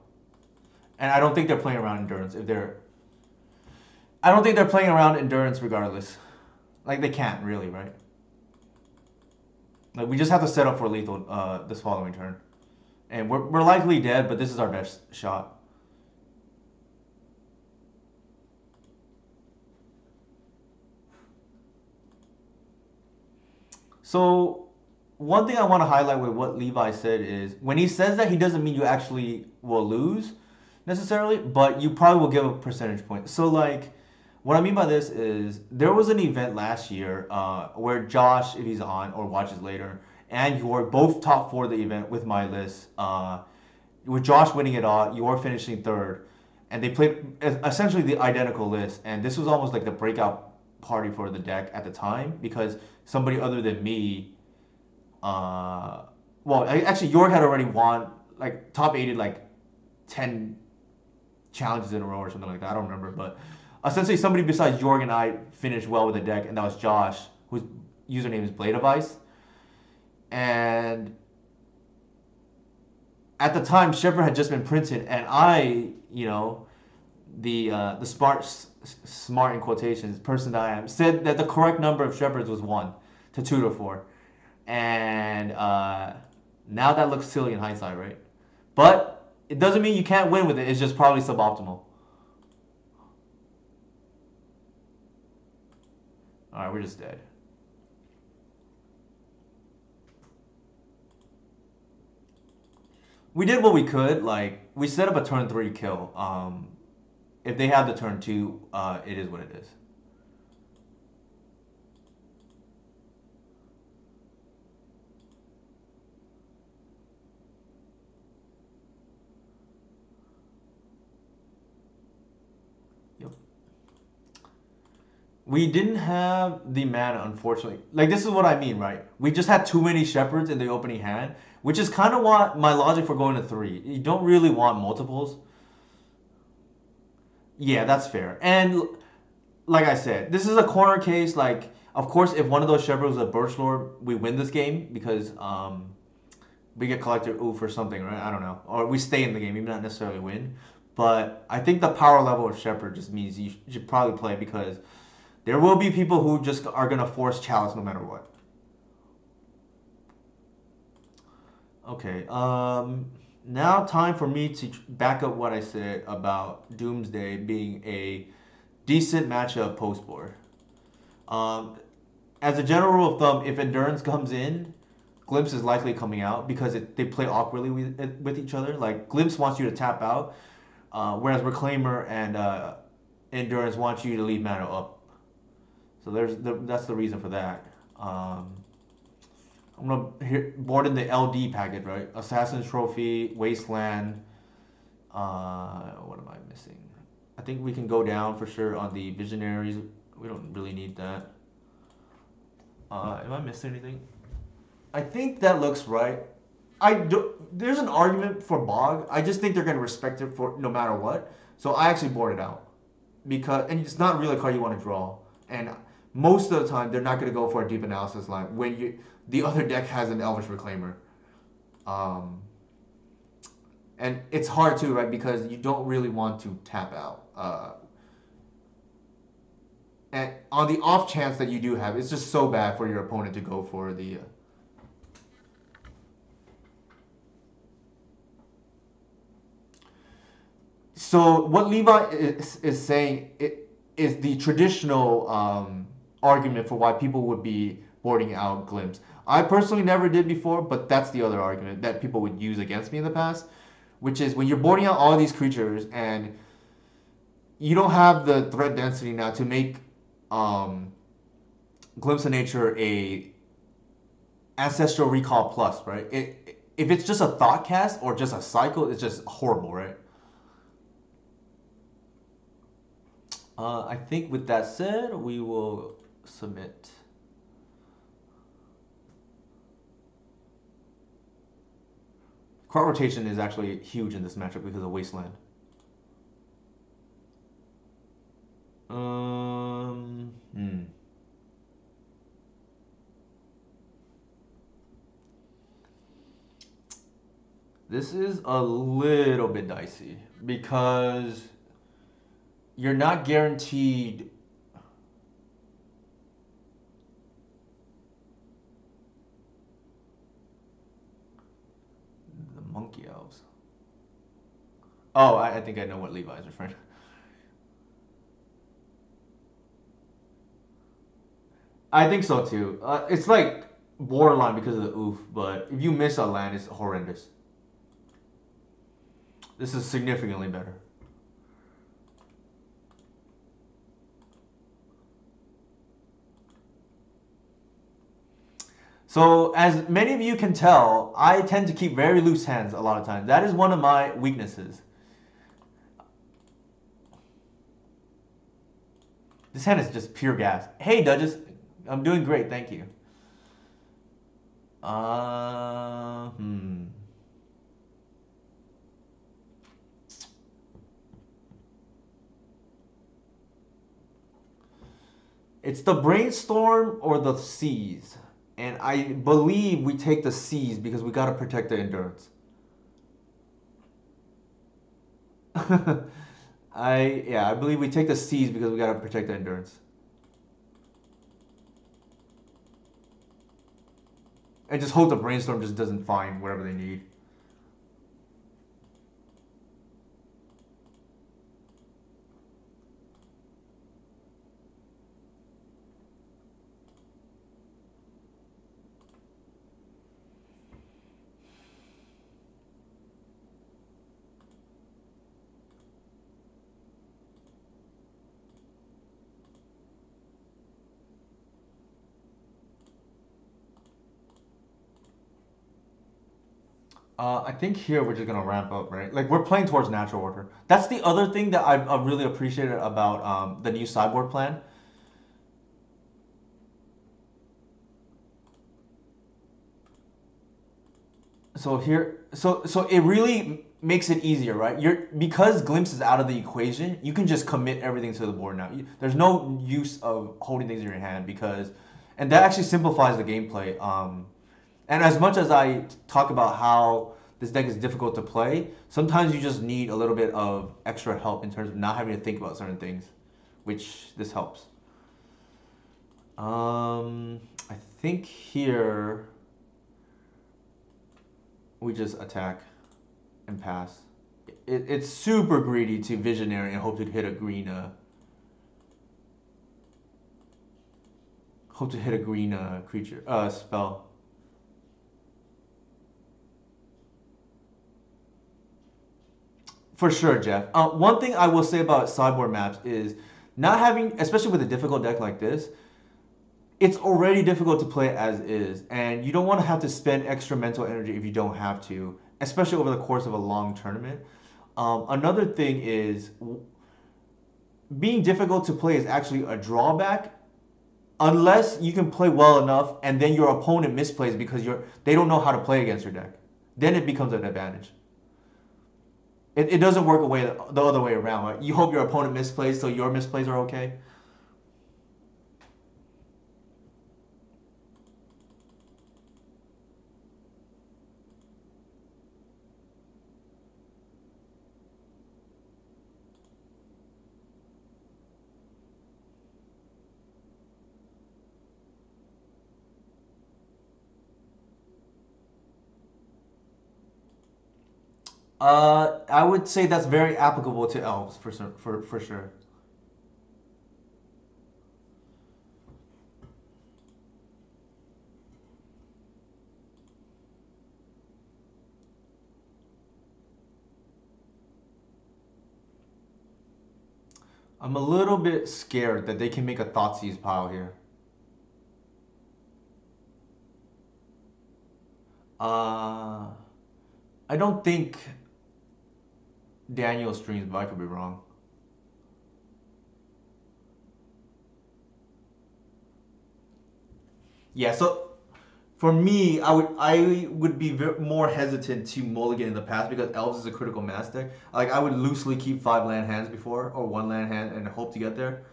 And I don't think they're playing around endurance. I don't think they're playing around endurance regardless. Like they can't really, right? Like we just have to set up for lethal this following turn, and we're likely dead, but this is our best shot. So one thing I want to highlight with what Levi said is when he says that, he doesn't mean you actually will lose necessarily, but you probably will give a percentage point. So like, what I mean by this is there was an event last year where Josh, if he's on or watches later, and you're both top 4 of the event with my list. With Josh winning it all, you're finishing 3rd, and they played essentially the identical list. And this was almost like the breakout party for the deck at the time because somebody other than me, uh, actually York had already won like top eighted like 10 challenges in a row or something like that. I don't remember, but essentially somebody besides Jorg and I finished well with the deck, and that was Josh, whose username is Blade of Ice. And at the time, Shepard had just been printed, and I, the smart in quotations person that I am, said that the correct number of Shepards was 1 to 2 to 4, and now that looks silly in hindsight, right? But it doesn't mean you can't win with it. It's just probably suboptimal. All right, we're just dead. We did what we could. Like we set up a turn 3 kill. If they have the turn 2, it is what it is. Yep. We didn't have the mana, unfortunately. Like this is what I mean, right? We just had too many Shepards in the opening hand, which is kind of what my logic for going to 3. You don't really want multiples. Yeah, that's fair. And like I said, this is a corner case. Like, of course, if one of those Shepherds was a Birch Lord, we win this game because we get Collector Oof or something, right? I don't know. Or we stay in the game, maybe not necessarily win. But I think the power level of Shepherd just means you should probably play because there will be people who just are going to force Chalice no matter what. Okay, now time for me to back up what I said about Doomsday being a decent matchup post board. Um, as a general rule of thumb, if Endurance comes in, Glimpse is likely coming out because they play awkwardly with each other. Like Glimpse wants you to tap out, whereas Reclaimer and Endurance wants you to leave mana up. So that's the reason for that. I'm gonna board in the LD package, right? Assassin's Trophy, Wasteland. What am I missing? I think we can go down for sure on the Visionaries. We don't really need that. Am I missing anything? I think that looks right. There's an argument for Bog. I just think they're gonna respect it for no matter what. So I actually board it out and it's not really a card you want to draw. And most of the time, they're not gonna go for a deep analysis line when the other deck has an Elvish Reclaimer. And it's hard too, right? Because you don't really want to tap out. And on the off chance that you do have, it's just so bad for your opponent to go for the. So what Levi is saying is the traditional argument for why people would be boarding out Glimpse. I personally never did before, but that's the other argument that people would use against me in the past, which is when you're boarding out all these creatures and you don't have the threat density now to make Glimpse of Nature a Ancestral Recall Plus, right? If it's just a thought cast or just a cycle, it's just horrible, right? I think with that said, we will submit. Card rotation is actually huge in this matchup because of Wasteland. This is a little bit dicey because you're not guaranteed. The Monkey Elves. Oh, I think I know what Levi is referring to. I think so too. It's like borderline because of the oof, but if you miss a land, it's horrendous. This is significantly better. So, as many of you can tell, I tend to keep very loose hands a lot of times. That is one of my weaknesses. This hand is just pure gas. Hey, Duchess. I'm doing great, thank you. Hmm. It's the brainstorm or the seas. And I believe we take the seas because we gotta protect the endurance. I believe we take the seas because we gotta protect the endurance. And just hope the brainstorm just doesn't find whatever they need. I think here we're just gonna ramp up, right? Like we're playing towards natural order. That's the other thing that I've really appreciated about the new sideboard plan. So it really makes it easier, right? You're because glimpse is out of the equation. You can just commit everything to the board now. There's no use of holding things in your hand because, and that actually simplifies the gameplay. And as much as I talk about how this deck is difficult to play, sometimes you just need a little bit of extra help in terms of not having to think about certain things, which this helps. I think here we just attack and pass. It's super greedy to visionary and hope to hit a green creature spell. For sure, Jeff. One thing I will say about sideboard maps is not having, especially with a difficult deck like this, it's already difficult to play as is, and you don't want to have to spend extra mental energy if you don't have to, especially over the course of a long tournament. Another thing is being difficult to play is actually a drawback unless you can play well enough and then your opponent misplays because they don't know how to play against your deck. Then it becomes an advantage. It doesn't work away the other way around. Right? You hope your opponent misplays so your misplays are okay. I would say that's very applicable to elves for sure. I'm a little bit scared that they can make a Thoughtseize pile here. Uh, I don't think Daniel streams, but I could be wrong. Yeah, so for me, I would be more hesitant to mulligan in the past because Elves is a critical mass deck. Like I would loosely keep 5 land hands before or 1 land hand and hope to get there.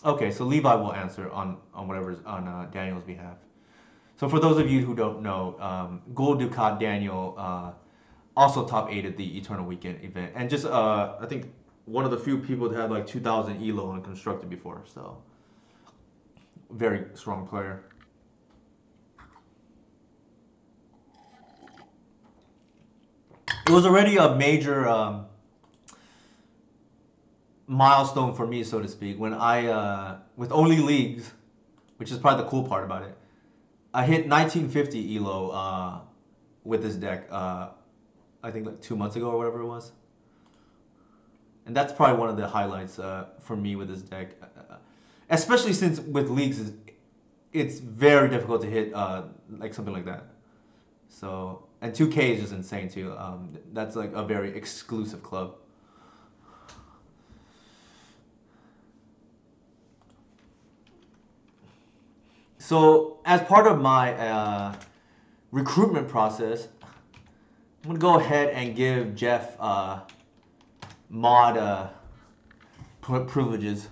Okay, so Levi will answer on whatever's on Daniel's behalf. So for those of you who don't know, Gold Ducat Daniel also top aided the Eternal Weekend event, and just I think one of the few people that had like 2,000 elo and constructed before. So very strong player. It was already a major milestone for me, so to speak, when I with only leagues, which is probably the cool part about it. I hit 1950 elo with this deck. I think like 2 months ago or whatever it was. And that's probably one of the highlights for me with this deck, especially since with leagues it's very difficult to hit like something like that. So and 2K is just insane too. That's like a very exclusive club. So as part of my recruitment process, I'm gonna go ahead and give Jeff mod privileges.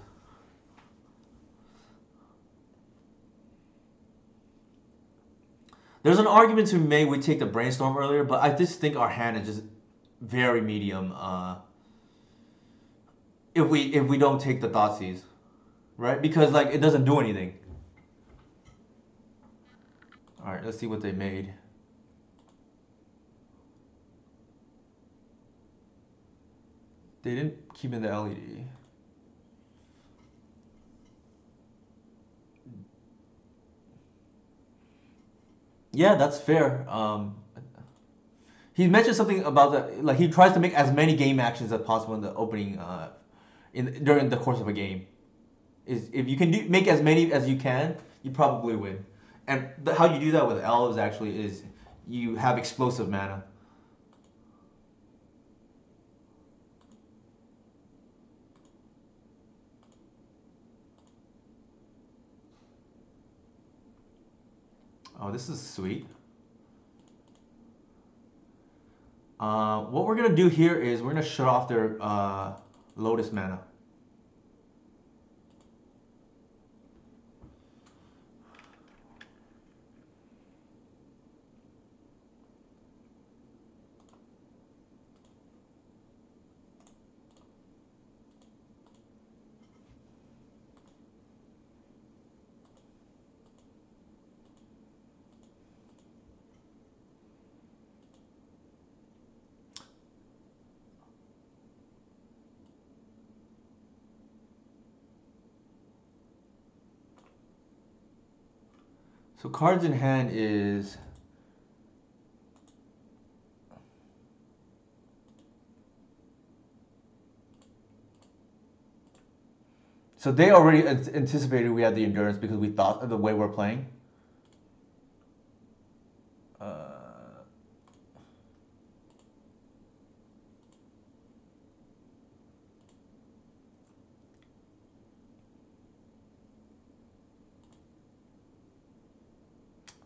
There's an argument to be made. We take the brainstorm earlier, but I just think our hand is just very medium. If we don't take the Thoughtseize, right? Because like it doesn't do anything. All right, let's see what they made. They didn't keep in the LED. Yeah, that's fair. He mentioned something about the like he tries to make as many game actions as possible in the opening in during the course of a game. Is if you can make as many as you can, you probably win. And how you do that with elves actually is you have explosive mana. Oh, this is sweet. What we're gonna do here is we're gonna shut off their Lotus mana. So cards in hand is so they already anticipated we had the endurance because we thought of the way we're playing. Uh,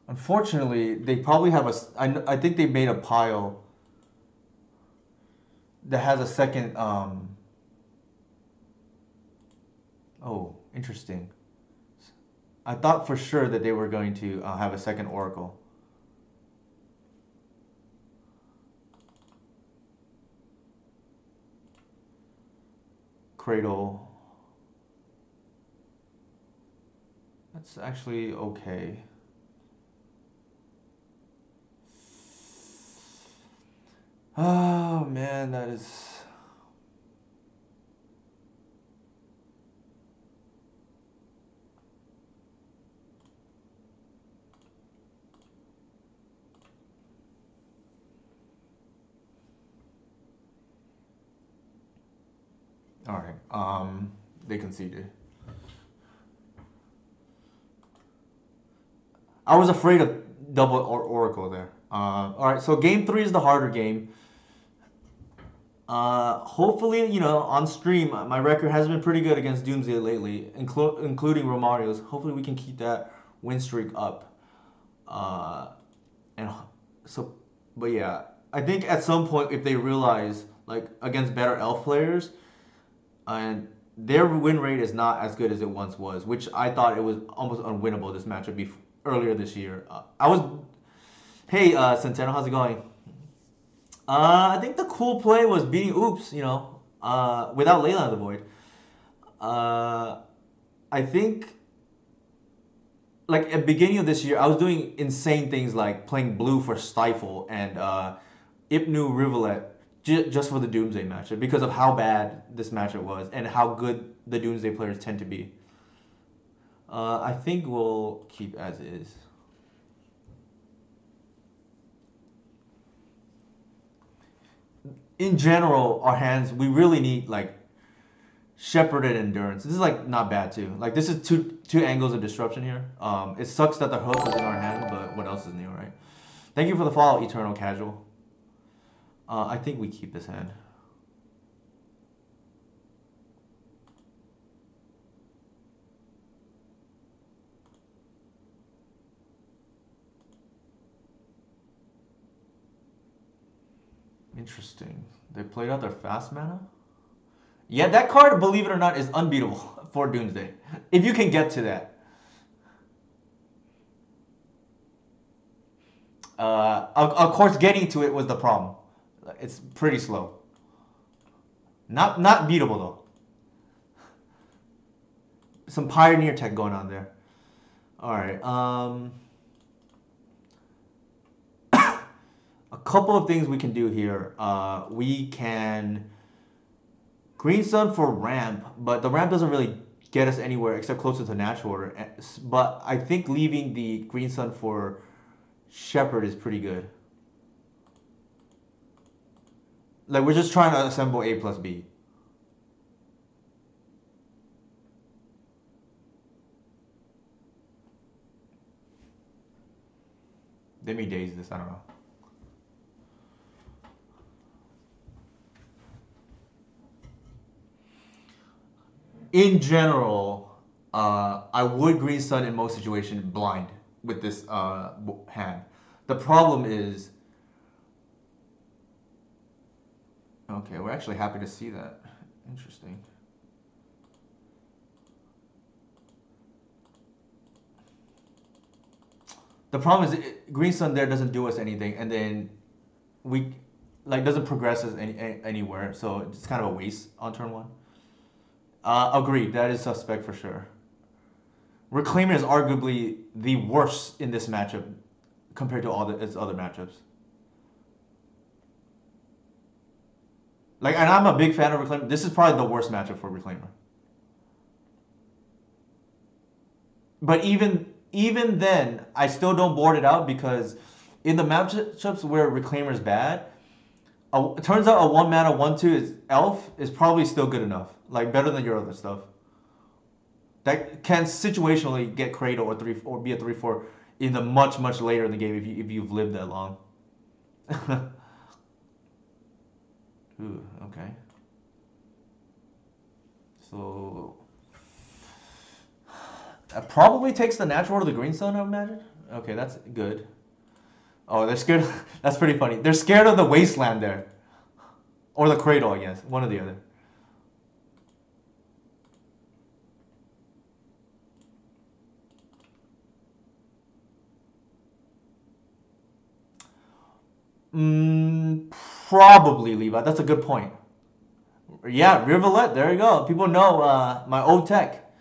Unfortunately, they probably have a. I think they made a pile that has a second. Oh, interesting. I thought for sure that they were going to have a second Oracle. Cradle. That's actually okay. Oh man, that is. All right. They conceded. I was afraid of double Oracle there. All right. So game three is the harder game. Hopefully, on stream, my record has been pretty good against Doomsday lately, including Romario's. Hopefully, we can keep that win streak up. Uh, and so, but yeah, I think at some point, if they realize, like, against better elf players, and their win rate is not as good as it once was, which I thought it was almost unwinnable this matchup earlier this year. Hey, Centeno, how's it going? I think the cool play was beating Oops, without Layla of the Void. Uh, I think, like, at the beginning of this year, I was doing insane things like playing blue for Stifle and Ipnu Rivulet just for the Doomsday matchup because of how bad this matchup was and how good the Doomsday players tend to be. I think we'll keep as is. In general, our hands, we really need, like, Shepherd and Endurance. This is like not bad too. Like this is two angles of disruption here. It sucks that the hook is in our hand, but what else is new, right? Thank you for the follow, Eternal Casual. I think we keep this hand. Interesting. They played out their fast mana? Yeah, that card, believe it or not, is unbeatable for Doomsday. If you can get to that. Of course, getting to it was the problem. It's pretty slow. Not beatable though. Some pioneer tech going on there. All right. A couple of things we can do here. We can Green Sun for ramp, but the ramp doesn't really get us anywhere except closer to natural order. But I think leaving the Green Sun for Shepherd is pretty good. Like we're just trying to assemble A plus B. They may daze this, I don't know. In general, I would Green Sun in most situations blind with this hand. The problem is, okay, we're actually happy to see that. Interesting. The problem is Green Sun there doesn't do us anything, and then we like doesn't progress us anywhere, so it's kind of a waste on turn one. Agreed, that is suspect for sure. Reclaimer is arguably the worst in this matchup compared to all its other matchups. Like, and I'm a big fan of Reclaimer. This is probably the worst matchup for Reclaimer. But even then, I still don't board it out because in the matchups where Reclaimer is bad, it turns out a 1-mana 1/2 is Elf is probably still good enough. Like better than your other stuff. That can situationally get Cradle or be a 3/4 in the much later in the game if you've lived that long. Ooh, okay. So that probably takes the natural to the Green Sun, I imagine. Okay, that's good. Oh, they're scared. That's pretty funny. They're scared of the Wasteland there. Or the Cradle, I guess. One or the other. Probably Levi. That's a good point. Yeah, Rivulet. There you go. People know my old tech.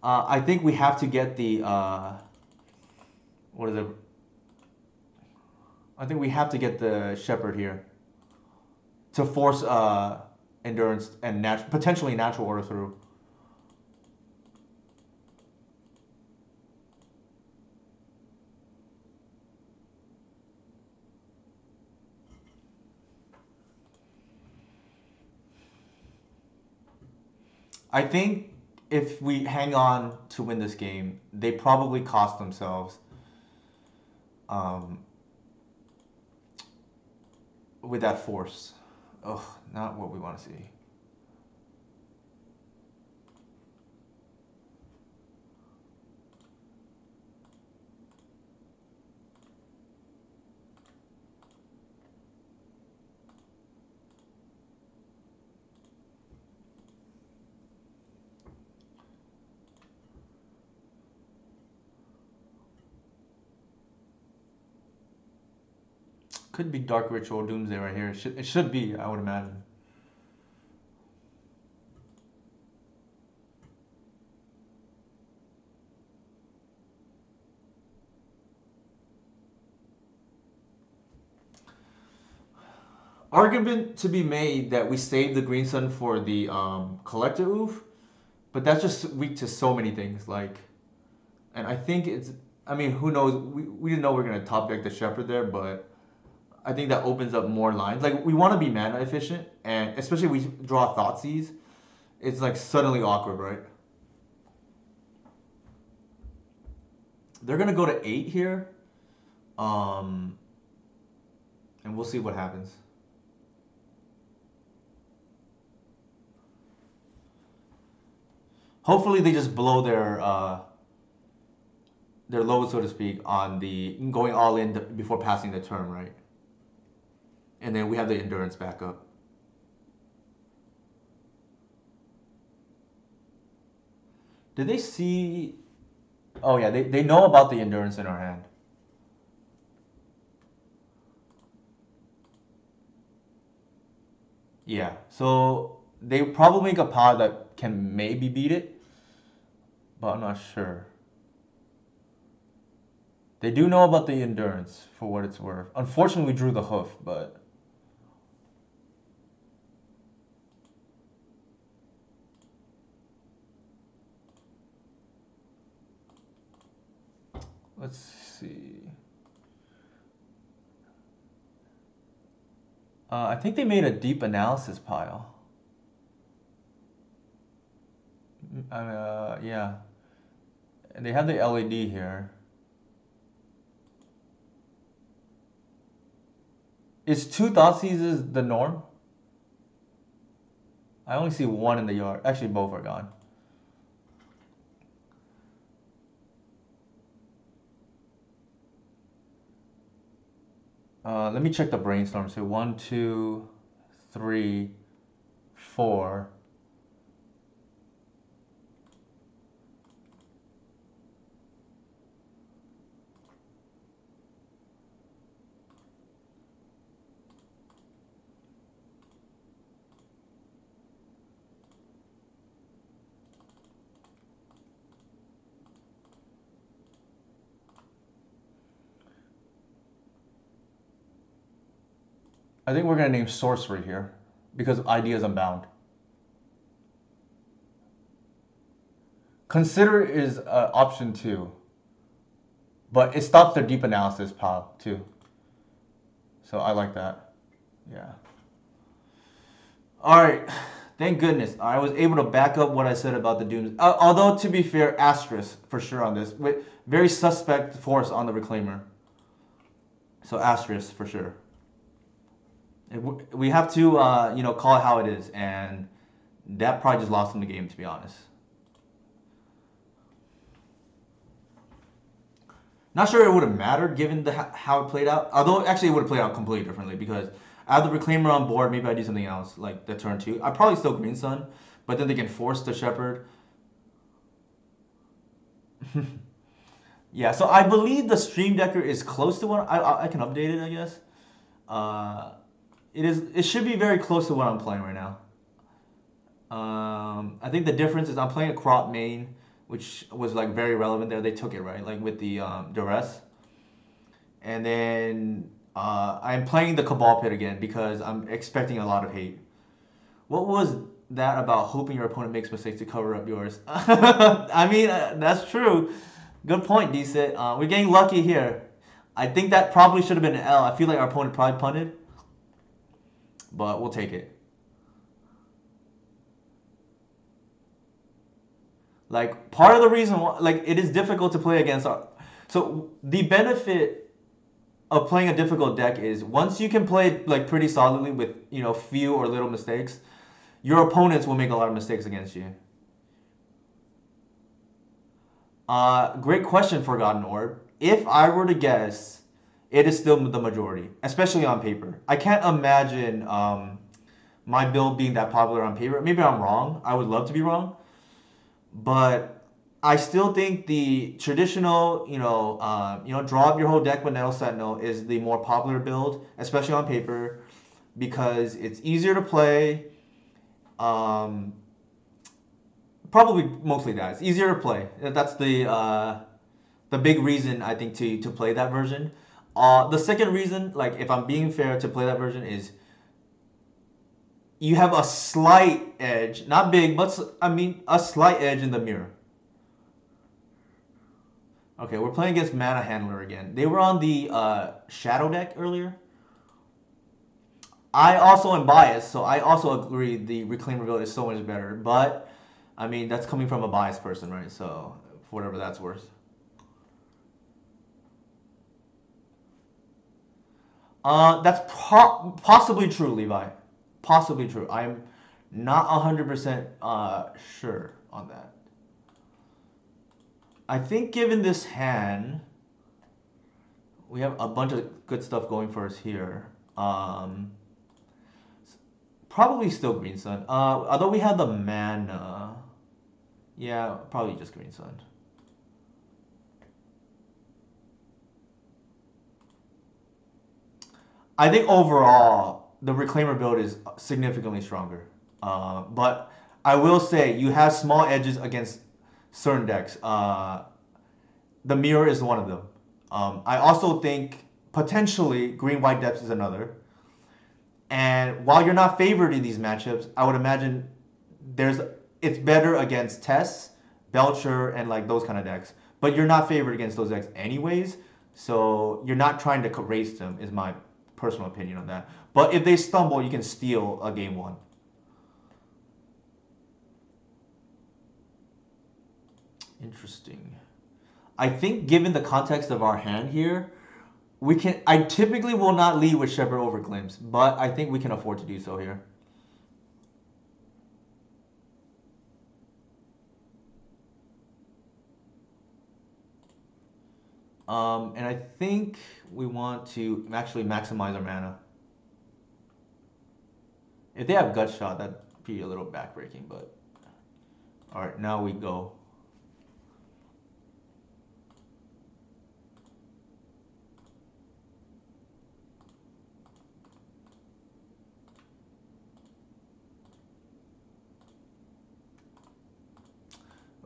I think we have to get the what is it? I think we have to get the Shepherd here to force endurance and potentially natural order through. I think if we hang on to win this game, they probably cost themselves with that force. Ugh, not what we want to see. Could be Dark Ritual Doomsday right here. It should be, I would imagine. Argument to be made that we saved the Green Sun for the Collector Oof, but that's just weak to so many things. Like, and I think it's. I mean, who knows? We didn't know we are gonna top deck the Shepherd there, but I think that opens up more lines. Like we want to be mana efficient, and especially if we draw Thoughtseize. It's like suddenly awkward, right? They're gonna go to 8 here, um, and we'll see what happens. Hopefully, they just blow their load, so to speak, on the going all in before passing the turn, right? And then we have the endurance back up. Did they see? Oh yeah, they know about the endurance in our hand. Yeah, so they probably make a pod that can maybe beat it, but I'm not sure. They do know about the endurance for what it's worth. Unfortunately, we drew the hoof, but let's see. I think they made a deep analysis pile. Yeah, and they have the LED here. Is two Thoughtseizes the norm? I only see one in the yard. Actually, both are gone. Let me check the brainstorm. So one, two, three, four. I think we're gonna name sorcery here because ideas unbound. Consider is option two, but it stops their deep analysis pile too. So I like that. Yeah. All right. Thank goodness I was able to back up what I said about the dooms. Although to be fair, asterisk for sure on this. With very suspect force on the reclaimer. So asterisk for sure. We have to call it how it is, and that probably just lost him the game, to be honest. Not sure it would have mattered given how it played out. Although actually it would have played out completely differently because I have the reclaimer on board. Maybe I do something else like the turn two. I probably still green sun, but then they can force the shepherd. Yeah, so I believe the stream decker is close to what I can update it. I guess uh, it is. It should be very close to what I'm playing right now. I think the difference is I'm playing a crop main, which was like very relevant there. They took it right, like with the duress, and then I'm playing the cabal pit again because I'm expecting a lot of hate. What was that about hoping your opponent makes mistakes to cover up yours? I mean, that's true. Good point, Decent. We're getting lucky here. I think that probably should have been an L. I feel like our opponent probably punted, but we'll take it. Like part of the reason why, like it is difficult to play against our. So the benefit of playing a difficult deck is once you can play like pretty solidly with few or little mistakes, your opponents will make a lot of mistakes against you. Great question, Forgotten Orb. If I were to guess, it is still the majority, especially on paper. I can't imagine my build being that popular on paper. Maybe I'm wrong. I would love to be wrong, but I still think the traditional, draw up your whole deck with Nettle Sentinel is the more popular build, especially on paper, because it's easier to play. Um, Probably mostly that. It's easier to play. That's the big reason I think to play that version. The second reason, like if I'm being fair, to play that version is you have a slight edge, not big, but I mean a slight edge in the mirror. Okay, we're playing against Mana Handler again. They were on the Shadow deck earlier. I also am biased, so I also agree the reclaimability is so much better. But I mean, that's coming from a biased person, right? So for whatever that's worth. That's possibly true, Levi. Possibly true. I'm not 100% sure on that. I think given this hand, we have a bunch of good stuff going for us here. Probably still Green Sun. Although we have the mana. Yeah, probably just Green Sun. I think overall the Reclaimer build is significantly stronger. But I will say you have small edges against certain decks. The Mirror is one of them. I also think potentially Green White Depths is another. And while you're not favored in these matchups, I would imagine there's it's better against Tess, Belcher, and like those kind of decks. But you're not favored against those decks anyways, so you're not trying to race them. Is my personal opinion on that. But if they stumble, you can steal a game one. Interesting. I think given the context of our hand here, we can. I typically will not lead with Shepherd over Glimpse, but I think we can afford to do so here. And I think we want to actually maximize our mana. If they have Gut Shot, that'd be a little backbreaking, but all right, now we go.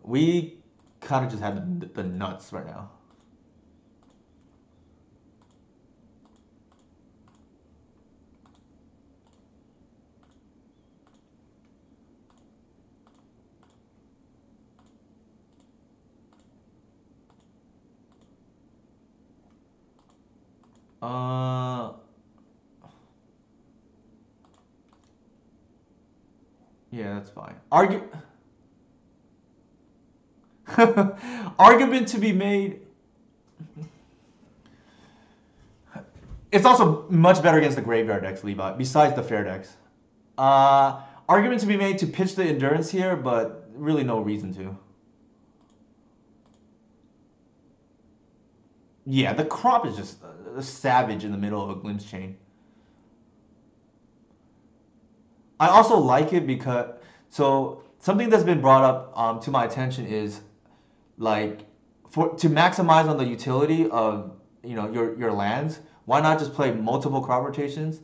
We kind of just have the nuts right now. Uh, yeah, that's fine. Argument to be made. It's also much better against the graveyard decks, Levi, besides the fair decks. Argument to be made to pitch the endurance here, but really no reason to. Yeah, the crop is just a savage in the middle of a glimpse chain. I also like it because so something that's been brought up to my attention is like for to maximize on the utility of your lands. Why not just play multiple crop rotations?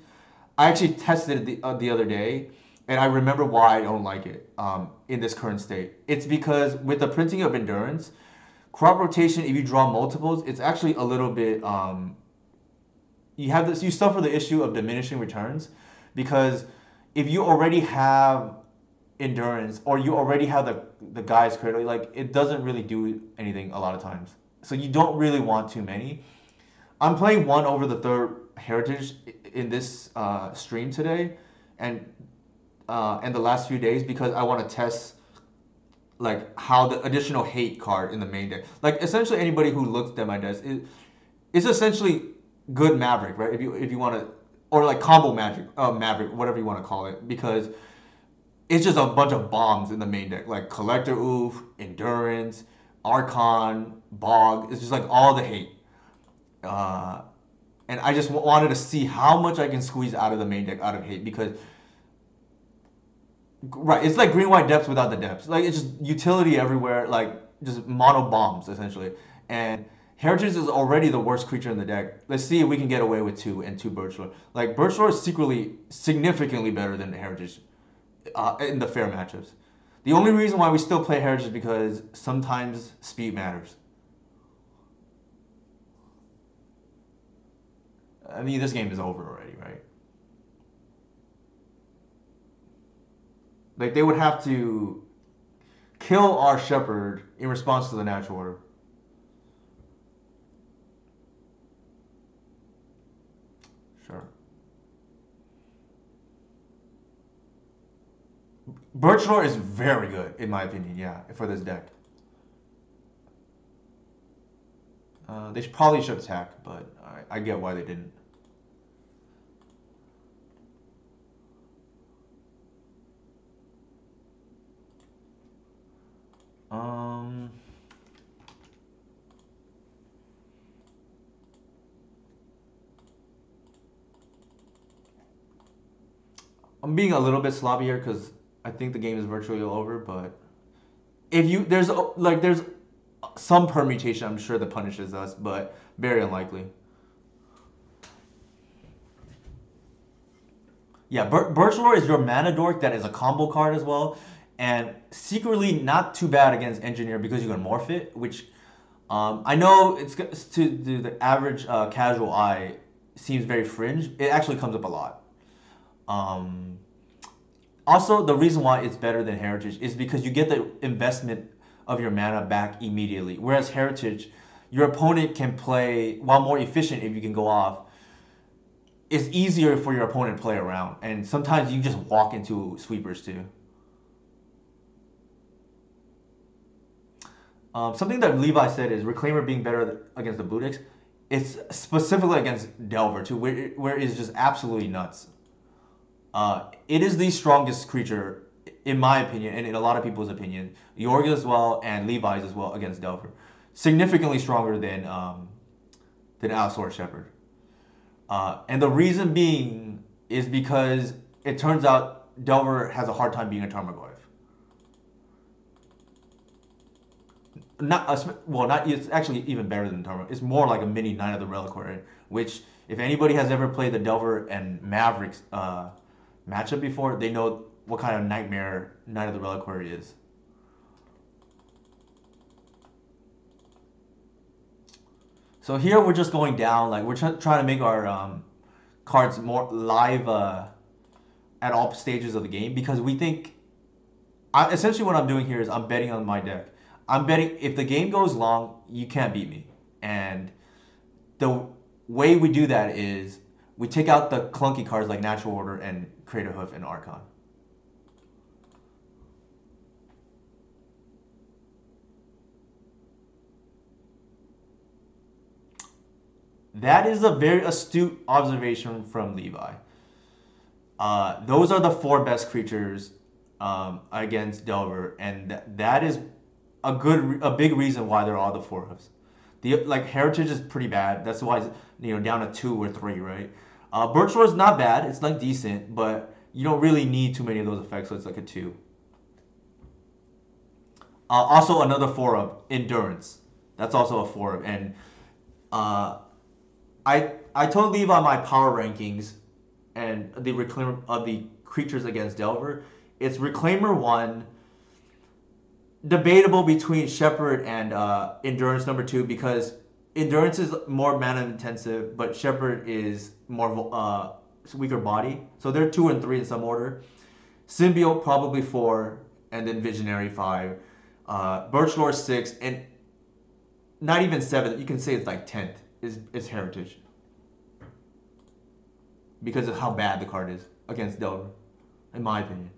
I actually tested it the other day, and I remember why I don't like it in this current state. It's because with the printing of endurance, crop rotation, if you draw multiples, it's actually a little bit you have this you suffer the issue of diminishing returns because if you already have endurance or you already have the guys critically, like it doesn't really do anything a lot of times. So you don't really want too many. I'm playing one over the third heritage in this stream today, and the last few days because I want to test like how the additional hate card in the main deck. Like essentially anybody who looks at my deck is essentially good Maverick, right? If you want to or like combo magic, Maverick, whatever you want to call it, because it's just a bunch of bombs in the main deck, like Collector Oof, Endurance, Archon, Bog. It's just like all the hate. Uh, and I just wanted to see how much I can squeeze out of the main deck out of hate because right, it's like green white depths without the depths. Like it's just utility everywhere, like just mono bombs essentially. And Heritage is already the worst creature in the deck. Let's see if we can get away with two and two Birchlore. Like Birchlore is secretly significantly better than Heritage in the fair matchups. The only reason why we still play Heritage is because sometimes speed matters. I mean, this game is over already, right? Like they would have to kill our shepherd in response to the natural order. Sure. Birch Lore is very good in my opinion. Yeah, for this deck. They probably should attack, but I get why they didn't. Um, I'm being a little bit sloppy here because I think the game is virtually over. But if you there's some permutation I'm sure that punishes us, but very unlikely. Yeah, Birch Lore is your mana dork that is a combo card as well, and secretly not too bad against Engineer because you can morph it, which I know to the average casual eye seems very fringe. It actually comes up a lot. Um, Also, the reason why it's better than Heritage is because you get the investment of your mana back immediately. Whereas Heritage, your opponent can play, while more efficient if you can go off, it's easier for your opponent to play around. And sometimes you just walk into sweepers too. Something that Levi said is Reclaimer being better against the Blue decks. It's specifically against Delver too, where it's just absolutely nuts. It is the strongest creature, in my opinion, and in a lot of people's opinion. Yorga as well, and Levi's as well against Delver. Significantly stronger than Allosaurus Shepherd. And the reason being is because it turns out Delver has a hard time being a Tarmogoyf. Not it's actually even better than Tarmogoyf. It's more like a mini Knight of the Reliquary, which if anybody has ever played the Delver and Mavericks matchup before, they know what kind of nightmare Knight of the Reliquary is. So here we're just going down, like we're trying to make our cards more live at all stages of the game because we think. Essentially, what I'm doing here is I'm betting on my deck. I'm betting if the game goes long, you can't beat me. And the way we do that is we take out the clunky cards like Natural Order and Crater Hoof and Archon. That is a very astute observation from Levi. Those are the four best creatures against Delver, and that is a big reason why they're all the four hoofs. The like Heritage is pretty bad. That's why it's, down to 2 or 3, right? Birch Lore is not bad. It's like decent, but you don't really need too many of those effects, so it's like a 2. Also another 4 of Endurance. That's also a 4 of, and uh, I told Levi my power rankings and the reclaimer of the creatures against Delver. It's Reclaimer 1, debatable between Shepherd and Endurance number 2 because Endurance is more mana intensive, but Shepherd is more weaker body. So they're 2 and 3 in some order. Symbiote probably 4, and then Visionary 5. Birch Lore 6, and not even 7. You can say it's like 10th is Heritage because of how bad the card is against Delver, in my opinion.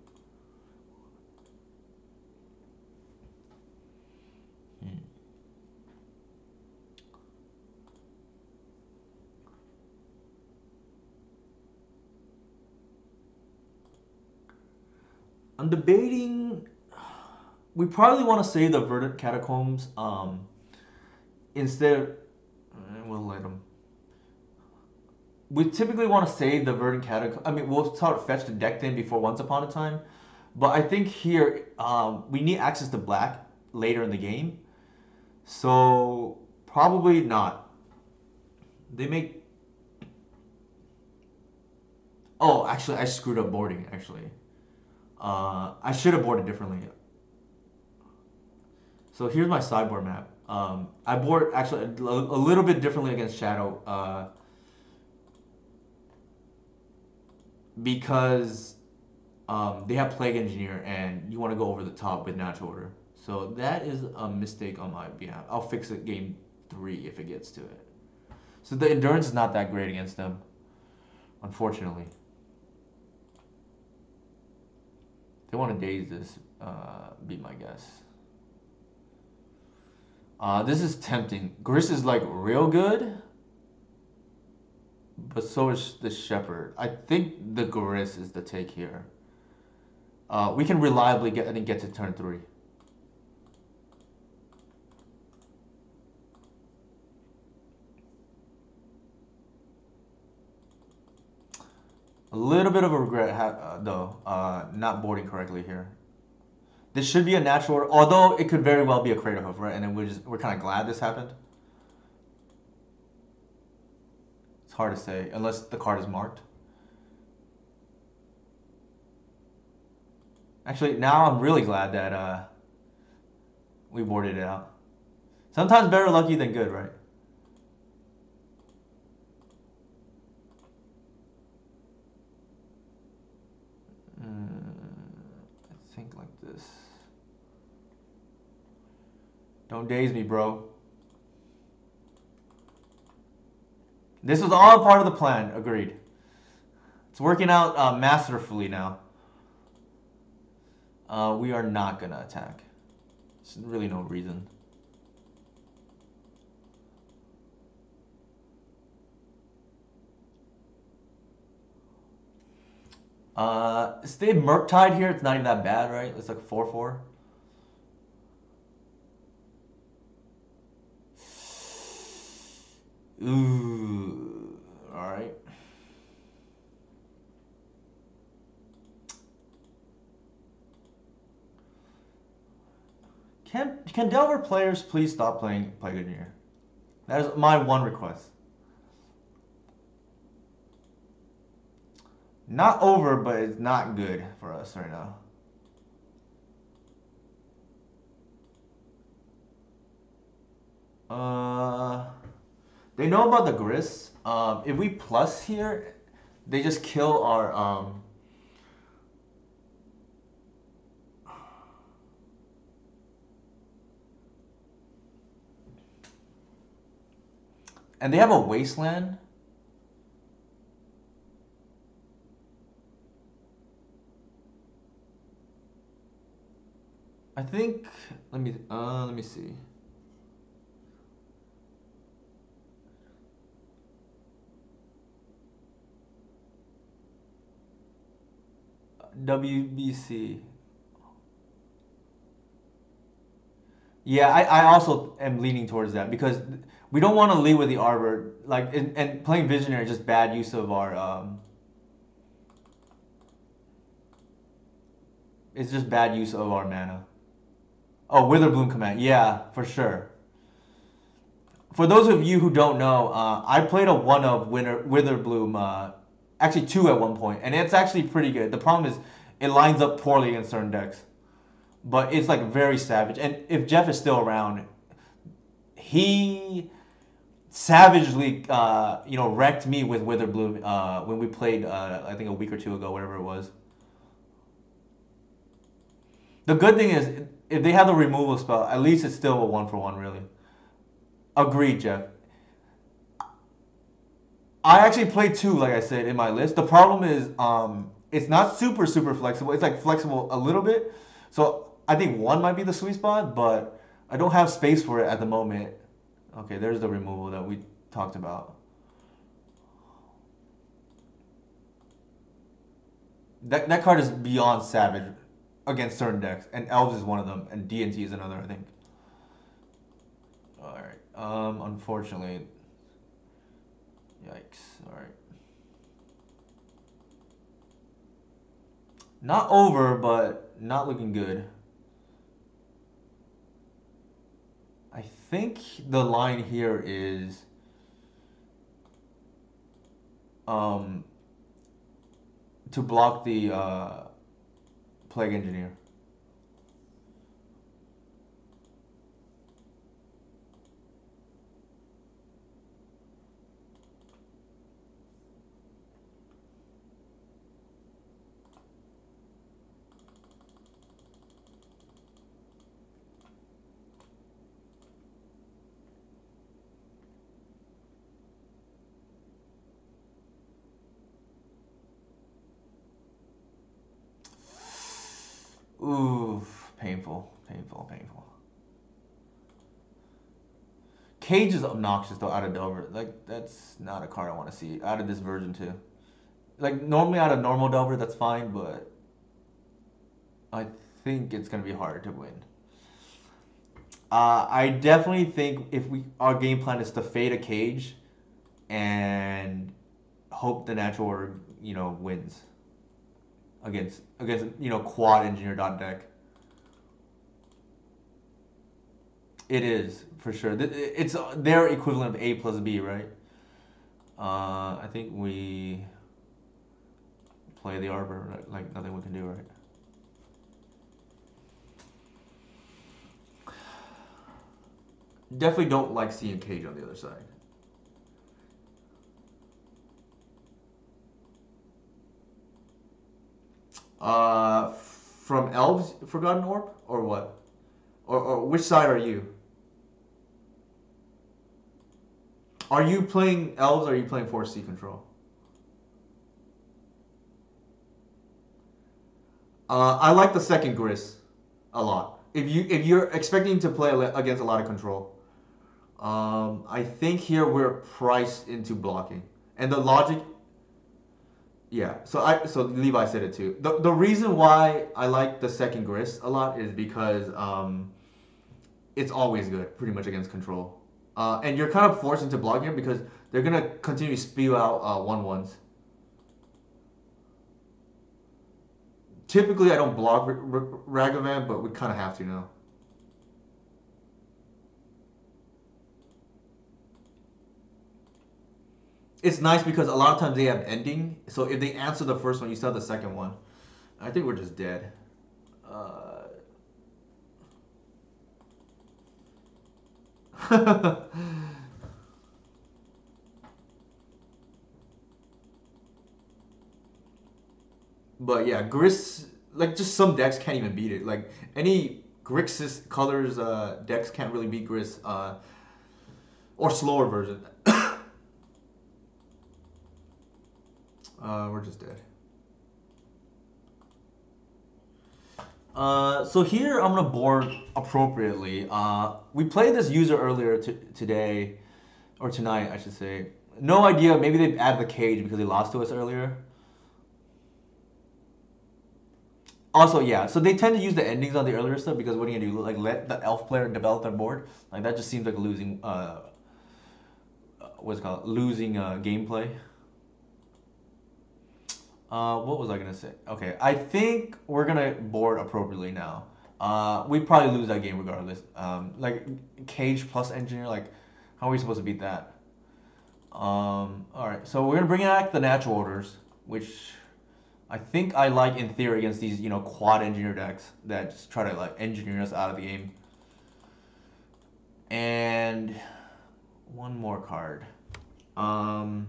I'm debating. We probably want to save the Verdant Catacombs instead. We'll let them. We typically want to save the Verdant Catacombs. I mean, we'll sort of fetch the deck thing before Once Upon a Time, but I think here we need access to black later in the game, so probably not. They make. Oh, actually, I screwed up boarding. Actually, I should have boarded differently. So here's my sideboard map. I board actually a little bit differently against Shadow because they have Plague Engineer and you want to go over the top with Natural Order. So that is a mistake on my behalf. I'll fix it game 3 if it gets to it. So the endurance is not that great against them, unfortunately. They want to daze this. Be my guess. This is tempting. Gris is like real good, but so is the Shepherd. I think the Gris is the take here. We can reliably get, I think, get to turn 3. A little bit of a regret, though, not boarding correctly here. This should be a natural order, although it could very well be a Crater Hoof, right? And then we're kind of glad this happened. It's hard to say, unless the card is marked. Actually, now I'm really glad that we boarded it out. Sometimes better lucky than good, right? I think like this. Don't daze me, bro. This was all part of the plan. Agreed. It's working out masterfully now. We are not gonna attack. There's really no reason. Stay Murktide here. It's not even that bad, right? It's like 4/4. Ooh. All right. Can Delver players please stop playing Plague Engineer? That is my one request. Not over, but it's not good for us right now. They know about the Gris. If we plus here, they just kill our and they have a wasteland. I think let me see. WBC. Yeah, I also am leaning towards that because we don't want to lead with the Arbor. Like and playing Visionary is just bad use of our it's just bad use of our mana. Oh, Witherbloom command. Yeah, for sure. For those of you who don't know, I played a one of Witherbloom, actually two at one point, and it's actually pretty good. The problem is it lines up poorly in certain decks, but it's like very savage. And if Jeff is still around, he savagely, wrecked me with Witherbloom when we played, I think a week or two ago, whatever it was. The good thing is, if they have the removal spell, at least it's still a 1-for-1, really. Agreed, Jeff. I actually played two, like I said, in my list. The problem is, it's not super flexible. It's like flexible a little bit. So I think one might be the sweet spot, but I don't have space for it at the moment. Okay, there's the removal that we talked about. That card is beyond savage against certain decks, and Elves is one of them, and D&T is another, I think. All right. Unfortunately, yikes. All right. Not over, but not looking good. I think the line here is um, to block the Plague Engineer. Oof, painful, painful, painful. Cage is obnoxious though out of Delver. Like that's not a card I want to see out of this version too. Like normally out of normal Delver that's fine, but I think it's gonna be hard to win. I definitely think if we our game plan is to fade a Cage and hope the natural order wins against quad engineer dot deck. It is for sure. It's their equivalent of A plus B, right? I think we play the Arbor like nothing we can do, right? Definitely don't like seeing Cage on the other side. From Elves Forgotten Orb or what? Or which side are you? Are you playing Elves or are you playing Force C Control? I like the second Gris a lot. If you're expecting to play against a lot of control, I think here we're priced into blocking, and the logic. Yeah, so Levi said it too. The reason why I like the second Gris a lot is because it's always good, pretty much against control, and you're kind of forced into blocking it because they're gonna continue to spew out 1/1s. Typically, I don't block Ragavan, but we kind of have to now. It's nice because a lot of times they have ending. So if they answer the first one, you still have the second one. I think we're just dead. Uh... but yeah, Gris, like just some decks can't even beat it. Like any Grixis colors decks can't really beat Gris or slower version. We're just dead. So here I'm gonna board appropriately. We played this user earlier today, or tonight, I should say. No idea. Maybe they added the Cage because they lost to us earlier. Also, yeah. So they tend to use the endings on the earlier stuff because what are you gonna do? Like let the elf player develop their board? Like that just seems like a losing. What's it called? Losing gameplay. What was I gonna say? Okay, I think we're gonna board appropriately now. We probably lose that game regardless. Like Cage plus Engineer, like how are we supposed to beat that? All right, so we're gonna bring back the natural orders, which I think I like in theory against these quad engineer decks that just try to like engineer us out of the game. And one more card. Um,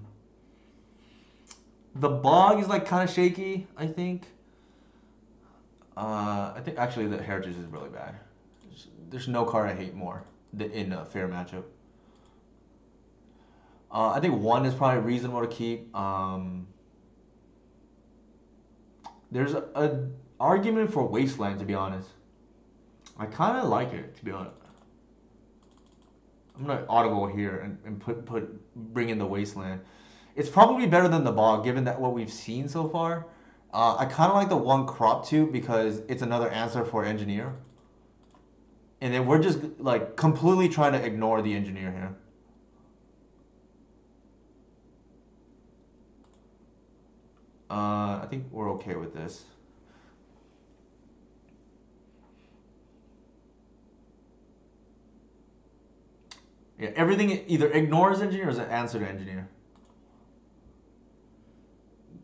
the Bog is like kind of shaky, I think. I think actually the Heritage is really bad. There's no card I hate more in a fair matchup. I think one is probably reasonable to keep. There's a argument for Wasteland, to be honest. I kind of like it, to be honest. I'm gonna audible here and bring in the Wasteland. It's probably better than the Bog, given that what we've seen so far. I kind of like the one crop too because it's another answer for Engineer. And then we're just like completely trying to ignore the Engineer here. I think we're okay with this. Yeah, everything either ignores Engineer or is an answer to Engineer.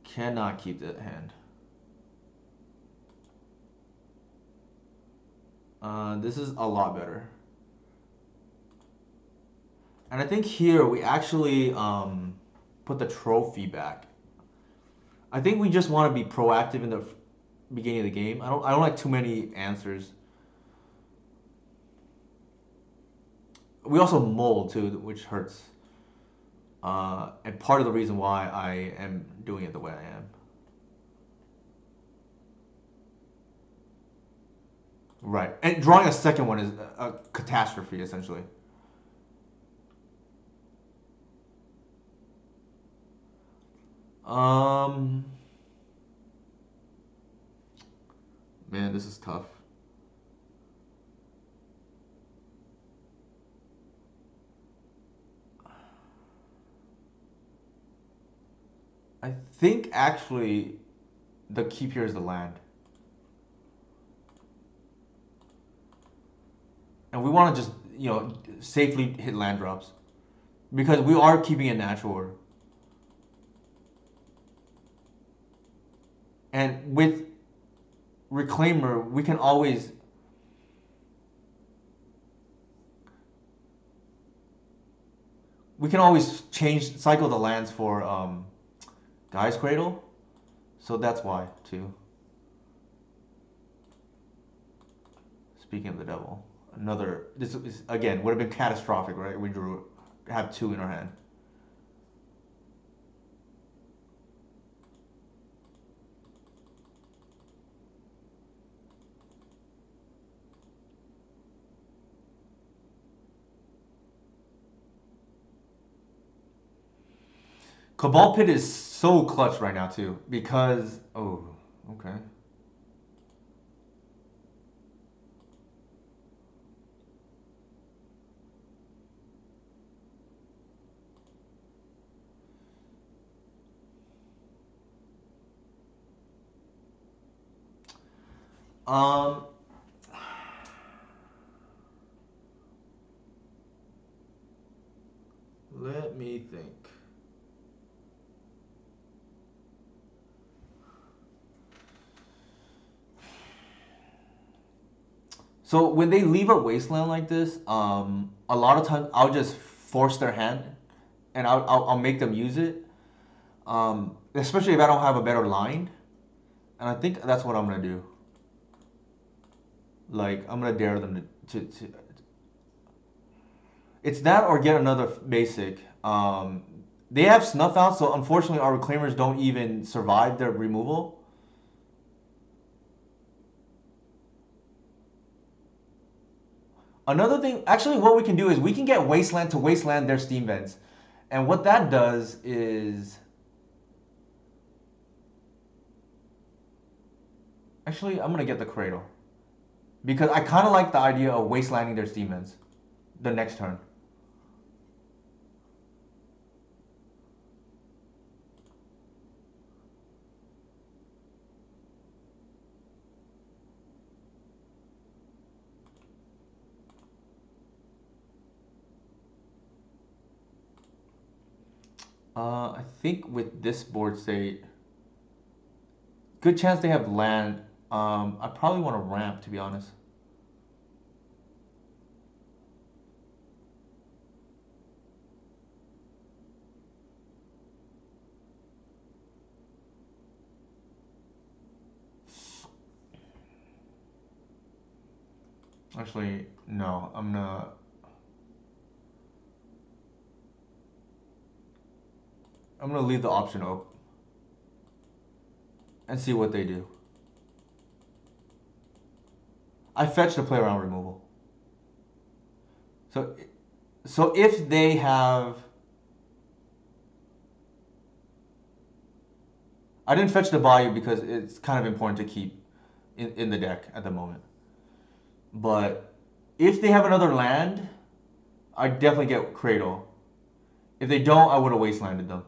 Cannot keep that hand. This is a lot better. And I think here we actually put the trophy back. I think we just want to be proactive in the beginning of the game. I don't like too many answers. We also mold too, which hurts. And part of the reason why I am doing it the way I am. Right. And drawing a second one is a catastrophe, essentially. Um, man, this is tough. I think actually the keep here is the land. And we want to just, safely hit land drops. Because we are keeping it natural order. And with Reclaimer, we can always change cycle the lands for Guy's Cradle. So that's why too. Speaking of the devil, another this is again would have been catastrophic, right? We drew have two in our hand. Cabal Pit is so clutch right now too because okay. Um, Let me think. So when they leave a wasteland like this, a lot of times I'll just force their hand, and I'll make them use it. Especially if I don't have a better line, and I think that's what I'm gonna do. Like I'm gonna dare them to it's that or get another basic. They have snuff out, so unfortunately our reclaimers don't even survive their removal. Another thing, actually, what we can do is we can get wasteland to wasteland their steam vents, and what that does is actually I'm gonna get the cradle because I kind of like the idea of wastelanding their steam vents the next turn. I think with this board state, good chance they have land. I probably want to ramp to be honest. Actually, no. I'm gonna leave the option open and see what they do. I fetched the play around removal. So if they have, I didn't fetch the Bayou because it's kind of important to keep in the deck at the moment. But if they have another land, I definitely get Cradle. If they don't, I would have wastelanded them.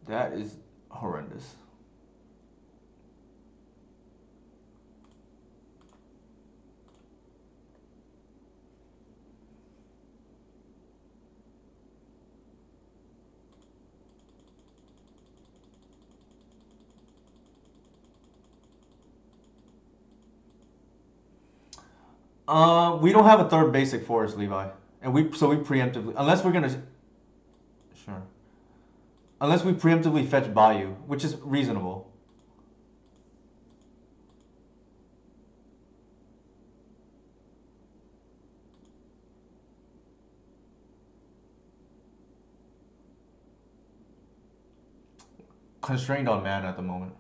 That is horrendous. We don't have a third basic forest, Levi, and we preemptively unless we're gonna sure unless we preemptively fetch Bayou, which is reasonable. Constrained on mana at the moment.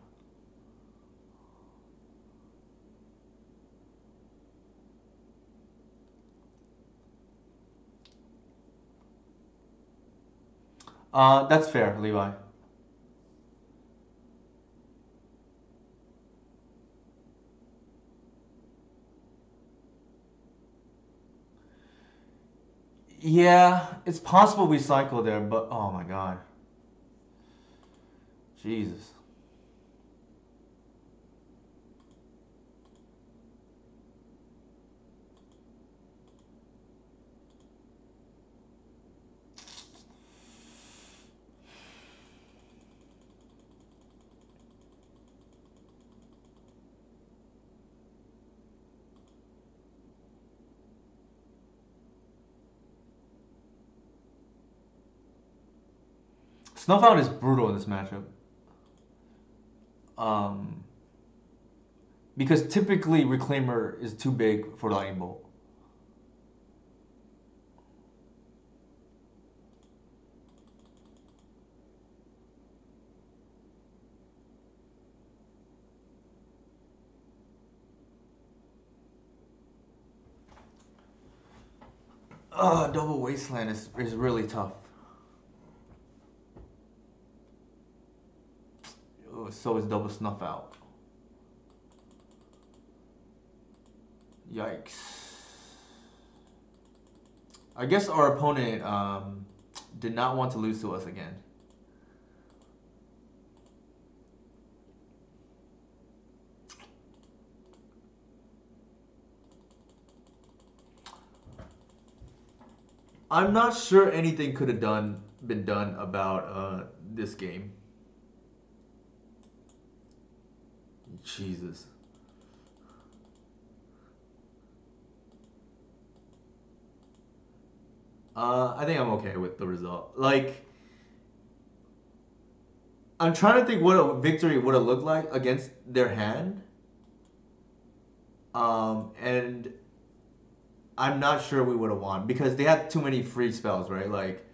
That's fair, Levi. Yeah, it's possible we cycle there, but oh my god, Jesus. Snuff out is brutal in this matchup. Um, because typically Reclaimer is too big for Lightning Bolt. Double Wasteland is really tough. So is Double Snuff Out. Yikes. I guess our opponent did not want to lose to us again. I'm not sure anything could have been done about this game. Jesus. I think I'm okay with the result. Like, I'm trying to think what a victory would have looked like against their hand. And I'm not sure we would have won because they had too many free spells, right? Like,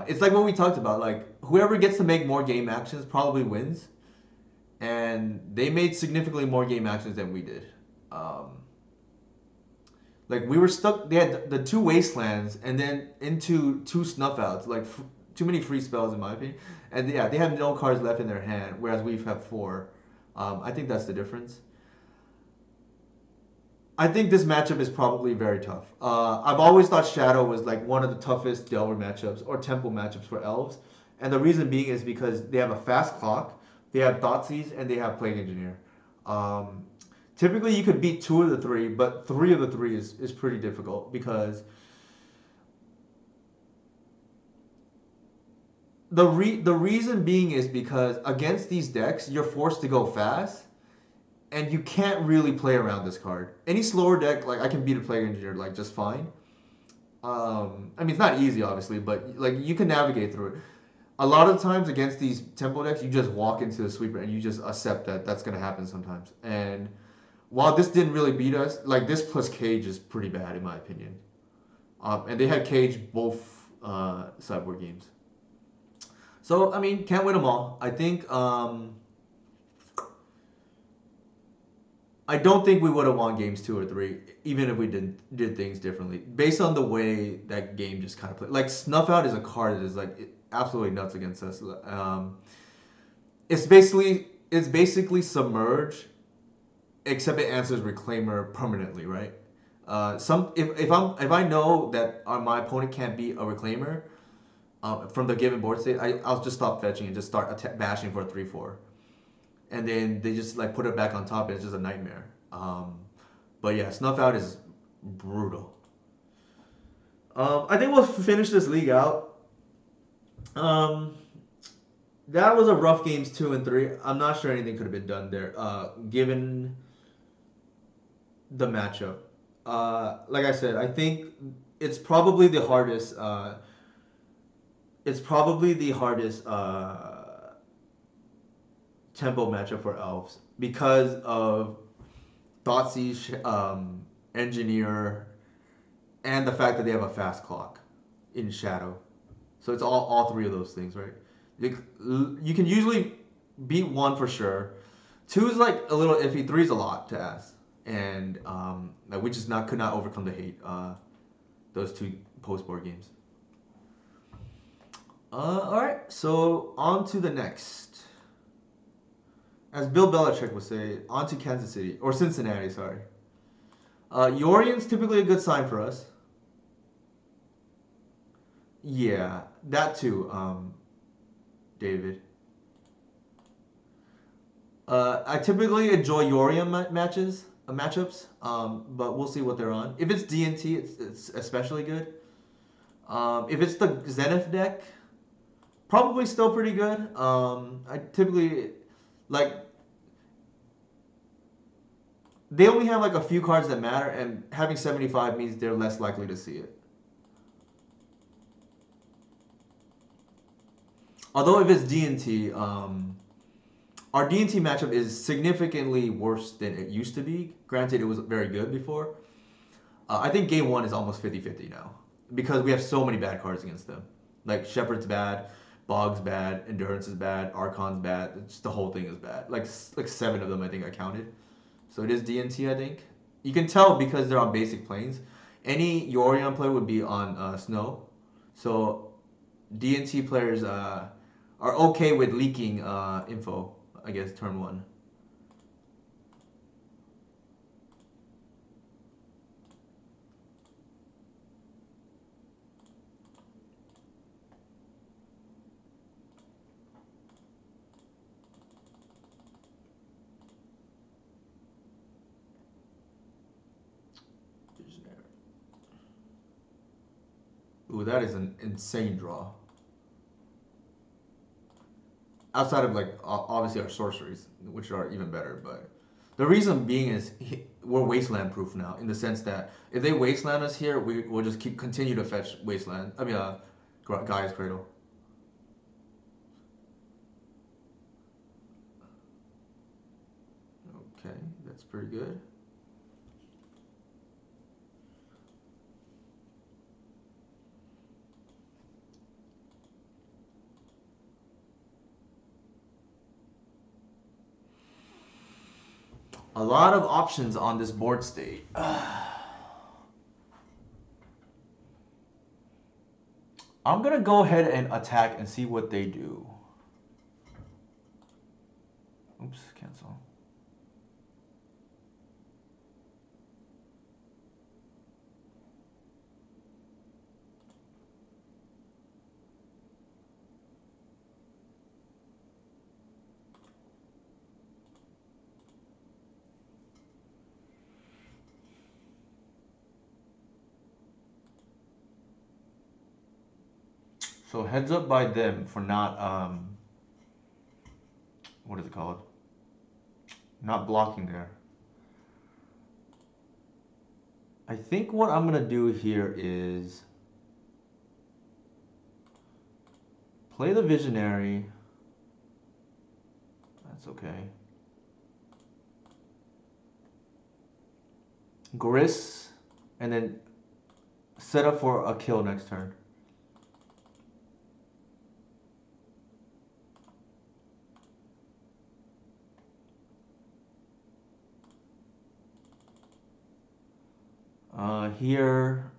it's like what we talked about. Like, whoever gets to make more game actions probably wins, and they made significantly more game actions than we did. Um, like we were stuck. They had the two wastelands and then into two snuff outs. Like too many free spells in my opinion. And yeah, they have no cards left in their hand, whereas we have four. I think that's the difference. I think this matchup is probably very tough. I've always thought Shadow was like one of the toughest Delver matchups or Temple matchups for Elves, and the reason being is because they have a fast clock, they have Thoughtseize, and they have Plague Engineer. Um, typically, you could beat two of the three, but three of the three is pretty difficult because the reason being is because against these decks, you're forced to go fast, and you can't really play around this card. Any slower deck, like I can beat a Plague Engineer like just fine. I mean, it's not easy, obviously, but like you can navigate through it. A lot of times against these tempo decks, you just walk into the sweeper and you just accept that that's gonna happen sometimes. And while this didn't really beat us, like this plus Cage is pretty bad in my opinion. And they had Cage both sideboard games. So I mean, can't win them all. I don't think we would have won games two or three, even if we did things differently, based on the way that game just kind of played. Like Snuff Out is a card that is like absolutely nuts against us. It's basically Submerge, except it answers Reclaimer permanently, right? Some if I know that my opponent can't beat a Reclaimer from the given board state, I'll just stop fetching and just start bashing for a 3/4, and then they just like put it back on top and it's just a nightmare. But yeah, Snuff Out is brutal. I think we'll finish this league out. Um, that was a rough games two and three. I'm not sure anything could have been done there, given the matchup. like I said, I think it's probably the hardest. It's probably the hardest tempo matchup for elves because of Thoughtseize, engineer, and the fact that they have a fast clock in shadow. So it's all three of those things, right? You can usually beat one for sure. Two is like a little iffy. Three is a lot to ask, and like we just not could not overcome the hate. Those two post board games. All right, so on to the next. As Bill Belichick would say, on to Kansas City or Cincinnati. Sorry. Yorion's typically a good sign for us. Yeah, that too, David. I typically enjoy Yorion matchups, but we'll see what they're on. If it's DNT, it's especially good. If it's the Zenith deck, probably still pretty good. I typically like they only have like a few cards that matter, and having 75 means they're less likely to see it. Although if it's DNT, our DNT matchup is significantly worse than it used to be. Granted, it was very good before. I think game one is almost 50-50 now because we have so many bad cards against them. Like Shepherd's bad, Bog's bad, Endurance is bad, Archon's bad. It's, the whole thing is bad. Like seven of them I think I counted. So it is DNT I think. You can tell because they're on basic planes. Any Yorion player would be on snow. So DNT players are okay with leaking info. I guess turn one. Ooh, that is an insane draw. Outside of like obviously our sorceries, which are even better, but the reason being is we're wasteland proof now in the sense that if they wasteland us here, will just keep continue to fetch wasteland. I mean, Gaia's Cradle. Okay, that's pretty good. A lot of options on this board state. I'm gonna go ahead and attack and see what they do. Oops, cancel. So heads up by them for not what is it called? Not blocking there. I think what I'm gonna do here is play the Visionary. That's okay. Gris, and then set up for a kill next turn. Here,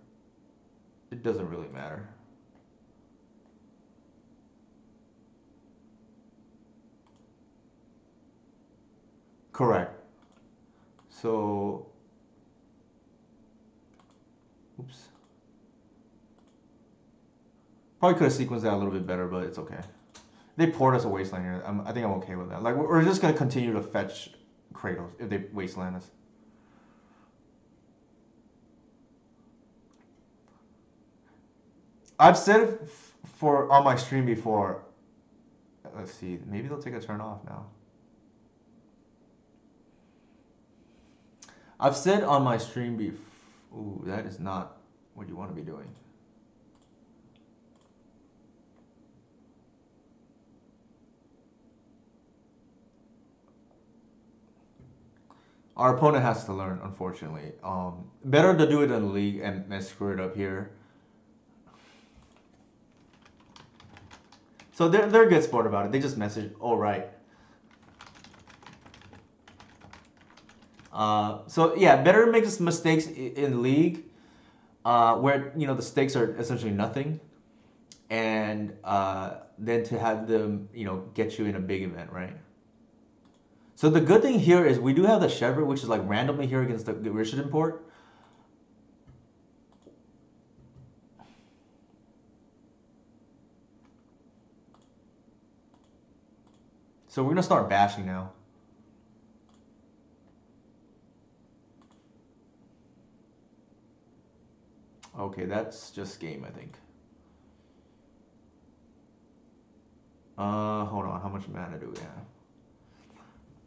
it doesn't really matter. Correct. So, oops. Probably could have sequenced that a little bit better, but it's okay. They poured us a wasteland here. I think I'm okay with that. Like we're just gonna continue to fetch cradles if they wasteland us. I've said it for on my stream before. Let's see. Maybe they'll take a turn off now. I've said on my stream before. Ooh, that is not what you want to be doing. Our opponent has to learn, unfortunately. Better to do it in the league and screw it up here. So they're a good sport about it. They just message, all right. So yeah, better to make mistakes in league, where the stakes are essentially nothing, and than to have them get you in a big event, right? So the good thing here is we do have the Shepherd, which is like randomly here against the Richard import. So we're gonna start bashing now. Okay, that's just game, I think. Hold on. How much mana do we have?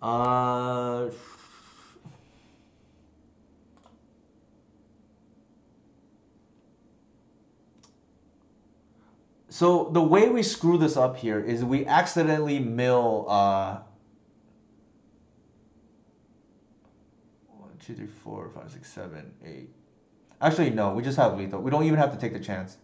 Uh, so the way we screw this up here is we accidentally mill 1, 2, 3, 4, 5, 6, 7, 8. Actually, no, we just have lethal. We don't even have to take the chance.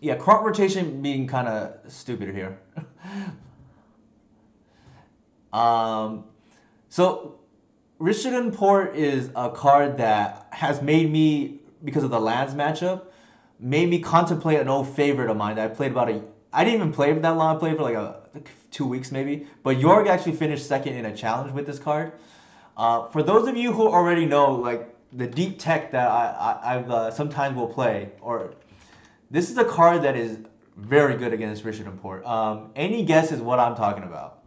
Yeah, crop rotation being kind of stupid here. um, so Richardson Port is a card that has made me, because of the lands matchup, made me contemplate an old favorite of mine that I played about a. I didn't even play for that long. I played for like 2 weeks maybe. But Jorg actually finished second in a challenge with this card. For those of you who already know, like the deep tech that I've sometimes will play, or this is a card that is very good against Richard Port. Any guess is what I'm talking about.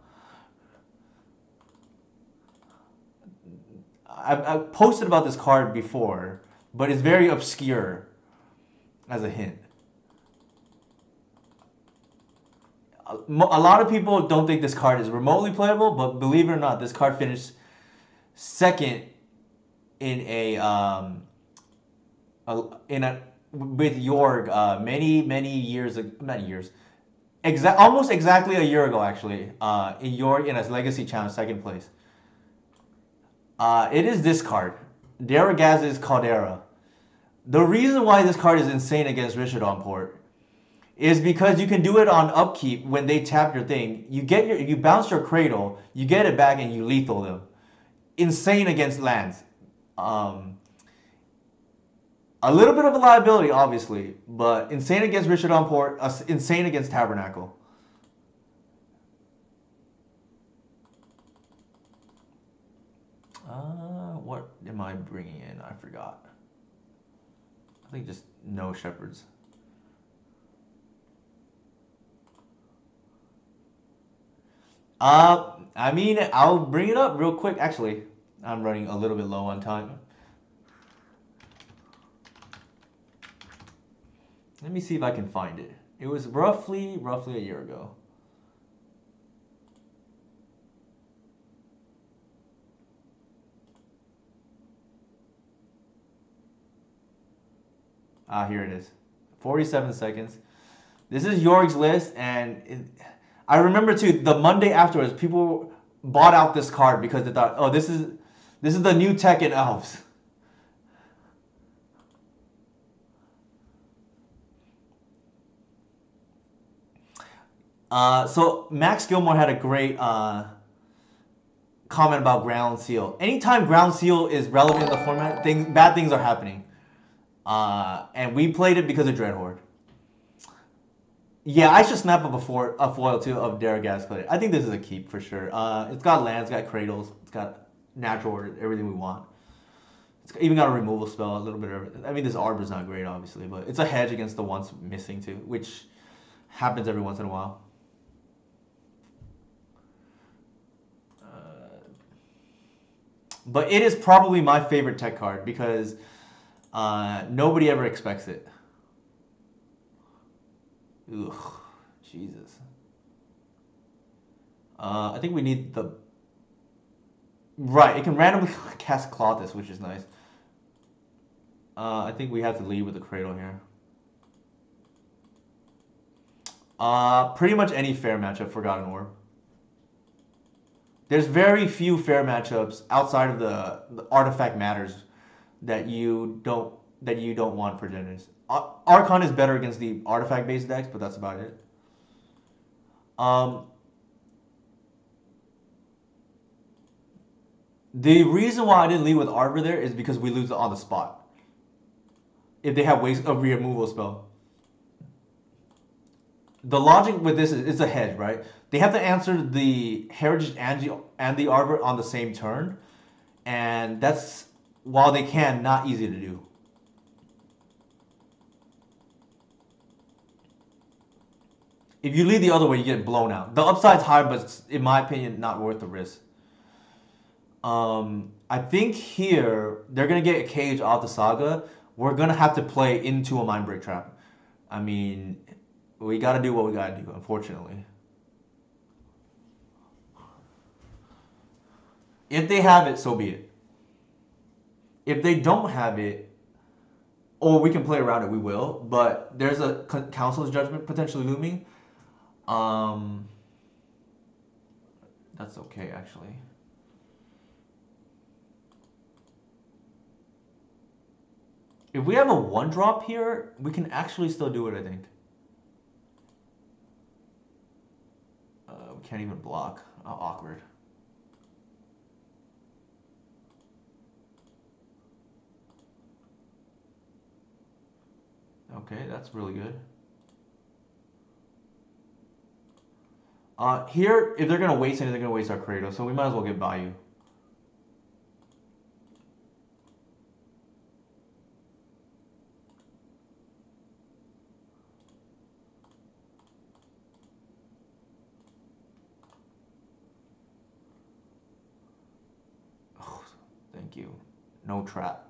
I've posted about this card before, but it's very obscure as a hint. A lot of people don't think this card is remotely playable, but believe it or not, this card finished second in in a with Jorg many years, not years, almost exactly a year ago actually. In Jorg in a Legacy Challenge, second place. It is this card, Daragaz's Caldera. The reason why this card is insane against Richard on port is because you can do it on upkeep when they tap your thing. You bounce your cradle, you get it back, and you lethal them. Insane against lands. Um, a little bit of a liability, obviously, but insane against Richard on port, insane against Tabernacle. What am I bringing in? I forgot. I think just no shepherds. I mean, I'll bring it up real quick. Actually, I'm running a little bit low on time. Let me see if I can find it. It was roughly a year ago. Here it is. 47 seconds. This is Jorg's list, and I remember too. The Monday afterwards, people bought out this card because they thought, "Oh, this is the new tech in Elves." So Max Gilmore had a great comment about Ground Seal. Anytime Ground Seal is relevant in the format, bad things are happening. And we played it because of Dreadhorde. Yeah, I should snap up a foil too of Daragaz Clay. I think this is a keep for sure. It's got lands, it's got cradles, it's got natural order, everything we want. It's even got a removal spell, a little bit of everything. I mean, this Arbor's not great, obviously, but it's a hedge against the once missing too, which happens every once in a while. But it is probably my favorite tech card because nobody ever expects it. Ugh, Jesus. I think we need the right. It can randomly cast Clothis, which is nice. I think we have to lead with the Cradle here. Pretty much any fair matchup, Forgotten Orb. There's very few fair matchups outside of the artifact matters that you don't want for Genesis. Archon is better against the artifact based decks, but that's about it. Um, the reason why I didn't lead with Arbor there is because we lose on the spot if they have waste of removal spell. The logic with this is it's a hedge, right? They have to answer the Heritage and the Arbor on the same turn, and that's while they can not easy to do. If you lead the other way, you get blown out. The upside's high, but it's, in my opinion, not worth the risk. I think here they're gonna get a cage off the saga. We're gonna have to play into a mind break trap. I mean, we gotta do what we gotta do, unfortunately. If they have it, so be it. If they don't have it, or we can play around it, we will. But there's a council's judgment potentially looming. Um, that's okay, actually. If we have a one drop here, we can actually still do it, I think. We can't even block. Awkward. Okay, that's really good. Here, if they're gonna waste anything, they're gonna waste our Kratos, so we might as well get Bayou. Oh, thank you. No trap.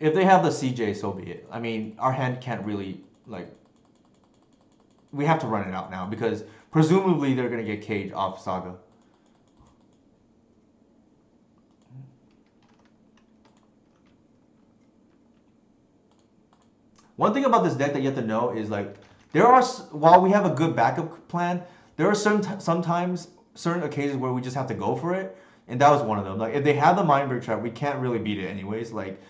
If they have the CJ, so be it. I mean, our hand can't really like. We have to run it out now because presumably they're gonna get Cage off Saga. One thing about this deck that you have to know is like there are while we have a good backup plan, there are sometimes certain occasions where we just have to go for it, and that was one of them. Like if they have the mind break trap, we can't really beat it anyways. Like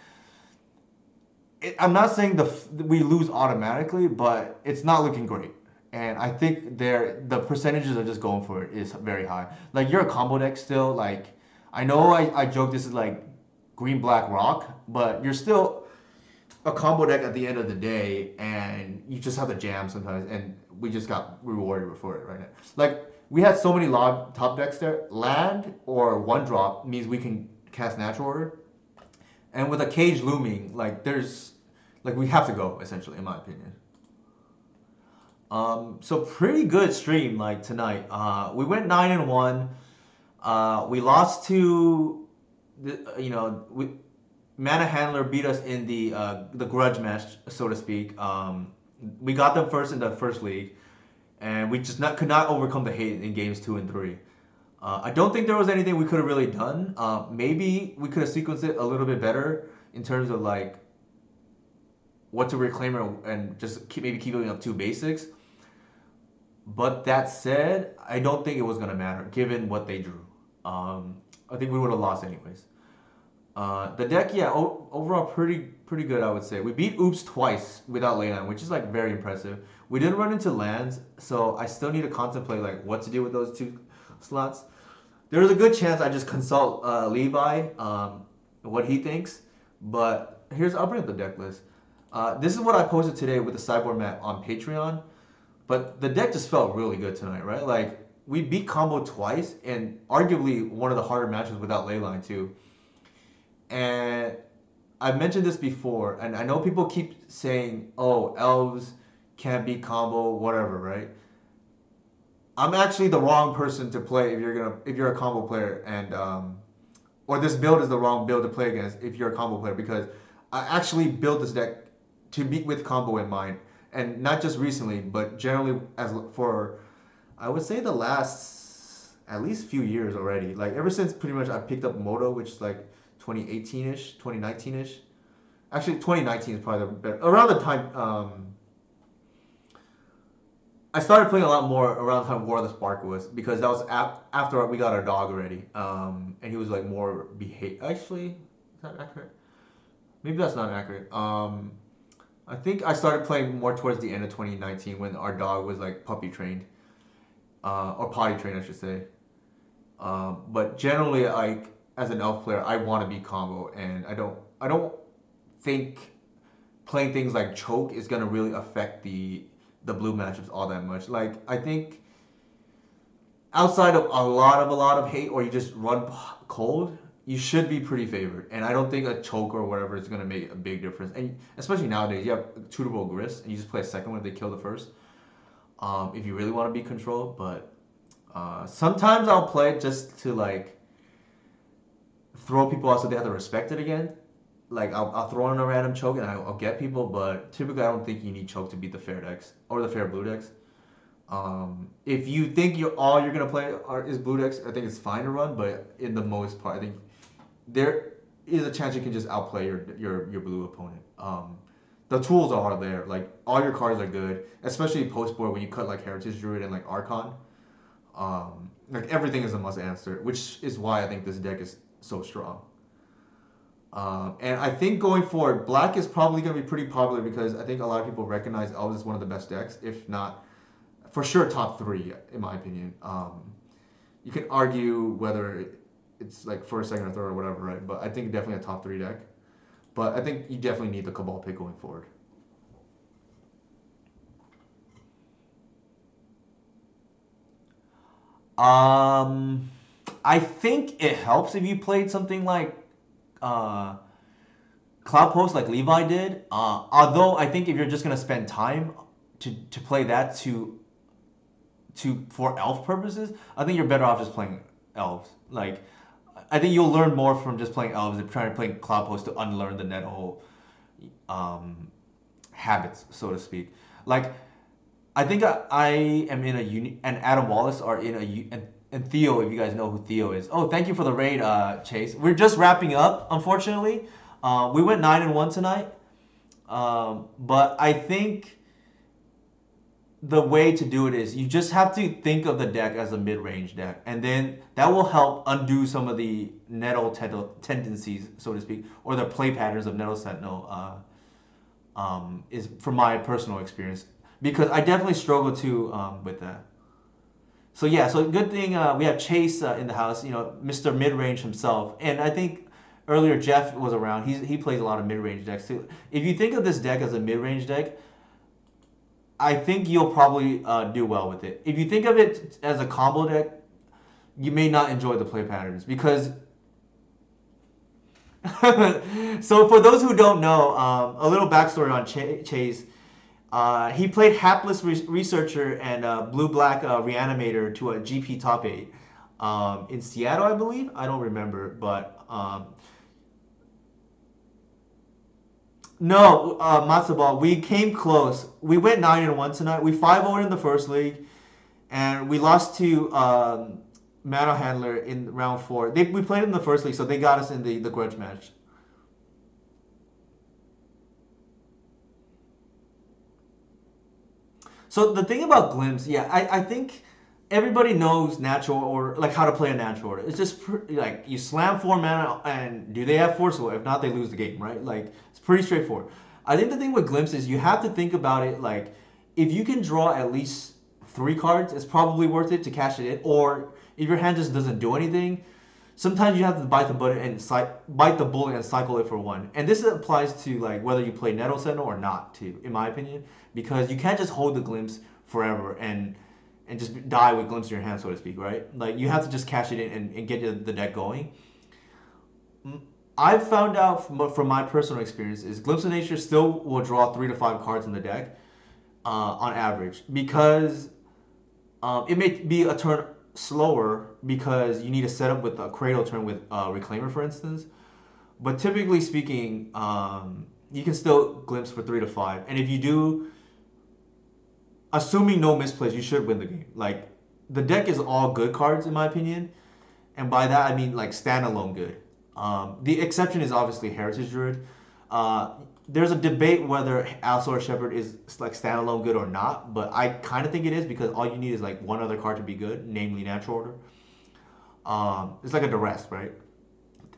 I'm not saying we lose automatically, but it's not looking great. And I think the percentages of just going for it is very high. Like you're a combo deck still. Like I know I joke this is like green black rock, but you're still a combo deck at the end of the day, and you just have to jam sometimes. And we just got rewarded for it right now. Like we had so many log top decks there. Land or one drop means we can cast natural order, and with a cage looming, like there's like we have to go essentially, in my opinion. So pretty good stream like tonight. We went 9-1. We lost to Mana Handler beat us in the grudge match, so to speak. We got them first in the first league, and we just could not overcome the hate in games 2 and 3. I don't think there was anything we could have really done. Maybe we could have sequenced it a little bit better in terms of like what to reclaim and just maybe keeping up 2 basics. But that said, I don't think it was gonna matter given what they drew. I think we would have lost anyways. The deck, yeah, overall pretty good, I would say. We beat Oops twice without Leyline, which is like very impressive. We didn't run into lands, so I still need to contemplate like what to do with those 2 slots. There's a good chance I just consult Levi, what he thinks. But I'll bring up the deck list. This is what I posted today with the sideboard map on Patreon. But the deck just felt really good tonight, right? Like we beat combo twice, and arguably one of the harder matches without Leyline too. And I've mentioned this before, and I know people keep saying, "Oh, elves can't beat combo, whatever," right? I'm actually the wrong person to play if you're a combo player and or this build is the wrong build to play against if you're a combo player because I actually built this deck to beat with combo in mind and not just recently but generally as for I would say the last at least few years already like ever since pretty much I picked up Moto which is like 2018ish 2019ish actually 2019 is probably the better around the time I started playing a lot more around the time War of the Spark was because that was after we got our dog already, and he was like more behave. Actually, is that accurate? Maybe that's not accurate. I think I started playing more towards the end of 2019 when our dog was like puppy trained, or potty trained, I should say. But generally, like as an elf player, I want to be combo, and I don't think playing things like choke is gonna really affect the blue matchups all that much. Like I think outside of a lot of hate or you just run cold, you should be pretty favored. And I don't think a choke or whatever is gonna make a big difference. And especially nowadays, you have tutable grist and you just play a second one if they kill the first. If you really want to be controlled, but sometimes I'll play it just to like throw people off so they have to respect it again. Like I'll throw in a random choke and I'll get people, but typically I don't think you need choke to beat the fair decks or the fair blue decks. If you think all you're gonna play is blue decks, I think it's fine to run. But in the most part, I think there is a chance you can just outplay your blue opponent. The tools are there. Like all your cards are good, especially post board when you cut like Heritage Druid and like Archon. Like everything is a must answer, which is why I think this deck is so strong. And I think going forward, Black is probably going to be pretty popular because I think a lot of people recognize Elves as one of the best decks, if not for sure top three, in my opinion. You can argue whether it's like first, second, or third, or whatever, right? But I think definitely a top three deck. But I think you definitely need the Cabal pick going forward. Um, I think it helps if you played something like uh, Cloud Post like Levi did. Although I think if you're just gonna spend time to play that to for elf purposes, I think you're better off just playing elves. Like I think you'll learn more from just playing elves than trying to play Cloud Post to unlearn the net hole um, habits, so to speak. Like I think I am in a and Adam Wallace are in and Theo, if you guys know who Theo is. Oh, thank you for the raid, Chase. We're just wrapping up, unfortunately. We went 9-1 tonight, but I think the way to do it is you just have to think of the deck as a mid-range deck, and then that will help undo some of the Nettle tendencies, so to speak, or the play patterns of Nettle Sentinel. Is from my personal experience because I definitely struggle too with that. So yeah, so good thing we have Chase in the house, you know, Mr. Mid Range himself, and I think earlier Jeff was around. He plays a lot of mid range decks too. If you think of this deck as a mid range deck, I think you'll probably do well with it. If you think of it as a combo deck, you may not enjoy the play patterns because. So for those who don't know, a little backstory on Chase. He played Hapless Researcher and Blue Black Reanimator to a GP top 8 in Seattle, I believe. I don't remember, but no, Matsubal. We came close. We went 9-1 tonight. We 5-0 in the first league, and we lost to Mano Handler in round 4. We played in the first league, so they got us in the grudge match. So the thing about Glimpse, yeah, I think everybody knows natural order, like how to play a natural order. It's just like you slam 4 mana, and do they have force? Well, if not, they lose the game, right? Like it's pretty straightforward. I think the thing with Glimpse is you have to think about it like if you can draw at least 3 cards, it's probably worth it to cash it in. Or if your hand just doesn't do anything, sometimes you have to bite the bullet and bite the bullet and cycle it for 1. And this applies to like whether you play Nettle Sentinel or not, too, in my opinion, because you can't just hold the glimpse forever and just die with glimpse in your hand, so to speak, right? Like you have to just cash it in and get the deck going. I've found out from my personal experience is Glimpse of Nature still will draw 3 to 5 cards in the deck on average because It may be a turn slower because you need to set up with a cradle turn with Reclaimer, for instance. But typically speaking, you can still glimpse for 3 to 5. And if you do, assuming no misplays, you should win the game. Like, the deck is all good cards in my opinion, and by that I mean like standalone good. The exception is obviously Heritage Druid. Uh, there's a debate whether Allosaur Shepherd is like standalone good or not, but I kind of think it is because all you need is like one other card to be good, namely Natural Order. It's like a duress, right?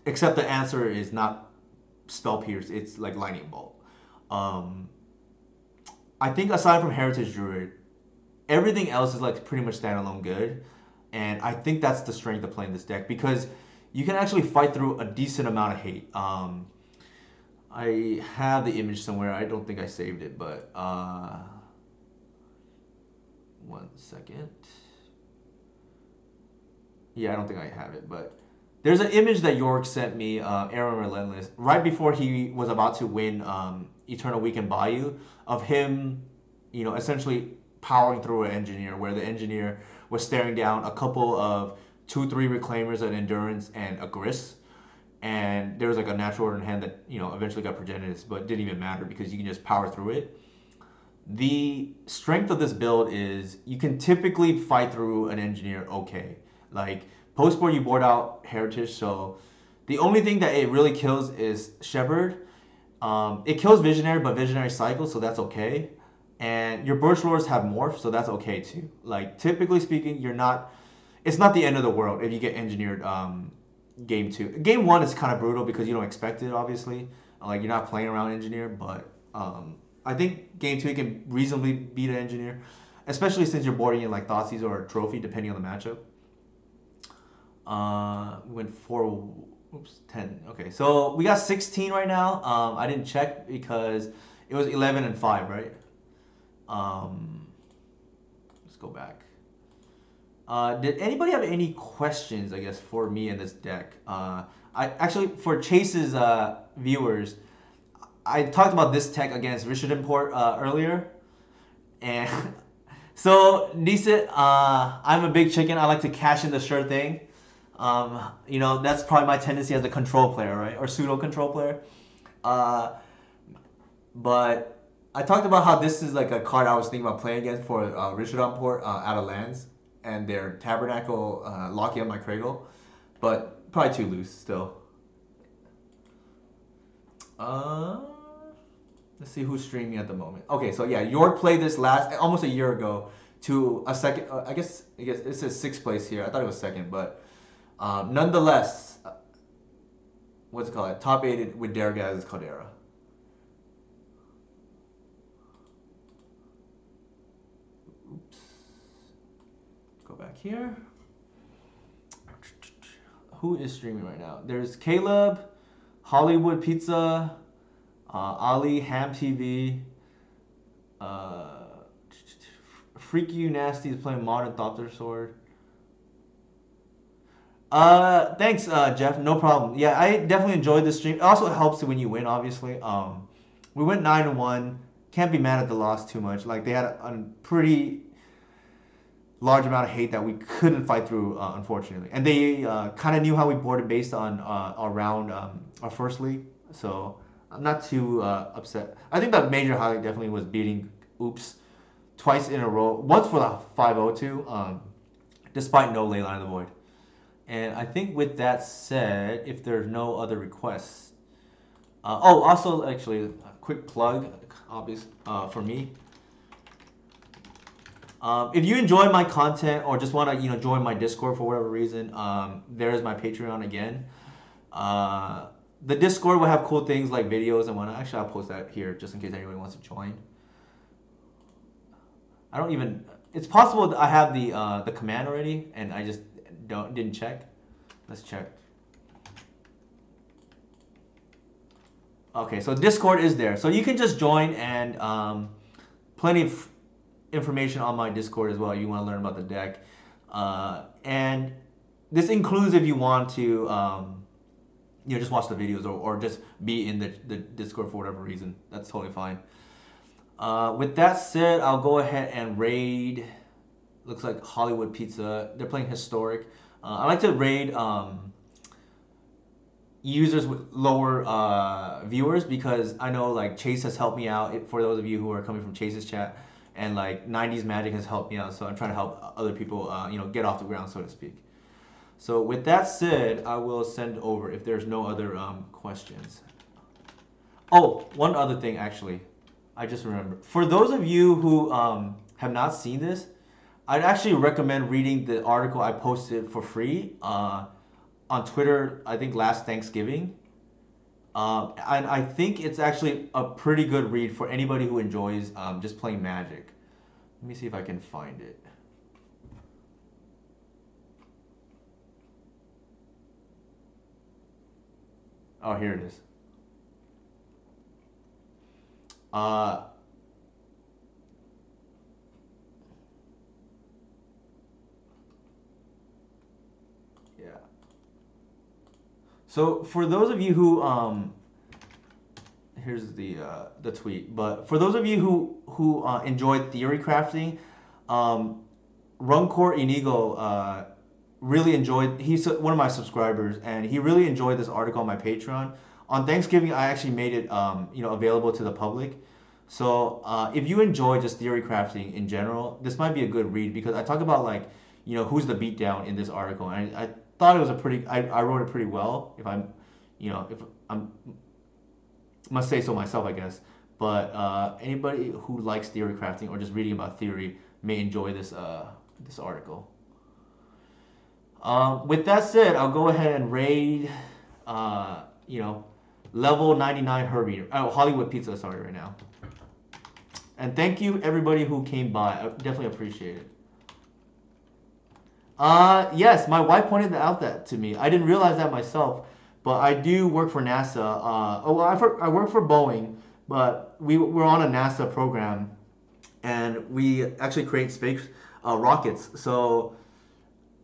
Except the answer is not Spell Pierce; it's like Lightning Bolt. Um, I think aside from Heritage Druid, everything else is like pretty much standalone good, and I think that's the strength of playing this deck because you can actually fight through a decent amount of hate. I have the image somewhere. I don't think I saved it, but 1 second. Yeah, I don't think I have it, but there's an image that York sent me, Aaron Relentless, right before he was about to win Eternal Weekend Bayou, of him, essentially powering through an engineer, where the engineer was staring down a couple of 2/3 reclaimers, an endurance, and a grist. And there was like a natural order in hand that eventually got Progenitus, but didn't even matter because you can just power through it. The strength of this build is you can typically fight through an engineer okay. Like post board, you board out Heritage, so the only thing that it really kills is Shepherd. It kills Visionary, but Visionary cycles, so that's okay. And your Burst Lords have Morph, so that's okay too. Like typically speaking, you're not. It's not the end of the world if you get engineered game two. Game one is kind of brutal because you don't expect it, obviously. Like you're not playing around engineer, but I think game two you can reasonably beat an engineer, especially since you're boarding in like Thoughtseize or a trophy, depending on the matchup. We went 10. Okay, so we got 16 right now. I didn't check because it was 11 and 5, right? Let's go back. Did anybody have any questions, I guess, for me in this deck? I actually, for Chase's viewers, I talked about this tech against Richard Import earlier, and so decent. I'm a big chicken. I like to cash in the sure thing. That's probably my tendency as a control player, right, or pseudo control player. Uh, but I talked about how this is like a card I was thinking about playing against for Richard Import out of lands and their Tabernacle locking up my Cradle, but probably too loose still. Let's see who's streaming at the moment. Okay, so yeah, York played this almost a year ago to a second. I guess it says sixth place here. I thought it was second, but nonetheless, what's it called? Top 8 with Daragaz's Caldera. Oops. Go back here. Who is streaming right now? There's Caleb, Hollywood Pizza, Ali, Ham TV, Freaky You Nasty is playing Modern Thopter Sword. Thanks, Jeff. No problem. Yeah, I definitely enjoyed the stream. It also helps when you win, obviously. We went 9-1. Can't be mad at the loss too much. Like they had a pretty large amount of hate that we couldn't fight through, unfortunately. And they kind of knew how we boarded based on our round, our first league. So I'm not too upset. I think the major highlight definitely was beating Oops twice in a row. Once for the 5-0-2, despite no Leyline of the Void. And I think with that said, if there's no other requests. Also, actually, a quick plug, obvious for me. If you enjoy my content or just want to join my Discord for whatever reason, there's my Patreon again. The Discord will have cool things like videos and whatnot. Actually, I'll post that here just in case anybody wants to join. I don't even. It's possible that I have the command already and I just didn't check. Let's check. Okay, so Discord is there, so you can just join and plenty of information on my Discord as well. You want to learn about the deck, and this includes if you want to just watch the videos or just be in the Discord for whatever reason. That's totally fine. With that said, I'll go ahead and raid looks like Hollywood Pizza. They're playing Historic. I like to raid users with lower viewers because I know like Chase has helped me out. For those of you who are coming from Chase's chat, and like 90s Magic has helped me out, so I'm trying to help other people, get off the ground, so to speak. So with that said, I will send over if there's no other questions. Oh, one other thing actually, I just remembered. For those of you who have not seen this, I'd actually recommend reading the article I posted for free on Twitter. I think last Thanksgiving, and I think it's actually a pretty good read for anybody who enjoys just playing Magic. Let me see if I can find it. Oh, here it is. Uh, yeah. So for those of you who here's the tweet. But for those of you who enjoy theory crafting, um, Runcor Inigo really enjoyed. He's one of my subscribers, and he really enjoyed this article on my Patreon. On Thanksgiving, I actually made it available to the public. So if you enjoy just theory crafting in general, this might be a good read because I talk about like who's the beatdown in this article, and I thought it was a pretty. I wrote it pretty well. If I'm must say so myself, I guess. But anybody who likes theory crafting or just reading about theory may enjoy this article. With that said, I'll go ahead and raid, uh, you know, level 99 Herbie. Oh, Hollywood Pizza, sorry, right now. And thank you everybody who came by. I definitely appreciate it. Yes, my wife pointed out that to me. I didn't realize that myself, but I do work for NASA. I work for Boeing, but we're on a NASA program, and we actually create space rockets. So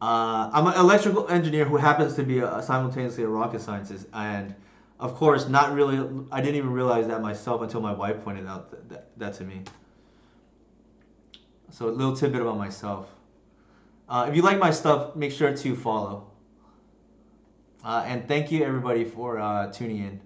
I'm an electrical engineer who happens to be simultaneously a rocket scientist, and of course, not really. I didn't even realize that myself until my wife pointed out that to me. So a little tidbit about myself. If you like my stuff, make sure to follow. And thank you everybody for tuning in.